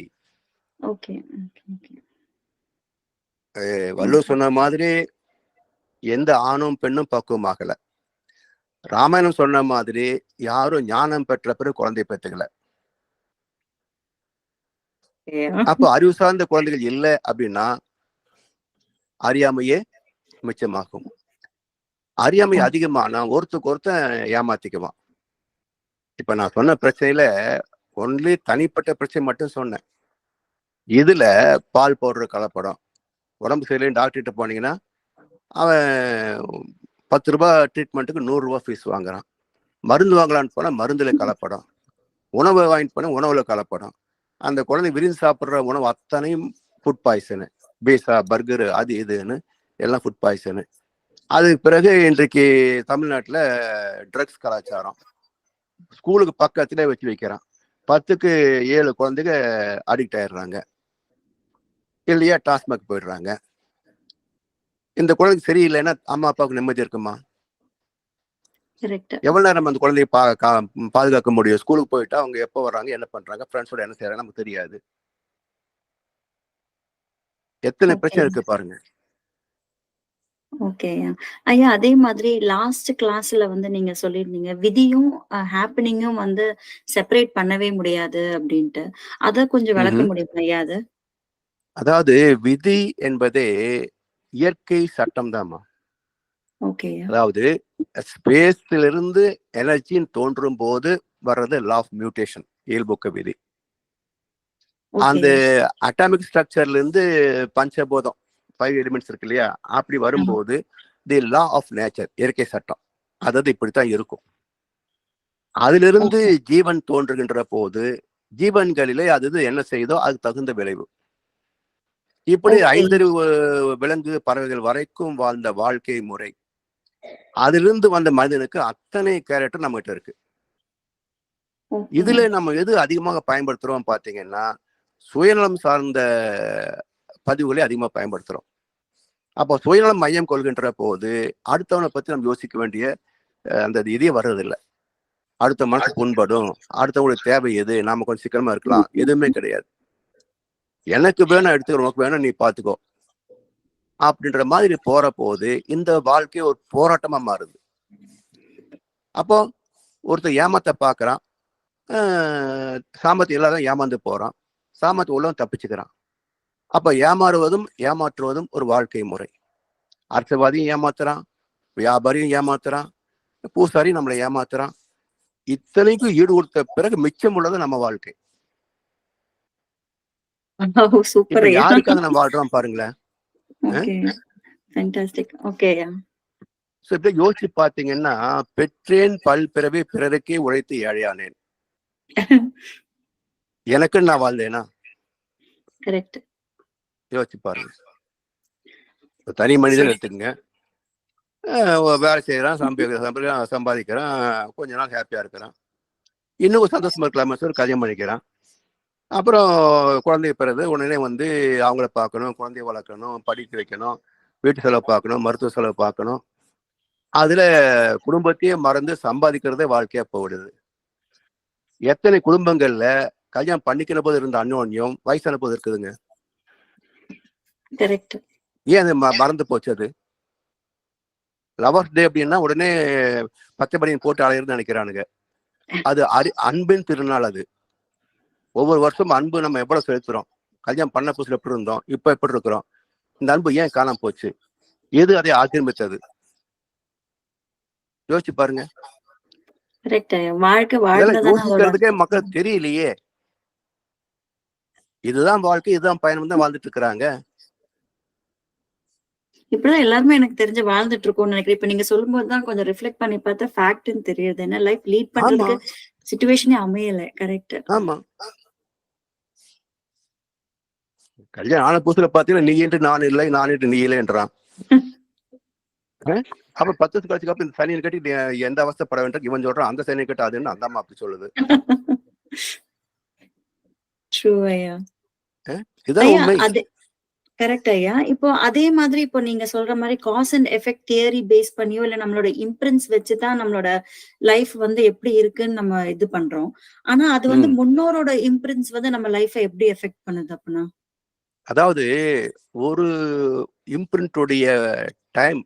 வள்ளுவர் சொன்ன மாதிரி எந்த ஆணும் பெண்ணும் பக்குவமாகல. ராமாயணம் சொன்ன மாதிரி யாரும் ஞானம் பெற்ற பிறகு குழந்தை பெற்றுக்கல. அப்போ அறிவு சார்ந்த குழந்தைகள் இல்லை அப்படின்னா அறியாமையே மிச்சமாகும். அறியாமை அதிகமானா ஒருத்தன் ஏமாத்திக்குவான். இப்ப நான் சொன்ன பிரச்சனையில ஒன்லி தனிப்பட்ட பிரச்சனை மட்டும் சொன்னேன். இதுல பால் பவுடர் கலப்படம், உடம்பு சரியில்லை டாக்டர்கிட்ட போனீங்கன்னா அவன் 10 ரூபாய் ட்ரீட்மெண்ட்டுக்கு 100 ரூபாய் ஃபீஸ் வாங்குறான். மருந்து வாங்கலான்னு போனா மருந்துல கலப்படம், உணவை வாங்கிட்டு போனா உணவுல கலப்படம். அந்த குழந்தை விரும்பி சாப்பிட்ற உணவு அத்தனையும் ஃபுட் பாய்சனு, பீஸா பர்கரு அது இதுன்னு எல்லாம் ஃபுட் பாய்சனு. அதுக்கு பிறகு இன்றைக்கு தமிழ்நாட்டில் ட்ரக்ஸ் கலாச்சாரம் ஸ்கூலுக்கு பக்கத்திலே வச்சு வைக்கிறான். 10க்கு 7 குழந்தைங்க அடிக்ட் ஆயிடுறாங்க, இல்லையா டாஸ்மாக் போயிடுறாங்க. இந்த குழந்தைக்கு சரியில்லைன்னா அம்மா அப்பாவுக்கு நிம்மதி இருக்குமா? எவ்வளவு நேரம் அந்த குழந்தைய பாதுகாக்க முடியும்? ஸ்கூலுக்கு போயிட்டா அவங்க எப்போ வர்றாங்க, என்ன பண்றாங்க, ஃப்ரெண்ட்ஸோட என்ன செய்யறாங்க நமக்கு தெரியாது. எத்தனை பிரச்சனை இருக்கு பாருங்க. ஓகே ஐயா, அதே மாதிரி லாஸ்ட் கிளாஸ்ல வந்து நீங்க சொல்லியிருந்தீங்க விதியும் ஹேப்பனிங்கும் வந்து செப்பரேட் பண்ணவே முடியாது அப்படின்ட்டு. அத கொஞ்சம் விளக்க முடியுமா ஐயா? அது அதாவது விதி என்பதே இயற்கை சட்டம் தான்மா. அதாவது ஸ்பேஸ்ல இருந்து எனர்ஜின்னு தோன்றும் போது வர்றது லா ஆஃப் மியூட்டேஷன், இயல்புக்க விதி. அந்த அட்டாமிக் ஸ்ட்ரக்சர்ல இருந்து பஞ்சபூதம் 5 எலிமெண்ட்ஸ் இருக்கு இல்லையா, அப்படி வரும்போது தி லா ஆஃப் நேச்சர், இயற்கை சட்டம், அதாவது இப்படித்தான் இருக்கும். அதிலிருந்து ஜீவன் தோன்றுகின்ற போது ஜீவன்களிலே அது என்ன செய்தோ அது தகுந்த விளைவு. இப்படி 5 விலங்கு பறவைகள் வரைக்கும் வாழ்ந்த வாழ்க்கை முறை, அதிலிருந்து வந்த மனிதனுக்கு அத்தனை கேரக்டர் நம்ம கிட்ட இருக்கு. இதுல நம்ம எது அதிகமாக பயன்படுத்துறோம் பாத்தீங்கன்னா சுயநலம் சார்ந்த பதிவுகளை அதிகமாக பயன்படுத்துறோம். அப்போ சுயநலம் மையம் கொள்கின்ற போது அடுத்தவனை பத்தி நம்ம யோசிக்க வேண்டிய அந்த இதே வர்றதில்லை. அடுத்த மனசு புண்படும், அடுத்தவங்களுக்கு தேவை எது, நாம கொஞ்சம் சிக்கனமா இருக்கலாம், எதுவுமே கிடையாது. எனக்கு வேணும் எடுத்துக்கிற, உனக்கு வேணும் நீ பாத்துக்கோ அப்படின்ற மாதிரி போற போது இந்த வாழ்க்கை ஒரு போராட்டமா மாறுது. அப்போ ஒருத்தர் ஏமாத்த பாக்குறான், சாமர்த்தியம் இல்லாத ஏமாந்து போறான், சாமர்த்தியம் உள்ளவன் தப்பிச்சுக்கிறான். அப்ப ஏமாறுவதும் ஏமாற்றுவதும் ஒரு வாழ்க்கை முறை. அரசியல்வாதியும் ஏமாத்துறான், வியாபாரியும் ஏமாத்துறான், பூசாரியும் நம்மளை ஏமாத்துறான். இத்தனைக்கும் ஈடு கொடுத்த பிறகு மிச்சம் உள்ளது நம்ம வாழ்க்கை. யாருக்காக நம்ம வாழ்றோம் பாருங்களேன். யோசிச்சு பாத்தீங்கன்னா, பெற்றேன் பல் பிறவி பிறருக்கே உழைத்து ஏழையானேன். எனக்கு நான் வாழ்ந்தேனா? யோசிச்சு பாருங்க. தனி மனிதன் எடுத்துக்கங்க, வேலை செய்யறான், சம்பாதிக்கிறான், கொஞ்ச நாள் ஹாப்பியா இருக்கிறான், இன்னும் சந்தோஷமா இருக்கலாமா சார், கல்யாணம் பண்ணிக்கிறான். அப்புறம் குழந்தைய பிறகு உடனே வந்து அவங்கள பார்க்கணும், குழந்தைய வளர்க்கணும், படிக்க வைக்கணும், வீட்டு செலவு பார்க்கணும், மருத்துவ செலவு பார்க்கணும். அதுல குடும்பத்தையே மறந்து சம்பாதிக்கிறதே வாழ்க்கையா போயிடுது. எத்தனை குடும்பங்கள்ல கல்யாணம் பண்ணிக்கிற போது இருந்த அந்யோன்யம் வயசான போது இருக்குதுங்க. ஏன் அது மறந்து போச்சு? அது லவர்ஸ் டே அப்படின்னா உடனே பச்சை பனியன் போட்டு அலையிறது நினைக்கிறானுங்க. அது அன்பின் திருநாள். அது ஒவ்வொரு வருஷமும் அன்பு நம்ம எவ்வளவு செலுத்துறோம், கல்யாணம் பண்ண புதுசுல எப்படி இருந்தோம், இப்ப எப்படி இருக்கிறோம், இந்த அன்பு ஏன் காணாம போச்சு? எது அதை ஆக்கிரமித்தது? யோசிச்சு பாருங்க. யோசிக்கிறதுக்கே மக்கள் தெரியலையே. இதுதான் வாழ்க்கை, இதுதான் பயணம் தான் வாழ்ந்துட்டு இருக்கிறாங்க. இப்படிதான் எல்லாருமே எனக்கு தெரிஞ்சு வாழ்ந்துட்டு இருக்கோம்னு நினைக்கிறேன். இப்ப நீங்க சொல்லும் போதுதான் கொஞ்சம் ரிஃப்ளெக்ட் பண்ணி பார்த்தா ஃபேக்ட்னு தெரியுது. ஏன்னா லைஃப் லீட் பண்றதுக்கு சிச்சுவேஷனே அமையல. கரெக்ட். ஆமா. கல்யாணம் ஆன புதுசுல பாத்தீங்கன்னா நீ என்று நான் இல்லை, நான் என்று நீ இல்லைன்றான். அப்ப 10 வருஷம் கழிச்சுக்கு அப்புறம் இந்த சனியை கட்டி எந்த அவஸ்தைப்பட வேண்டாம் இவன் சொல்றான், அந்த சனியை கட்ட அதுன்னு அந்த அம்மா அப்படி சொல்லுது. இதுதான் உண்மை. கரெக்ட் ஐயா. இப்போ அதே மாதிரி இப்போ நீங்க சொல்ற மாதிரி cause and effect theory base பண்ணியோ இல்ல நம்மளோட இம்ப்ரின்ஸ் வச்சுதான் நம்மளோட லைஃப் வந்து எப்படி இருக்குன்னு நம்ம இது பண்றோம். ஆனா அது வந்து முன்னோரோட இம்ப்ரின்ஸ் வந்து நம்ம லைஃப எப்படி எஃபெக்ட் பண்ணுது அப்படின்னா? அதாவது ஒரு இம்ப்ரின்டோடைய டைம்,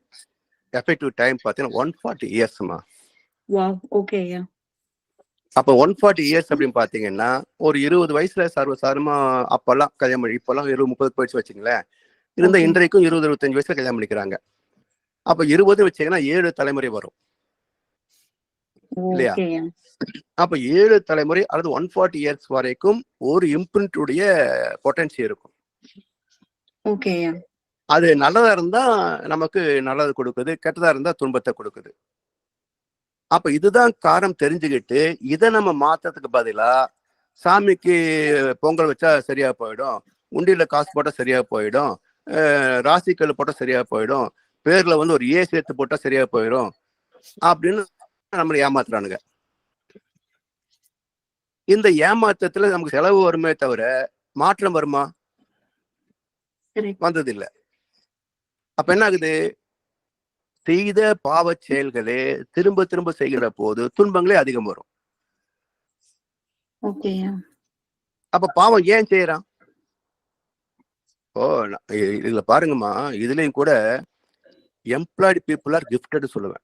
எஃபெக்டிவ் டைம் பாத்தீங்கன்னா 140 இயர்ஸ்மா. வாவ், ஓகே ஐயா. அப்ப 140 இயர்ஸ் அப்படின்னு பாத்தீங்கன்னா ஒரு 20 வயசுல சர்வசாதாரணமா அப்பெல்லாம் கல்யாணம் பண்ணி, இப்பெல்லாம் 20-30 போயிடுச்சு வச்சுங்களேன். இருந்த Okay. இன்றைக்கும் 20-25 வயசுல கல்யாணம் பண்ணிக்கிறாங்க. அப்ப 20 வச்சீங்கன்னா 7 தலைமுறை வரும் இல்லையா? Okay. அப்ப 7 தலைமுறை அல்லது 140 இயர்ஸ் வரைக்கும் ஒரு இம்ப்ரிண்ட் உடைய பொட்டன்ஷியல் இருக்கும். Okay. அது நல்லதா இருந்தா நமக்கு நல்லது கொடுக்குது, கெட்டதா இருந்தா துன்பத்தை கொடுக்குது. அப்ப இதுதான் காரணம் தெரிஞ்சுக்கிட்டு இதை நம்ம மாத்துறதுக்கு பதிலா சாமிக்கு பொங்கல் வச்சா சரியா போயிடும், உண்டியில காசு போட்டா சரியா போயிடும், ராசிக்கல் போட்டா சரியா போயிடும், பேர்ல வந்து ஒரு சேர்த்து போட்டா சரியா போயிடும் அப்படின்னு நம்மளை ஏமாத்துறானுங்க. இந்த ஏமாற்றத்துல நமக்கு செலவு வருமே தவிர மாற்றம் வருமா? வந்தது இல்லை. அப்ப என்ன ஆகுது? செய்த பாவ செயல்களே திரும்ப திரும்ப செய்கிற போது துன்பங்களே அதிகம் வரும். அப்ப பாவம் ஏன் செய்யறான்? இதுல பாருங்கம்மா, இதுலயும் கூட எம்ப்ளாய்டு பீப்புள் ஆர் கிஃப்டட் சொல்லுவேன்.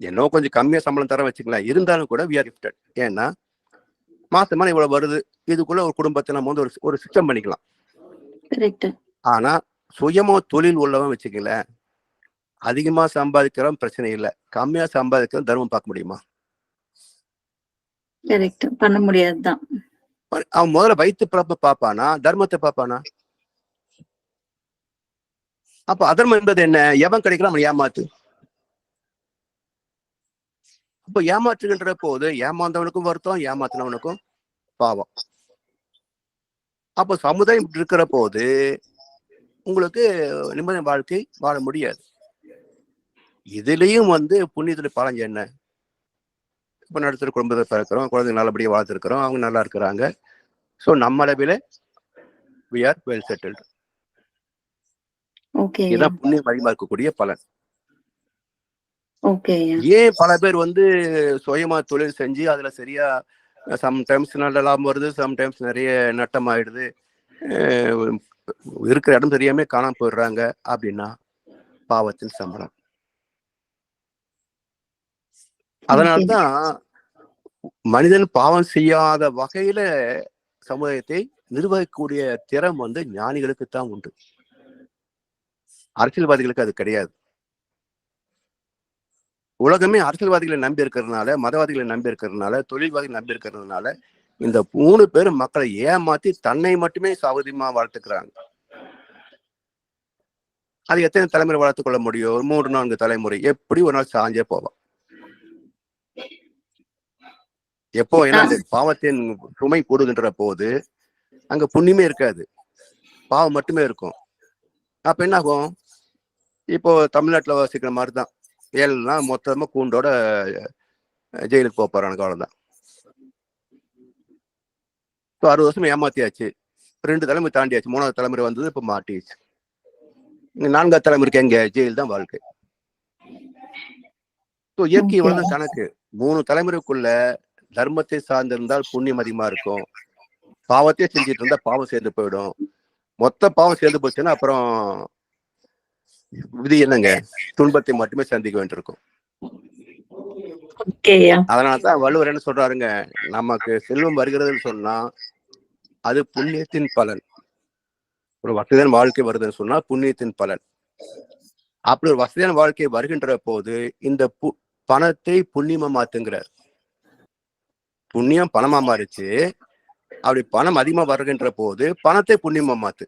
என்ன கொஞ்சம் கம்மியா சம்பளம் தர வச்சுக்கலாம், இருந்தாலும் கூட வி ஆர் கிஃப்டட். ஏன்னா மாசமான இவ்வளவு வருது, இதுக்குள்ள ஒரு குடும்பத்தை நம்ம வந்து ஒரு சிஸ்டம் பண்ணிக்கலாம். ஆனா சுயமா தொழில் உள்ளவன் வச்சுக்கல, அதிகமா சம்பாதிக்கிறோம் பிரச்சனை இல்லை, கம்மியா சம்பாதிக்கிறோம் தர்மம் பார்க்க முடியுமா? பண்ண முடியாதுதான். அவன் முதல்ல வயிற்று பிறப்ப பார்ப்பானா, தர்மத்தை பார்ப்பானா? அப்ப அதர்மம் என்பது என்ன? எவன் கிடைக்கிறான் அவன் ஏமாத்து. அப்ப ஏமாற்றுகின்ற போது ஏமாந்தவனுக்கும் வருத்தம், ஏமாத்தினவனுக்கும் பாவம். அப்ப சமுதாயம் இப்படி இருக்கிற போது உங்களுக்கு நிம்மதி வாழ்க்கை வாழ முடியாது. இதுலயும் வந்து புண்ணியத்துல பலன் என்ன? இப்ப நடுத்தர குடும்பத்தை பிறக்கிறோம், குழந்தைங்க நல்லபடியா வாழ்த்துருக்கிறோம், அவங்க நல்லா இருக்கிறாங்க. ஸோ நம்ம அளவில் we are well settled. இதான் புண்ணியம் அதிகமா இருக்கக்கூடிய பலன். ஏன் பல பேர் வந்து சுயமா தொழில் செஞ்சு அதுல சரியா சம்டைம்ஸ் நல்ல லாபம் வருது, சம்டைம்ஸ் நிறைய நட்டம் ஆயிடுது, இருக்கிற இடம் தெரியாம காணாம போயிடுறாங்க அப்படின்னா பாவத்தின் சம்பளம். அதனால்தான் மனிதன் பாவம் செய்யாத வகையில சமுதாயத்தை நிர்வகிக்கக்கூடிய திறம் வந்து ஞானிகளுக்கு தான் உண்டு, அரசியல்வாதிகளுக்கு அது கிடையாது. உலகமே அரசியல்வாதிகளை நம்பி இருக்கிறதுனால, மதவாதிகளை நம்பி இருக்கிறதுனால, தொழில்வாதிகளை நம்பி இருக்கிறதுனால இந்த 3 பேரும் மக்களை ஏமாத்தி தன்னை மட்டுமே சாவதியமா வளர்த்துக்கிறாங்க. அது எத்தனை தலைமுறை வளர்த்துக் கொள்ள முடியும்? 3-4 தலைமுறை எப்படி ஒரு நாள் சாஞ்சே போவான். எப்போ ஏன்னா அந்த பாவத்தின் சுமை கூடுகின்ற போது அங்க புண்ணியமே இருக்காது, பாவம் மட்டுமே இருக்கும். அப்ப என்ன ஆகும்? இப்போ தமிழ்நாட்டுல வசிக்கிற மாதிரிதான், ஏழெல்லாம் மொத்தமா கூண்டோட ஜெயிலுக்கு போறானுங்க, அவ்வளவுதான். 60 வருஷம் ஏமாத்தியாச்சு, 2 தலைமுறை தாண்டியாச்சு, 3வது தலைமுறை வந்தது, இப்ப மாட்டிச்சு. 4வது தலைமுறைக்கு எங்க? ஜெயில் தான் வாழ்க்கை. இயற்கை இவ்வளவுதான் கணக்கு. 3 தலைமுறைக்குள்ள தர்மத்தை சார்ந்திருந்தால் புண்ணியம் அதிகமா இருக்கும், பாவத்தையே செஞ்சுட்டு இருந்தா பாவம் சேர்ந்து போயிடும். மொத்த பாவம் சேர்ந்து போச்சுன்னா அப்புறம் விதி என்னங்க? துன்பத்தை மட்டுமே சந்திக்க வேண்டியிருக்கும். அதனாலதான் வள்ளுவர் என்ன சொல்றாருங்க, நமக்கு செல்வம் வருகிறதுன்னு சொன்னா அது புண்ணியத்தின் பலன். ஒரு வசதியான வாழ்க்கை வருதுன்னு சொன்னா புண்ணியத்தின் பலன். அப்படி ஒரு வசதியான வாழ்க்கை வருகின்ற போது இந்த பணத்தை புண்ணியமா மாத்துங்கிறார். புண்ணியம் பணமா மாறிச்சு, அப்படி பணம் அதிகமா வருகின்ற போது பணத்தை புண்ணியமா மாத்து.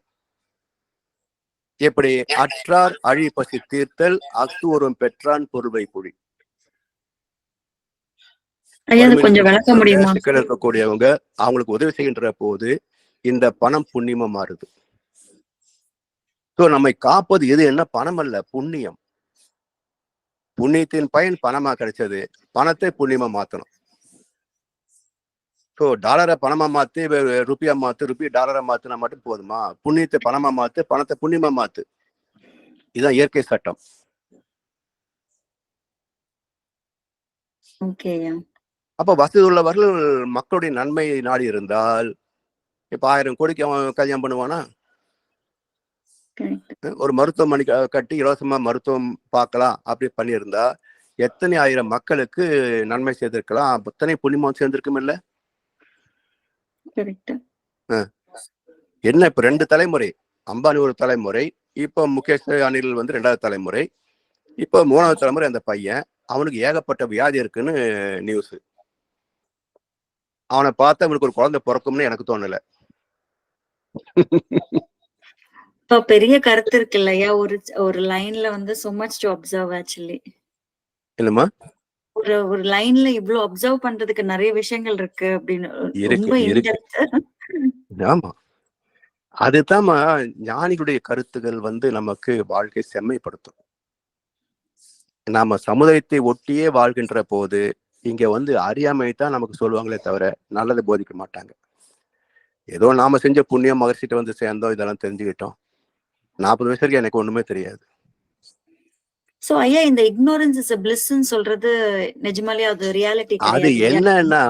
எப்படி? அற்றார் அழி பசி தீர்த்தல் அக்து ஒருவன் பெற்றான் பொருள்வை புழி. சிக்கல் இருக்கக்கூடியவங்க அவங்களுக்கு உதவி செய்கின்ற போது இந்த பணம் புண்ணியமா மாறுது. நம்மை காப்பது எது? என்ன? பணம் அல்ல, புண்ணியம். புண்ணியத்தின் பயன் பணமா கிடைச்சது, பணத்தை புண்ணியமா மாத்தணும். டாலரை பணமா மாத்து, ருப்பியா மாத்து, ருப்பி டாலரை மாத்துனா மட்டும் போதுமா? புண்ணியத்தை பணமா மாத்து, பணத்தை புண்ணியமா மாத்து. இதுதான் இயற்கை சட்டம். அப்ப வசதி உள்ளவர்கள் மக்களுடைய நன்மை நாடி இருந்தால் இப்ப 1000 கோடிக்கு அவன் கல்யாணம் பண்ணுவானா? ஒரு மருத்துவமனை கட்டி இலவசமா மருத்துவம் பார்க்கலாம் அப்படி பண்ணியிருந்தா எத்தனை ஆயிரம் மக்களுக்கு நன்மை செய்திருக்கலாம், அத்தனை புண்ணியமும் சேர்ந்திருக்கும் இல்ல. என்ன இப்ப 2 தலைமுறை, அம்பானி ஒரு தலைமுறை, இப்போ முகேஷ் அனில் வந்து 2வது தலைமுறை, இப்போ 3வது தலைமுறை. அந்த பையன் அவனுக்கு ஏகப்பட்ட வியாதி இருக்குன்னு நியூஸ். அவனை பார்த்து அவனுக்கு ஒரு குழந்தை பிறக்கும்னு எனக்கு தோணல. இப்ப பெரிய கருத்து இருக்கு இல்லையா, ஒரு லைன்ல வந்து so much to observe actually. இல்லம்மா, ஒரு லைன்ல இவ்ளோ அப்சர்வ் பண்றதுக்கு நிறைய விஷயங்கள் இருக்கு அப்படின்னு ரொம்ப இன்டெப்த். ஆமா, அதுதான் ஞானிகளுடைய கருத்துகள் வந்து நமக்கு வாழ்க்கை செம்மைப்படுத்தும். நாம சமுதாயத்தை ஒட்டியே வாழ்கின்ற போது இங்க வந்து அறியாமை தான் நமக்கு சொல்லுவாங்களே தவிர நல்லதை போதிக்க மாட்டாங்க. ஏதோ நாம செஞ்ச புண்ணியம் மகர்ஷிட்ட வந்து சேர்ந்தோம், இதெல்லாம் தெரிஞ்சுக்கிட்டோம். 40 வயசு வரைக்கும் எனக்கு ஒண்ணுமே தெரியாது. சோ ஐயா, இந்த ignorance is a bliss ன்னு சொல்றது நிஜமாலே அது ரியாலிட்டி கிடையாது. அது என்னன்னா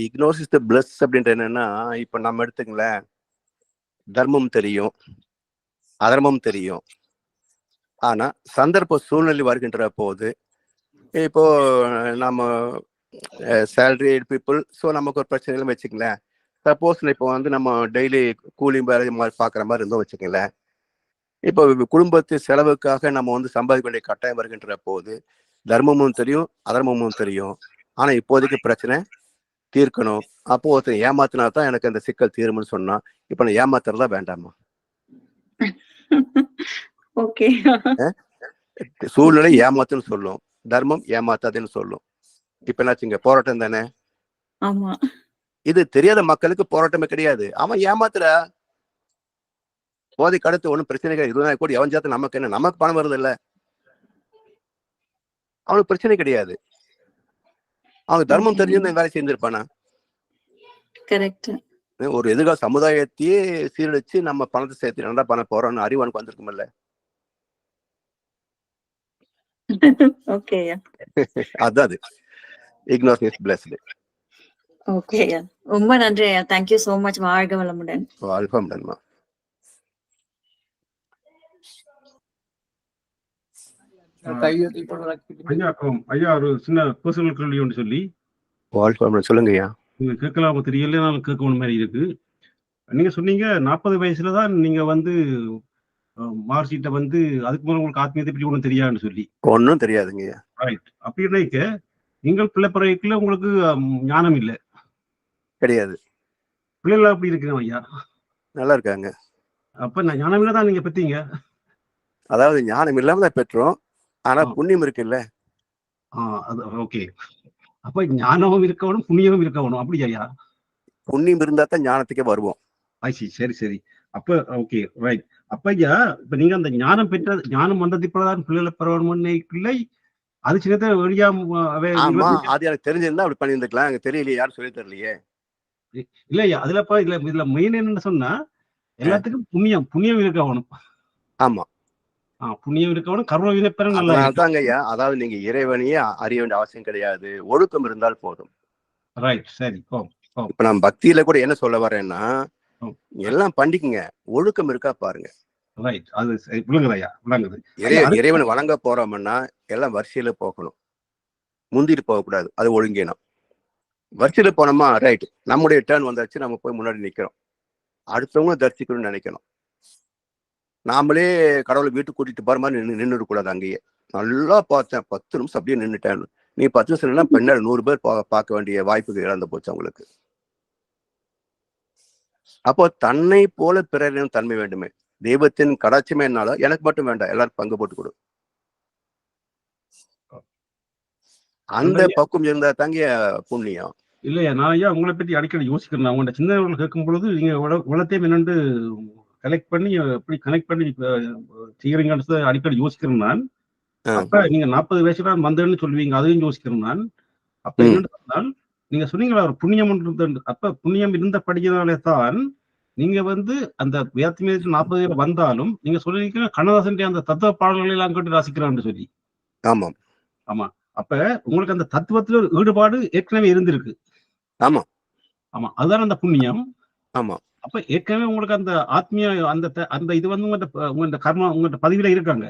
ignorance is the bliss அப்படின்ற என்னன்னா, இப்ப நம்ம எடுத்துங்களேன், தர்மம் தெரியும், அதர்மம் தெரியும். ஆனா சந்தர்ப்ப சூழ்நிலை வருகின்ற போது, இப்போ நம்ம சேலரி பீப்புள், ஸோ நமக்கு ஒரு பிரச்சனைகளும் வச்சுக்கங்களேன். சப்போஸ் இப்போ வந்து நம்ம டெய்லி கூலி வேலை மாதிரி பார்க்குற மாதிரி இருந்தோம் வச்சுக்கங்களேன். இப்போ குடும்பத்து செலவுக்காக நம்ம வந்து சம்பாதிக்க வேண்டிய கட்டாயம் வருகின்ற போது தர்மமும் தெரியும், அதர்மமும் தெரியும். ஆனா இப்போதைக்கு பிரச்சனை தீர்க்கணும். அப்போ ஒருத்தர் ஏமாத்தினா தான் எனக்கு அந்த சிக்கல் தீரும்னு சொன்னா, இப்ப நான் ஏமாத்துறதா வேண்டாமா? ஓகே, சூழ்நிலை ஏமாத்துன்னு சொல்லும், தர்மம் ஏமாத்தாதுன்னு சொல்லும். இப்ப என்னாச்சுங்க, போராட்டம் தானே. ஆமா, இது தெரியாத மக்களுக்கு போராட்டமே கிடையாது. அவன் ஏமாத்துற போதைக்கு அடுத்து ஒன்றும் பிரச்சனை கிடையாது. 20,000 கோடி எவன் சேர்த்து நமக்கு என்ன, நமக்கு பணம் வருது இல்ல, அவனுக்கு பிரச்சனை கிடையாது. அவனுக்கு தர்மம் தெரிஞ்சு வேலை செஞ்சிருப்பானா? கரெக்ட். ஒரு எதிர்கால சமுதாயத்தையே சீரழிச்சு நம்ம பணத்தை சேர்த்து நல்லா பண்ண போறோம்னு அறிவானுக்கு வந்திருக்குமில்ல. ஓகே, அதான் அது ignorance is blessed. ஓகே, ரொம்ப நன்றி ஐயா. Thank you so much. வாழ்க வளமுடன். வாழ்க வளமுடன்மா. ஐயா ஒரு சின்ன பர்சனல் கேள்வி ஒன்று சொல்லி. வாழ்க வளமுடன், சொல்லுங்க ஐயா. நீங்க கேட்கலாம தெரியல, நான் கேட்கணும் மாதிரி இருக்கு. நீங்க சொன்னீங்க 40 வயசுலதான் நீங்க வந்து மார்க்சிட்ட வந்து அதுக்கு மேல உங்களுக்கு ஆத்மீயத்தை பற்றி ஒன்றும் தெரியாதுன்னு சொல்லி. ஒன்னும் தெரியாதுங்க. ரைட். அப்படின்னாக்க நீங்கள் பிள்ளை பிறகுல உங்களுக்கு ஞானம் இல்லை கிடையாது. பிள்ளைகள் அப்படி இருக்கிறோம் ஐயா, நல்லா இருக்காங்க. அப்ப நான் ஞானம் இல்லதான் நீங்க பெற்றீங்க. அதாவது ஞானம் இல்லாம தான் பெற்றோம், ஆனா புண்ணியம் இருக்குல்ல. அது ஓகே. அப்ப ஞானமும் இருக்கணும், புண்ணியமும் இருக்கணும், அப்படி ஐயா? புண்ணியம் இருந்தா தான் ஞானத்துக்கே வருவோம். சரி சரி. அப்ப ஓகே, ரைட். அப்ப ஐயா, இப்ப நீங்க அந்த ஞானம் பெற்ற ஞானம் வந்தது இப்பதான் பிள்ளைகளை பெறணும்னு இல்லை, அது சின்னத்தை அது எனக்கு தெரிஞ்சிருந்தா அப்படி பண்ணிருந்துக்கலாம். எனக்கு தெரியலையே, யாரும் சொல்லி தரலையே. இல்லையா? அதுலப்பா இதுல மெயின் என்னன்னு சொன்னா, எல்லாத்துக்கும் புண்ணியம் இருக்கணும். ஆமா, புண்ணியம் இருக்கணும், கர்ம வினைப்பெற நல்லா தாங்க ஐயா. அதாவது நீங்க இறைவனையே அறிய வேண்டிய அவசியம் கிடையாது, ஒழுக்கம் இருந்தால் போதும். ரைட், சரி. இப்ப நான் பக்தியில கூட என்ன சொல்ல வரேன்னா, எல்லாம் பண்ணிக்குங்க, ஒழுக்கம் இருக்கா பாருங்க. ரைட், அது விளங்குது. இறைவனை வணங்க போறோம்னா எல்லாம் வரிசையில போகணும், முந்திட்டு போகக்கூடாது. அது ஒழுங்கினம். வரிசையில போனோமா, ரைட், நம்முடைய டேர்ன் வந்தாச்சு, நம்ம போய் முன்னாடி நிக்கிறோம், அடுத்தவங்க தரிசிக்கணும்னு நினைக்கணும். நாமளே கடவுளை வீட்டுக்கு கூட்டிட்டு போற மாதிரி நின்றுட கூடாது. அங்கேயே நல்லா பார்த்தேன், 10 நிமிஷம் அப்படியே நின்றுட்டேன். நீ 10 நிமிஷம் பின்னாடி 100 பேர் பார்க்க வேண்டிய வாய்ப்புகள் இழந்து போச்சு அவங்களுக்கு. அப்போ தன்னை போல பிறரின் தன்மை வேண்டுமே. தெய்வத்தின் கடாட்சமே என்னாலும் எனக்கு மட்டும் வேண்டாம், எல்லாரும் பங்கு போட்டு கொடு. அந்த பக்குவம் இருந்தா தாங்க புண்ணியம். இல்லையா? நான் ஐயா உங்களை பற்றி அடிக்கடி யோசிக்கிறேன். அவங்களோட சிந்தனைகள் கேட்கும் பொழுது நீங்க உலகத்தையும் என்னென்று கலெக்ட் பண்ணி எப்படி கனெக்ட் பண்ணி செய்யறீங்கன்னு அடிக்கடி யோசிக்கிறேன் நான். அப்ப நீங்க 40 வயசுல வந்தேன்னு சொல்லுவீங்க, அதையும் யோசிக்கிறேன் நான். அப்ப என்னன்னு சொன்னால், நீங்க சொன்னீங்களா ஒரு புண்ணியம் இருந்த, அப்ப புண்ணியம் இருந்தபடியினாலே தான் நீங்க வந்து அந்த வேதமேற்கு 40 வந்தாலும் நீங்க சொல்லிருக்கீங்க கண்ணதாசன் அந்த தத்துவ பாடல்களை எல்லாம் கேட்டு ரசிக்கிறான்னு சொல்லி. ஆமா ஆமா. அப்ப உங்களுக்கு அந்த தத்துவத்துல ஒரு ஈடுபாடு ஏற்கனவே இருந்திருக்கு. ஆமா ஆமா, அதுதான் அந்த புண்ணியம். ஆமா. அப்ப ஏற்கனவே உங்களுக்கு அந்த ஆத்மீய அந்த இது வந்து உங்கள்ட்ட கர்மா உங்கள்ட்ட பதிவுல இருக்காங்க.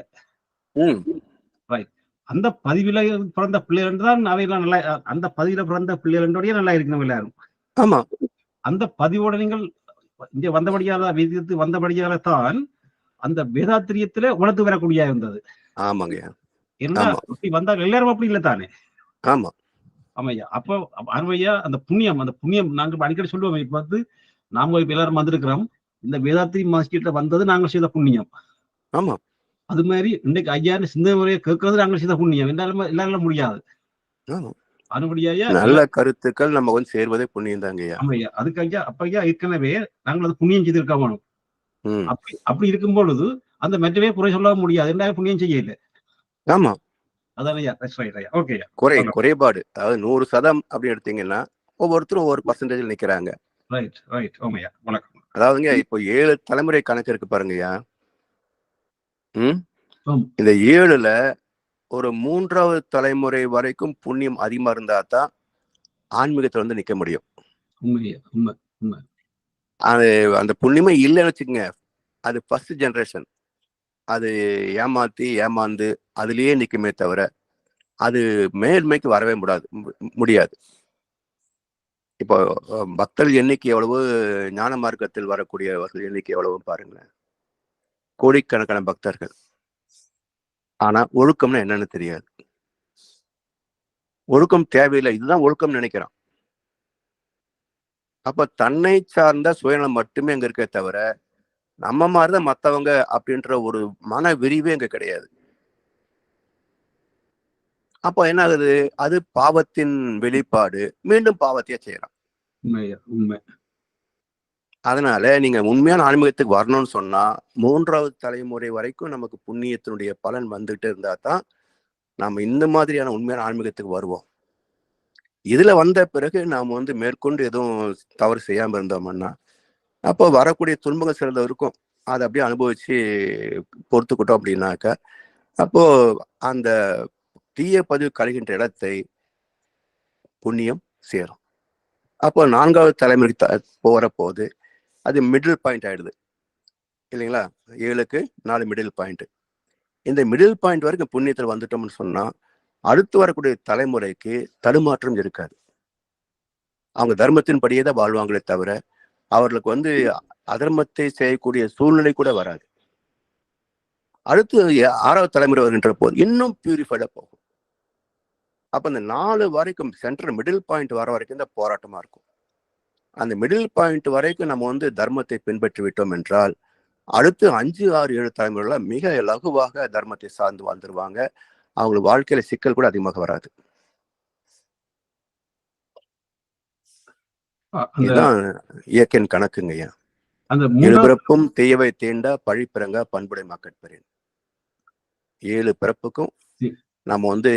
ரைட். அந்த பதிவில பிறந்த பிள்ளைகள் தான் அவையெல்லாம் நல்லா, அந்த பதிவில பிறந்த பிள்ளைகளோடய நல்லா இருக்கணும் எல்லாரும். ஆமா அந்த பதிவோட நீங்கள் இங்க வந்தபடியால விதித்து வந்தபடியால தான் அந்த வேதாத்திரியத்துல உணர்த்து வரக்கூடிய இருந்தது. ஆமாங்க. ஏன்னா ஆமா அப்படி வந்தால் எல்லாரும் அப்படி இல்லை தானே. ஆமா ஆமையா. அப்போ அருமையா அந்த புண்ணியம் நாங்க அடிக்கடி சொல்லுவோம். இப்ப வந்து நாம இப்ப எல்லாரும் வந்திருக்கிறோம், இந்த வேதாத்திரி மாஸ்கிட்ட வந்தது நாங்கள் செய்த புண்ணியம். ஆமா அது மாதிரி இன்றைக்கு ஐயாயிரம் சிந்தனை முறையை கேட்கறது நாங்கள் செய்த புண்ணியம். எல்லாரும் முடியாது. ஆமா அனுபடியா நல்ல கருத்துக்கள் நம்ம வந்து சேர்வதே புண்ணியம் தாங்கய்யா. ஆமையா. அதுக்கு ஐயா அப்ப ஐயா ஏற்கனவே நாங்கள் அது புண்ணியம் செய்திருக்க வேணும். ம் அப்படி இருக்கும் பொழுது அந்த மெட்டவே குறை சொல்ல முடியாது. என்ன புண்ணியம் செய்ய இல்லை. ஆமா அதான் ஐயா. ஐயா. ஓகே. குறைபாடு அதாவது 100% அப்படி எடுத்தீங்கன்னா ஒவ்வொருத்தரும் ஒவ்வொரு பர்சன்டேஜ்ல நிக்கிறாங்க. Right right. ஓமையா. வணக்கம். அதாவதுங்க இப்போ 7 தலைமுறை கணக்கு இருக்கு பாருங்கய்யா. ஆம். இந்த 7ல ஒரு 3வது தலைமுறை வரைக்கும் புண்ணியம் அதிகமா இருந்தா தான் ஆன்மீகத்துல வந்து நிக்க முடியும். உண்மையா. உண்மை. அது அந்த புண்ணியமே இல்லைன்னு வச்சுக்கோங்க, அது ஃபர்ஸ்ட் ஜெனரேஷன், அது ஏமாந்து அதுலயே நிக்குமே தவிர அது மேன்மைக்கு வரவே முடியாது. இப்போ பக்தர்கள் எண்ணிக்கை எவ்வளவு, ஞான மார்க்கத்தில் வரக்கூடியவர்கள் எண்ணிக்கை எவ்வளவு பாருங்களேன். கோடிக்கணக்கான பக்தர்கள். ஆனா ஒழுக்கம்னா என்னன்னு தெரியாது. ஒழுக்கம் தேவையில்லை, இதுதான் ஒழுக்கம் நினைக்கிறான். அப்ப தன்னை சார்ந்த சுயநலம் மட்டுமே அங்க இருக்க தவிர நம்ம மாதிரிதான் மத்தவங்க அப்படின்ற ஒரு மன விரிவே அங்க கிடையாது. அப்ப என்ன ஆகுது, அது பாவத்தின் வெளிப்பாடு, மீண்டும் பாவத்தையே செய்யறான். உண்மை. அதனால நீங்க உண்மையான ஆன்மீகத்துக்கு வரணும்னு சொன்னா 3வது தலைமுறை வரைக்கும் நமக்கு புண்ணியத்தினுடைய பலன் வந்துட்டு இருந்தா தான் நாம இந்த மாதிரியான உண்மையான ஆன்மீகத்துக்கு வருவோம். இதுல வந்த பிறகு நாம வந்து மேற்கொண்டு எதுவும் தவறு செய்யாம இருந்தோம்னா அப்போ வரக்கூடிய துன்பங்கள் சிலது இருக்கும், அதை அப்படியே அனுபவிச்சு பொறுத்துக்கிட்டோம் அப்படின்னாக்க அப்போ அந்த தீய பதிவு கழிகின்ற இடத்தை புண்ணியம் சேரும். அப்போ 4வது தலைமுறைக்கு போற போது அது மிடில் பாயிண்ட் ஆயிடுது இல்லைங்களா. 7க்கு 4 மிடில் பாயிண்ட். இந்த மிடில் பாயிண்ட் வரைக்கும் புண்ணியத்தில் வந்துட்டோம்னு சொன்னா அடுத்து வரக்கூடிய தலைமுறைக்கு தடுமாற்றம் இருக்காது. அவங்க தர்மத்தின் படியே தான் வாழ்வாங்களே தவிர அவர்களுக்கு வந்து அதர்மத்தை செய்யக்கூடிய சூழ்நிலை கூட வராது. அடுத்து 6வது தலைமுறை வருகின்ற போது இன்னும் பியூரிஃபைடா போகும். அப்ப இந்த 4 வரைக்கும் சென்டர் மிடில் பாயிண்ட் வர வரைக்கும் தான் போராட்டமா இருக்கும். அந்த மிடில் பாயிண்ட் வரைக்கும் நம்ம வந்து தர்மத்தை பின்பற்றி விட்டோம் என்றால் அடுத்து 5, 6, 7 தலைமுறைல மிக லகுவாக தர்மத்தை சார்ந்து வாழ்ந்துருவாங்க. அவங்களுக்கு வாழ்க்கையில சிக்கல் கூட அதிகமாக வராது. இதுதான் இயற்கையின் கணக்குங்கய்யா. அந்த பிறப்பும் தீயவை தீண்டா பழிப்பிறங்க பண்புடை மக்கட்பெறேன். 7 பிறப்புக்கும் நம்ம வந்து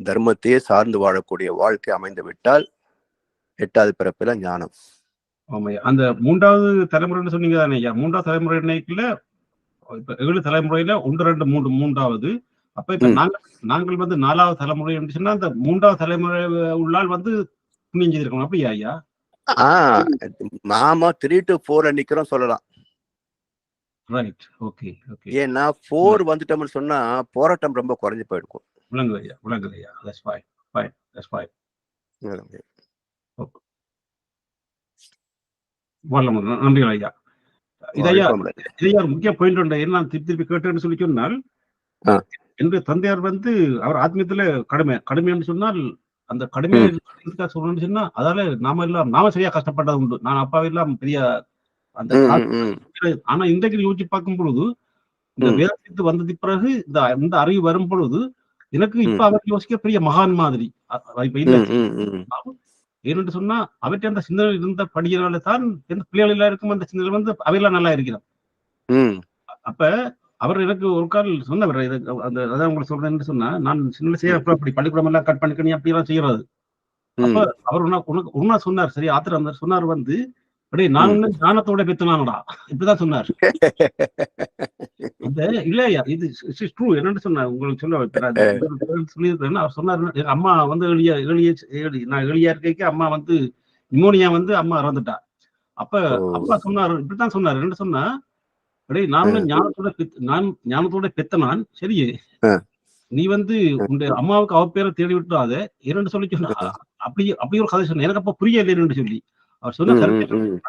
தர்மத்தையே சார்ந்து வாழக்கூடிய வாழ்க்கை அமைந்து விட்டால் 8வது பிறப்புல ஞானம். ஆமாய்யா. அந்த 3வது தலைமுறைன்னு சொன்னீங்க தானே ஐயா. 3வது தலைமுறை நினைக்கல, இப்ப 7 தலைமுறையில 1, 2, 3 3வது. அப்ப இப்ப நாங்கள் வந்து 4வது தலைமுறை சொன்னா அந்த 3வது தலைமுறை உள்ளால் வந்து புண்ணியம் செய்திருக்கணும். அப்படியா ஐயா? நாம 3 to 4 நிக்கிறோம் சொல்லலாம். ரைட். ஓகே. ஏன்னா 4 வந்துட்டோம்னு சொன்னா போராட்டம் ரொம்ப குறைஞ்சு போயிருக்கும். விளங்குது ஐயா. That's fine. நன்றிகள் ஐயா. இதையா ஒரு முக்கிய பாயிண்ட் உண்டு. என்ன திருப்பி கேட்டேன்னு சொல்லி சொன்னால், என்னுடைய தந்தையார் வந்து அவர் ஆத்மீயத்துல கடுமைன்னு சொன்னால் அந்த கடுமையை சொல்லணும்னு சொன்னா அதால நாம சரியா கஷ்டப்பட்டது உண்டு. நான் அப்பாவை எல்லாம் பெரிய அந்த ஆனா இன்றைக்கு யோசிச்சு பார்க்கும் பொழுது இந்த வேதத்துக்கு வந்தது பிறகு இந்த அறிவு வரும் பொழுது எனக்கு இப்ப அவர் யோசிக்க பெரிய மகான் மாதிரி இப்ப இல்லை. ஏன்னு சொன்னா அவற்றை அந்த சிந்தனை இருந்த படியினால தான் எந்த பிள்ளைகள் எல்லாம் இருக்கும் அந்த சிந்தனை வந்து அவையெல்லாம் நல்லா இருக்கிறான். அப்ப அவர் எனக்கு ஒரு கால் சொன்னவர், அந்த அதான் உங்களுக்கு சொல்றேன்னு சொன்னா, நான் சின்ன செய்ய அப்படி பள்ளிக்கூடம் எல்லாம் கட் பண்ணிக்கணும் அப்படி எல்லாம் செய்யறது. அப்ப அவர் உன்னா சொன்னார், சரி ஆத்திரம் சொன்னார் வந்து, அப்படியே நான் ஞானத்தோட பெத்தனானடா இப்படிதான் சொன்னார். இல்லையா இது ட்ரூ. என்னன்னு சொன்னார் உங்களுக்கு சொல்லியிருக்கேன். அவர் சொன்னார், அம்மா வந்து நான் எளியா இருக்க அம்மா வந்து நிமோனியா வந்து அம்மா இறந்துட்டா. அப்ப அப்பா சொன்னார், இப்படித்தான் சொன்னார். என்ன சொன்னா, அப்படியே நான் ஞானத்தோட பெத்தனான் சரியே, நீ வந்து உன் அம்மாவுக்கு அவ பேரை தேடி விட்டுறாத இரண்டு சொல்லி சொன்னா அப்படி ஒரு கதை சொன்ன எனக்கு அப்ப புரியலைன்னு சொல்லி அவர் சொன்ன கருத்து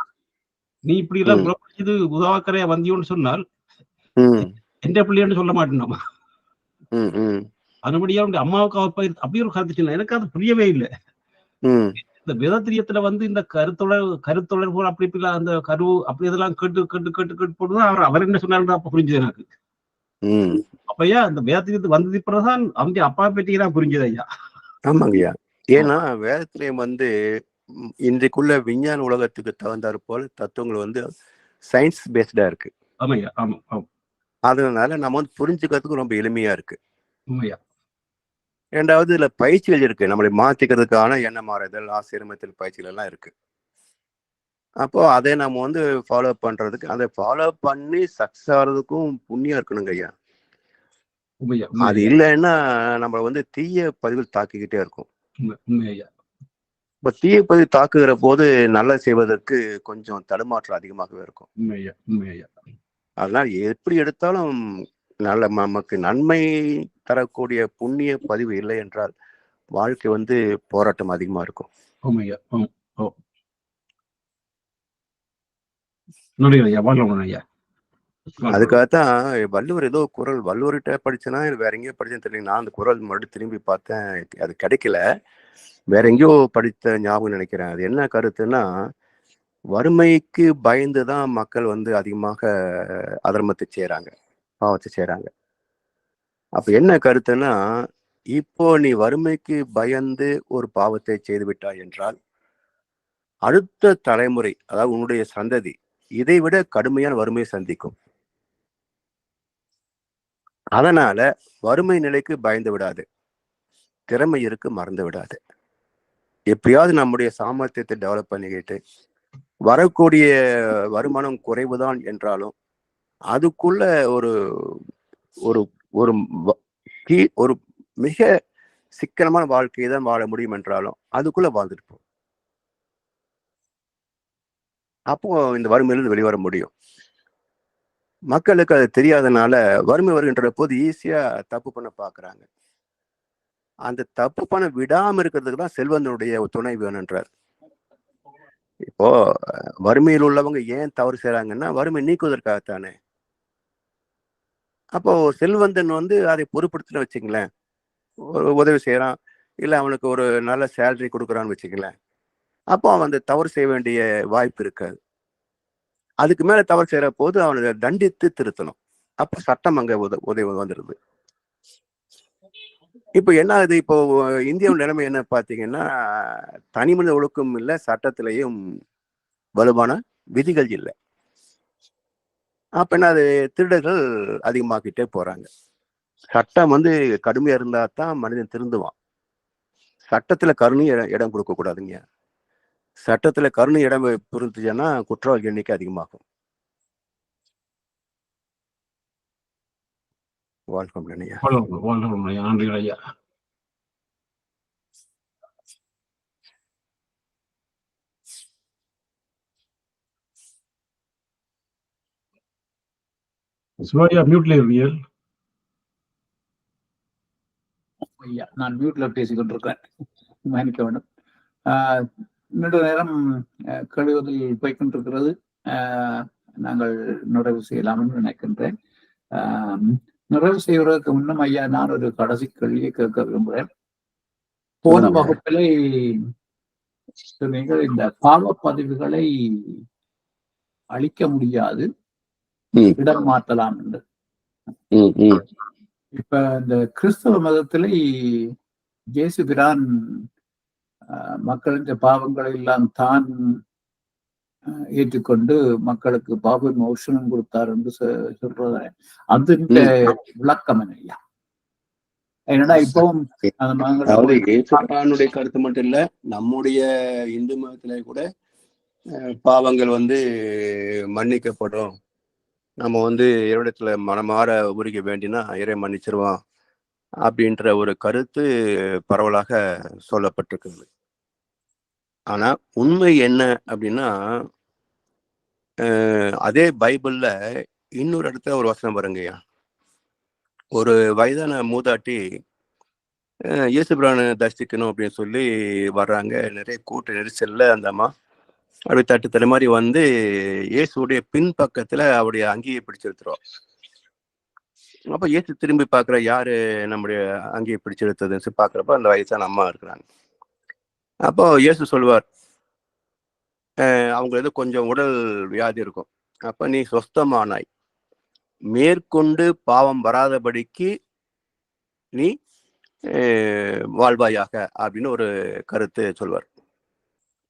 நீ இப்படி எல்லாம் இது உதவாக்கரையா வந்தியோன்னு சொன்னால் எந்த பிள்ளைன்னு சொல்ல மாட்டேன் அதுபடியா அம்மாவுக்கு அவ பேர் அப்படி ஒரு கருத்து சொன்ன எனக்கு அது புரியவே இல்லை. இந்த வேதத்திரியத்துல வந்து இந்த கருத்தொடர் போல அப்படி இப்படி அந்த கரு அப்படி இதெல்லாம் கேட்டு போட்டுதான் அவர் என்ன சொன்னாரு அப்ப புரிஞ்சது எனக்கு. அப்பையா அந்த வேதத்திரியத்து வந்தது பிறகுதான் அவங்க அப்பா பற்றிதான் புரிஞ்சது ஐயா. ஆமாங்கய்யா. ஏன்னா வேதத்திரியம் வந்து இன்றைக்குள்ள விஞ்ஞான உலகத்துக்கு தகுந்தாறு போல தத்துவங்கள் வந்து சயின்ஸ் பேஸ்டா இருக்கு. ஆமாய்யா. ஆமா ஆமா. அதனால நம்ம வந்து புரிஞ்சுக்கிறதுக்கு ரொம்ப எளிமையா இருக்கு. உண்மையா. இரண்டாவது இதுல பயிற்சிகள் இருக்கு, நம்மளை மாத்திக்கிறதுக்கான எண்ண மாறுதல் ஆசீர்மத்தில் பயிற்சிகள் எல்லாம் இருக்கு. அப்போ அதை நம்ம வந்து ஃபாலோ பண்றதுக்கு அதை ஃபாலோ பண்ணி சக்சஸ் ஆகிறதுக்கும் புண்ணியம் இருக்கணுங்க ஐயா. அது இல்லைன்னா நம்ம வந்து தீய பதிவில் தாக்கிக்கிட்டே இருக்கும். இப்ப தீய பதிவு தாக்குகிற போது நல்லது செய்வதற்கு கொஞ்சம் தடுமாற்றம் அதிகமாகவே இருக்கும். அதனால எப்படி எடுத்தாலும் நல்ல நமக்கு நன்மை தரக்கூடிய புண்ணிய பதிவு இல்லை என்றால் வாழ்க்கை வந்து போராட்டம் அதிகமா இருக்கும். அதுக்காகத்தான் வள்ளுவர் ஏதோ குறள் வள்ளுவர்கிட்ட படிச்சேன்னா வேற எங்கேயோ படிச்சேன்னு தெரியல. நான் அந்த குறள் மறுபடியும் திரும்பி பார்த்தேன், அது கிடைக்கல. வேற எங்கேயோ படித்த ஞாபகம் நினைக்கிறேன். அது என்ன கருத்துன்னா, வறுமைக்கு பயந்துதான் மக்கள் வந்து அதிகமாக அதர்மத்தை செய்யறாங்க, பாவத்தை செய்யறாங்க. அப்ப என்ன கருத்துன்னா, இப்போ நீ வறுமைக்கு பயந்து ஒரு பாவத்தை செய்து விட்டாய் என்றால் அடுத்த தலைமுறை, அதாவது உன்னுடைய சந்ததி இதை விட கடுமையான வறுமையை சந்திக்கும். அதனால வறுமை நிலைக்கு பயந்து விடாது, திறமை இருக்கு மறந்து விடாது. எப்படியாவது நம்முடைய சாமர்த்தியத்தை டெவலப் பண்ணிக்கிட்டு வரக்கூடிய வருமானம் குறைவுதான் என்றாலும் அதுக்குள்ள ஒரு ஒரு ஒரு ஒரு மிக சிக்கனமான வாழ்க்கையை தான் வாழ முடியும் என்றாலும் அதுக்குள்ள வாழ்ந்துட்டு அப்போ இந்த வறுமையிலிருந்து வெளிவர முடியும். மக்களுக்கு அது தெரியாதனால வறுமை வருகின்ற போது ஈஸியா தப்பு பண்ண பாக்குறாங்க. அந்த தப்பு பண்ண விடாம இருக்கிறதுக்கு தான் செல்வந்தனுடைய துணை வேணுன்றார். இப்போ வறுமையில் உள்ளவங்க ஏன் தவறு செய்யறாங்கன்னா வறுமை நீக்குவதற்காகத்தானே. அப்போ செல்வந்தன் வந்து அதை பொறுப்படுத்தின வச்சுங்களேன், ஒரு உதவி செய்யறான், இல்ல அவனுக்கு ஒரு நல்ல சேலரி கொடுக்குறான்னு வச்சுங்களேன், அப்போ அவன் அந்த தவறு செய்ய வேண்டிய வாய்ப்பு இருக்காது. அதுக்கு மேல தவறு செய்யற போது அவனை தண்டித்து திருத்தணும். அப்ப சட்டம் அங்க உதவி வந்துடுது. இப்ப என்ன ஆகுது, இப்போ இந்தியாவோட நிலைமை என்ன பாத்தீங்கன்னா, தனி மனித ஒழுக்கம் இல்லை, சட்டத்திலையும் வலுவான விதிகள் இல்லை. அப்ப என்ன, அது திருடர்கள் அதிகமாக்கிட்டே போறாங்க. சட்டம் வந்து கடுமையா இருந்தா தான் மனிதன் திருந்துவான். சட்டத்துல கருணை இடம் கொடுக்க கூடாதுங்க. சட்டத்துல கருணை இடம் புரிஞ்சுச்சுன்னா குற்றவாளி எண்ணிக்கை அதிகமாகும். வாழ்க்கை ஐயா. சிவாயா மியூட்ல இருக்கீங்க ஐயா. நான் மியூட்ல பேசிக்கொண்டிருக்கேன், மன்னிக்க வேண்டும். நீண்ட நேரம் கழிவதில் போய்கொண்டிருக்கிறது. நாங்கள் நிறைவு செய்யலாம்னு நினைக்கின்றேன். நிறைவு செய்வதற்கு முன்னும் ஐயா, நான் ஒரு கடைசி கேள்வியை கேட்க விரும்புகிறேன். போன வகுப்பிலே நீங்கள் இந்த பாவ பதிவுகளை அழிக்க முடியாது, இடம் மாற்றலாம் என்று. இப்ப இந்த கிறிஸ்தவ மதத்திலே இயேசு பிரான் மக்களின் பாவங்களை எல்லாம் தான் ஏற்றுக்கொண்டு மக்களுக்கு பாவ மோசனம் கொடுத்தார் என்று சொல்றத அந்த விளக்கம் ஐயா. என்னடா இப்பவும் கருத்து மட்டும் இல்ல, நம்முடைய இந்து மதத்திலே கூட பாவங்கள் வந்து மன்னிக்கப்படும், நம்ம வந்து இறைவனிடத்துல மனமாற உருக வேண்டினா இறை மன்னிச்சிருவான் அப்படின்ற ஒரு கருத்து பரவலாக சொல்லப்பட்டிருக்குது. ஆனா உண்மை என்ன அப்படின்னா, அதே பைபிள்ல இன்னொரு இடத்துல ஒரு வசனம் வருங்கய்யா. ஒரு வயதான மூதாட்டி இயேசு பிரானை தரிசிக்கணும் அப்படின்னு சொல்லி வர்றாங்க. நிறைய கூட்ட நெரிசல்ல அந்த அம்மா அப்படி தட்டு தலை மாதிரி வந்து இயேசுடைய பின்பக்கத்துல அவருடைய அங்கேயே பிடிச்சிருத்துறோம். அப்ப இயேசு திரும்பி பாக்குற யாரு நம்முடைய அங்கேயே பிடிச்சிருத்ததுன்னு பாக்குறப்ப அந்த வயசான அம்மா இருக்கிறாங்க. அப்போ இயேசு சொல்லுவார், அவங்க ஏதோ கொஞ்சம் உடல் வியாதி இருக்கும். அப்ப நீ சொஸ்தமானாய், மேற்கொண்டு பாவம் வராதபடிக்கு நீ வாழ்வாயாக அப்படின்னு ஒரு கருத்து சொல்வார்.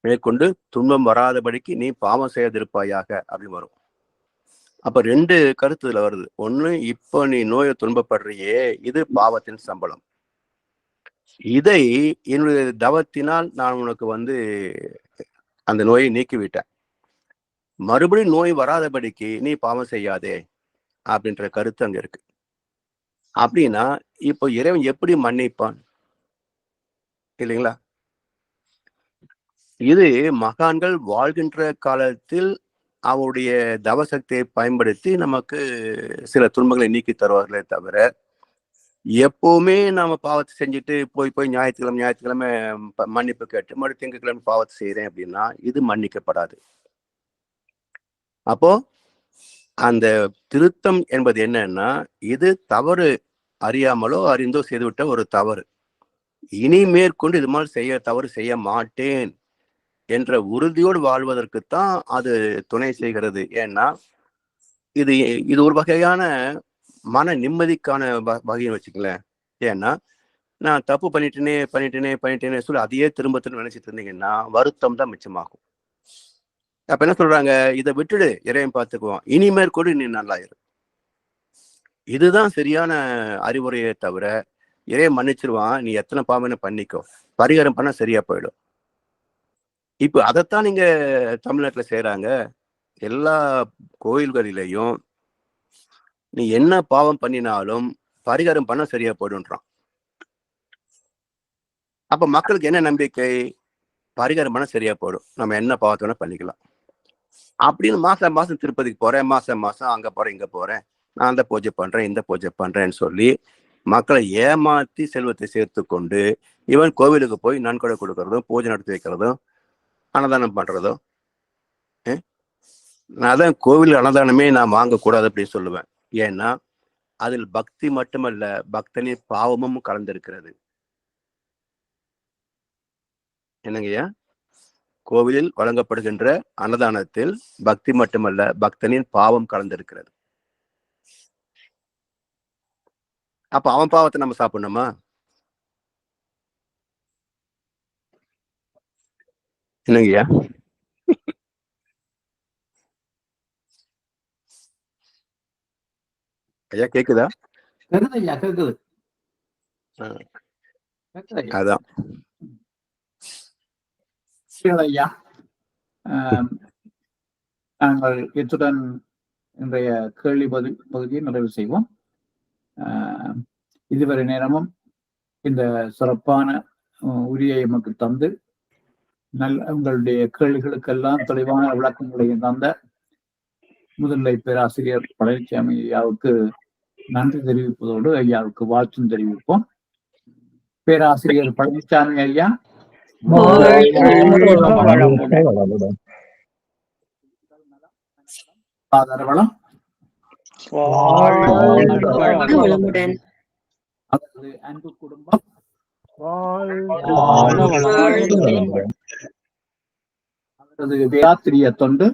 மேற்கொண்டு துன்பம் வராதபடிக்கு நீ பாவம் செய்திருப்பாயாக அப்படின்னு வரும். அப்ப 2 கருத்து இதுல வருது. ஒண்ணு, இப்போ நீ நோயை துன்பப்படுறியே, இது பாவத்தின் சம்பளம். இதை என்னுடைய தவத்தினால் நான் உனக்கு அந்த நோயை நீக்கிவிட்டேன். மறுபடியும் நோய் வராதபடிக்கு நீ பாவம் செய்யாதே அப்படின்ற கருத்து அங்க இருக்கு. அப்படின்னா இப்போ இறைவன் எப்படி மன்னிப்பான் இல்லைங்களா? இது மகான்கள் வாழ்கின்ற காலத்தில் அவருடைய தவசக்தியை பயன்படுத்தி நமக்கு சில துன்பங்களை நீக்கி தருவார்களே தவிர, எப்பவுமே நாம பாவத்தை செஞ்சுட்டு போய் ஞாயிற்றுக்கிழமை மன்னிப்பு கேட்டு மறுபடியும் திங்கட்கிழமை பாவத்தை செய்யறேன் அப்படின்னா இது மன்னிக்கப்படாது. அப்போ அந்த திருத்தம் என்பது என்னன்னா, இது தவறு, அறியாமலோ அறிந்தோ செய்துவிட்ட ஒரு தவறு. இனி மேற்கொண்டு இது மாதிரி தவறு செய்ய மாட்டேன் என்ற உறுதியோடு வாழ்வதற்குத்தான் அது துணை செய்கிறது. ஏன்னா இது ஒரு வகையான மன நிம்மதிக்கான வகைன்னு வச்சுக்கலேன். ஏன்னா நான் தப்பு பண்ணிட்டேனே சொல்லி அதையே திரும்ப நினைச்சிட்டு இருந்தீங்கன்னா வருத்தம் தான் மிச்சமாகும். அப்ப என்ன சொல்றாங்க, இதை விட்டுடு, இறைவன் பார்த்துக்குவோம், இனிமேற்கொண்டு நீ நல்லாயிரு. இதுதான் சரியான அறிவுரையை தவிர, இறைவன் மன்னிச்சிருவான், நீ எத்தனை பாவனை பண்ணிக்கோ, பரிகாரம் பண்ண சரியா போயிடும். இப்ப அதைத்தான் நீங்க தமிழ்நாட்டுல செய்யறாங்க. எல்லா கோயில்களிலையும் நீ என்ன பாவம் பண்ணினாலும் பரிகாரம் பண்ண சரியா போயிடுன்றான். அப்ப மக்களுக்கு என்ன நம்பிக்கை, பரிகாரம் பண்ண சரியா போயிடும், நம்ம என்ன பாவத்தோட பண்ணிக்கலாம் அப்படின்னு மாசம் திருப்பதிக்கு போறேன், மாசம் அங்க போறேன் இங்க போறேன், நான் அந்த பூஜை பண்றேன் இந்த பூஜை பண்றேன்னு சொல்லி மக்களை ஏமாத்தி செல்வத்தை சேர்த்து கொண்டு இவன் கோவிலுக்கு போய் நன்கொடை கொடுக்கறதும் பூஜை நடத்தி வைக்கிறதும் அன்னதானம் பண்றதும். நான் அதான் கோவில் அன்னதானமே நான் வாங்கக்கூடாது அப்படின்னு சொல்லுவேன். ஏன்னா அதில் பக்தி மட்டுமல்ல, பக்தனின் பாவமும் கலந்திருக்கிறது. என்னங்கய்யா? கோவிலில் வழங்கப்படுகின்ற அன்னதானத்தில் பக்தி மட்டுமல்ல, பக்தனின் பாவம் கலந்திருக்கிறது. அப்ப அவன் பாவத்தை நம்ம சாப்பிடணுமா? என்னங்கய்யா? ஐயா கேக்குதா? கேக்குது. அதான் ஐயா, நாங்கள் இத்துடன் இன்றைய கேள்வி பதில் பகுதியை நிறைவு செய்வோம். இதுவரை நேரமும் இந்த சிறப்பான உரியை எமக்கு தந்து உங்களுடைய கேள்விகளுக்கெல்லாம் தெளிவான விளக்கங்களை தந்த முதுநிலை பேராசிரியர் பழனிசாமி ஐயாவுக்கு நன்றி தெரிவிப்பதோடு ஐயாவுக்கு வாழ்த்தும் தெரிவிப்போம். பேராசிரியர் பழனிசாமி ஐயா, ஆதார வளம், அதாவது அன்பு குடும்பம், அவரது வேதாத்திரிய தொண்டு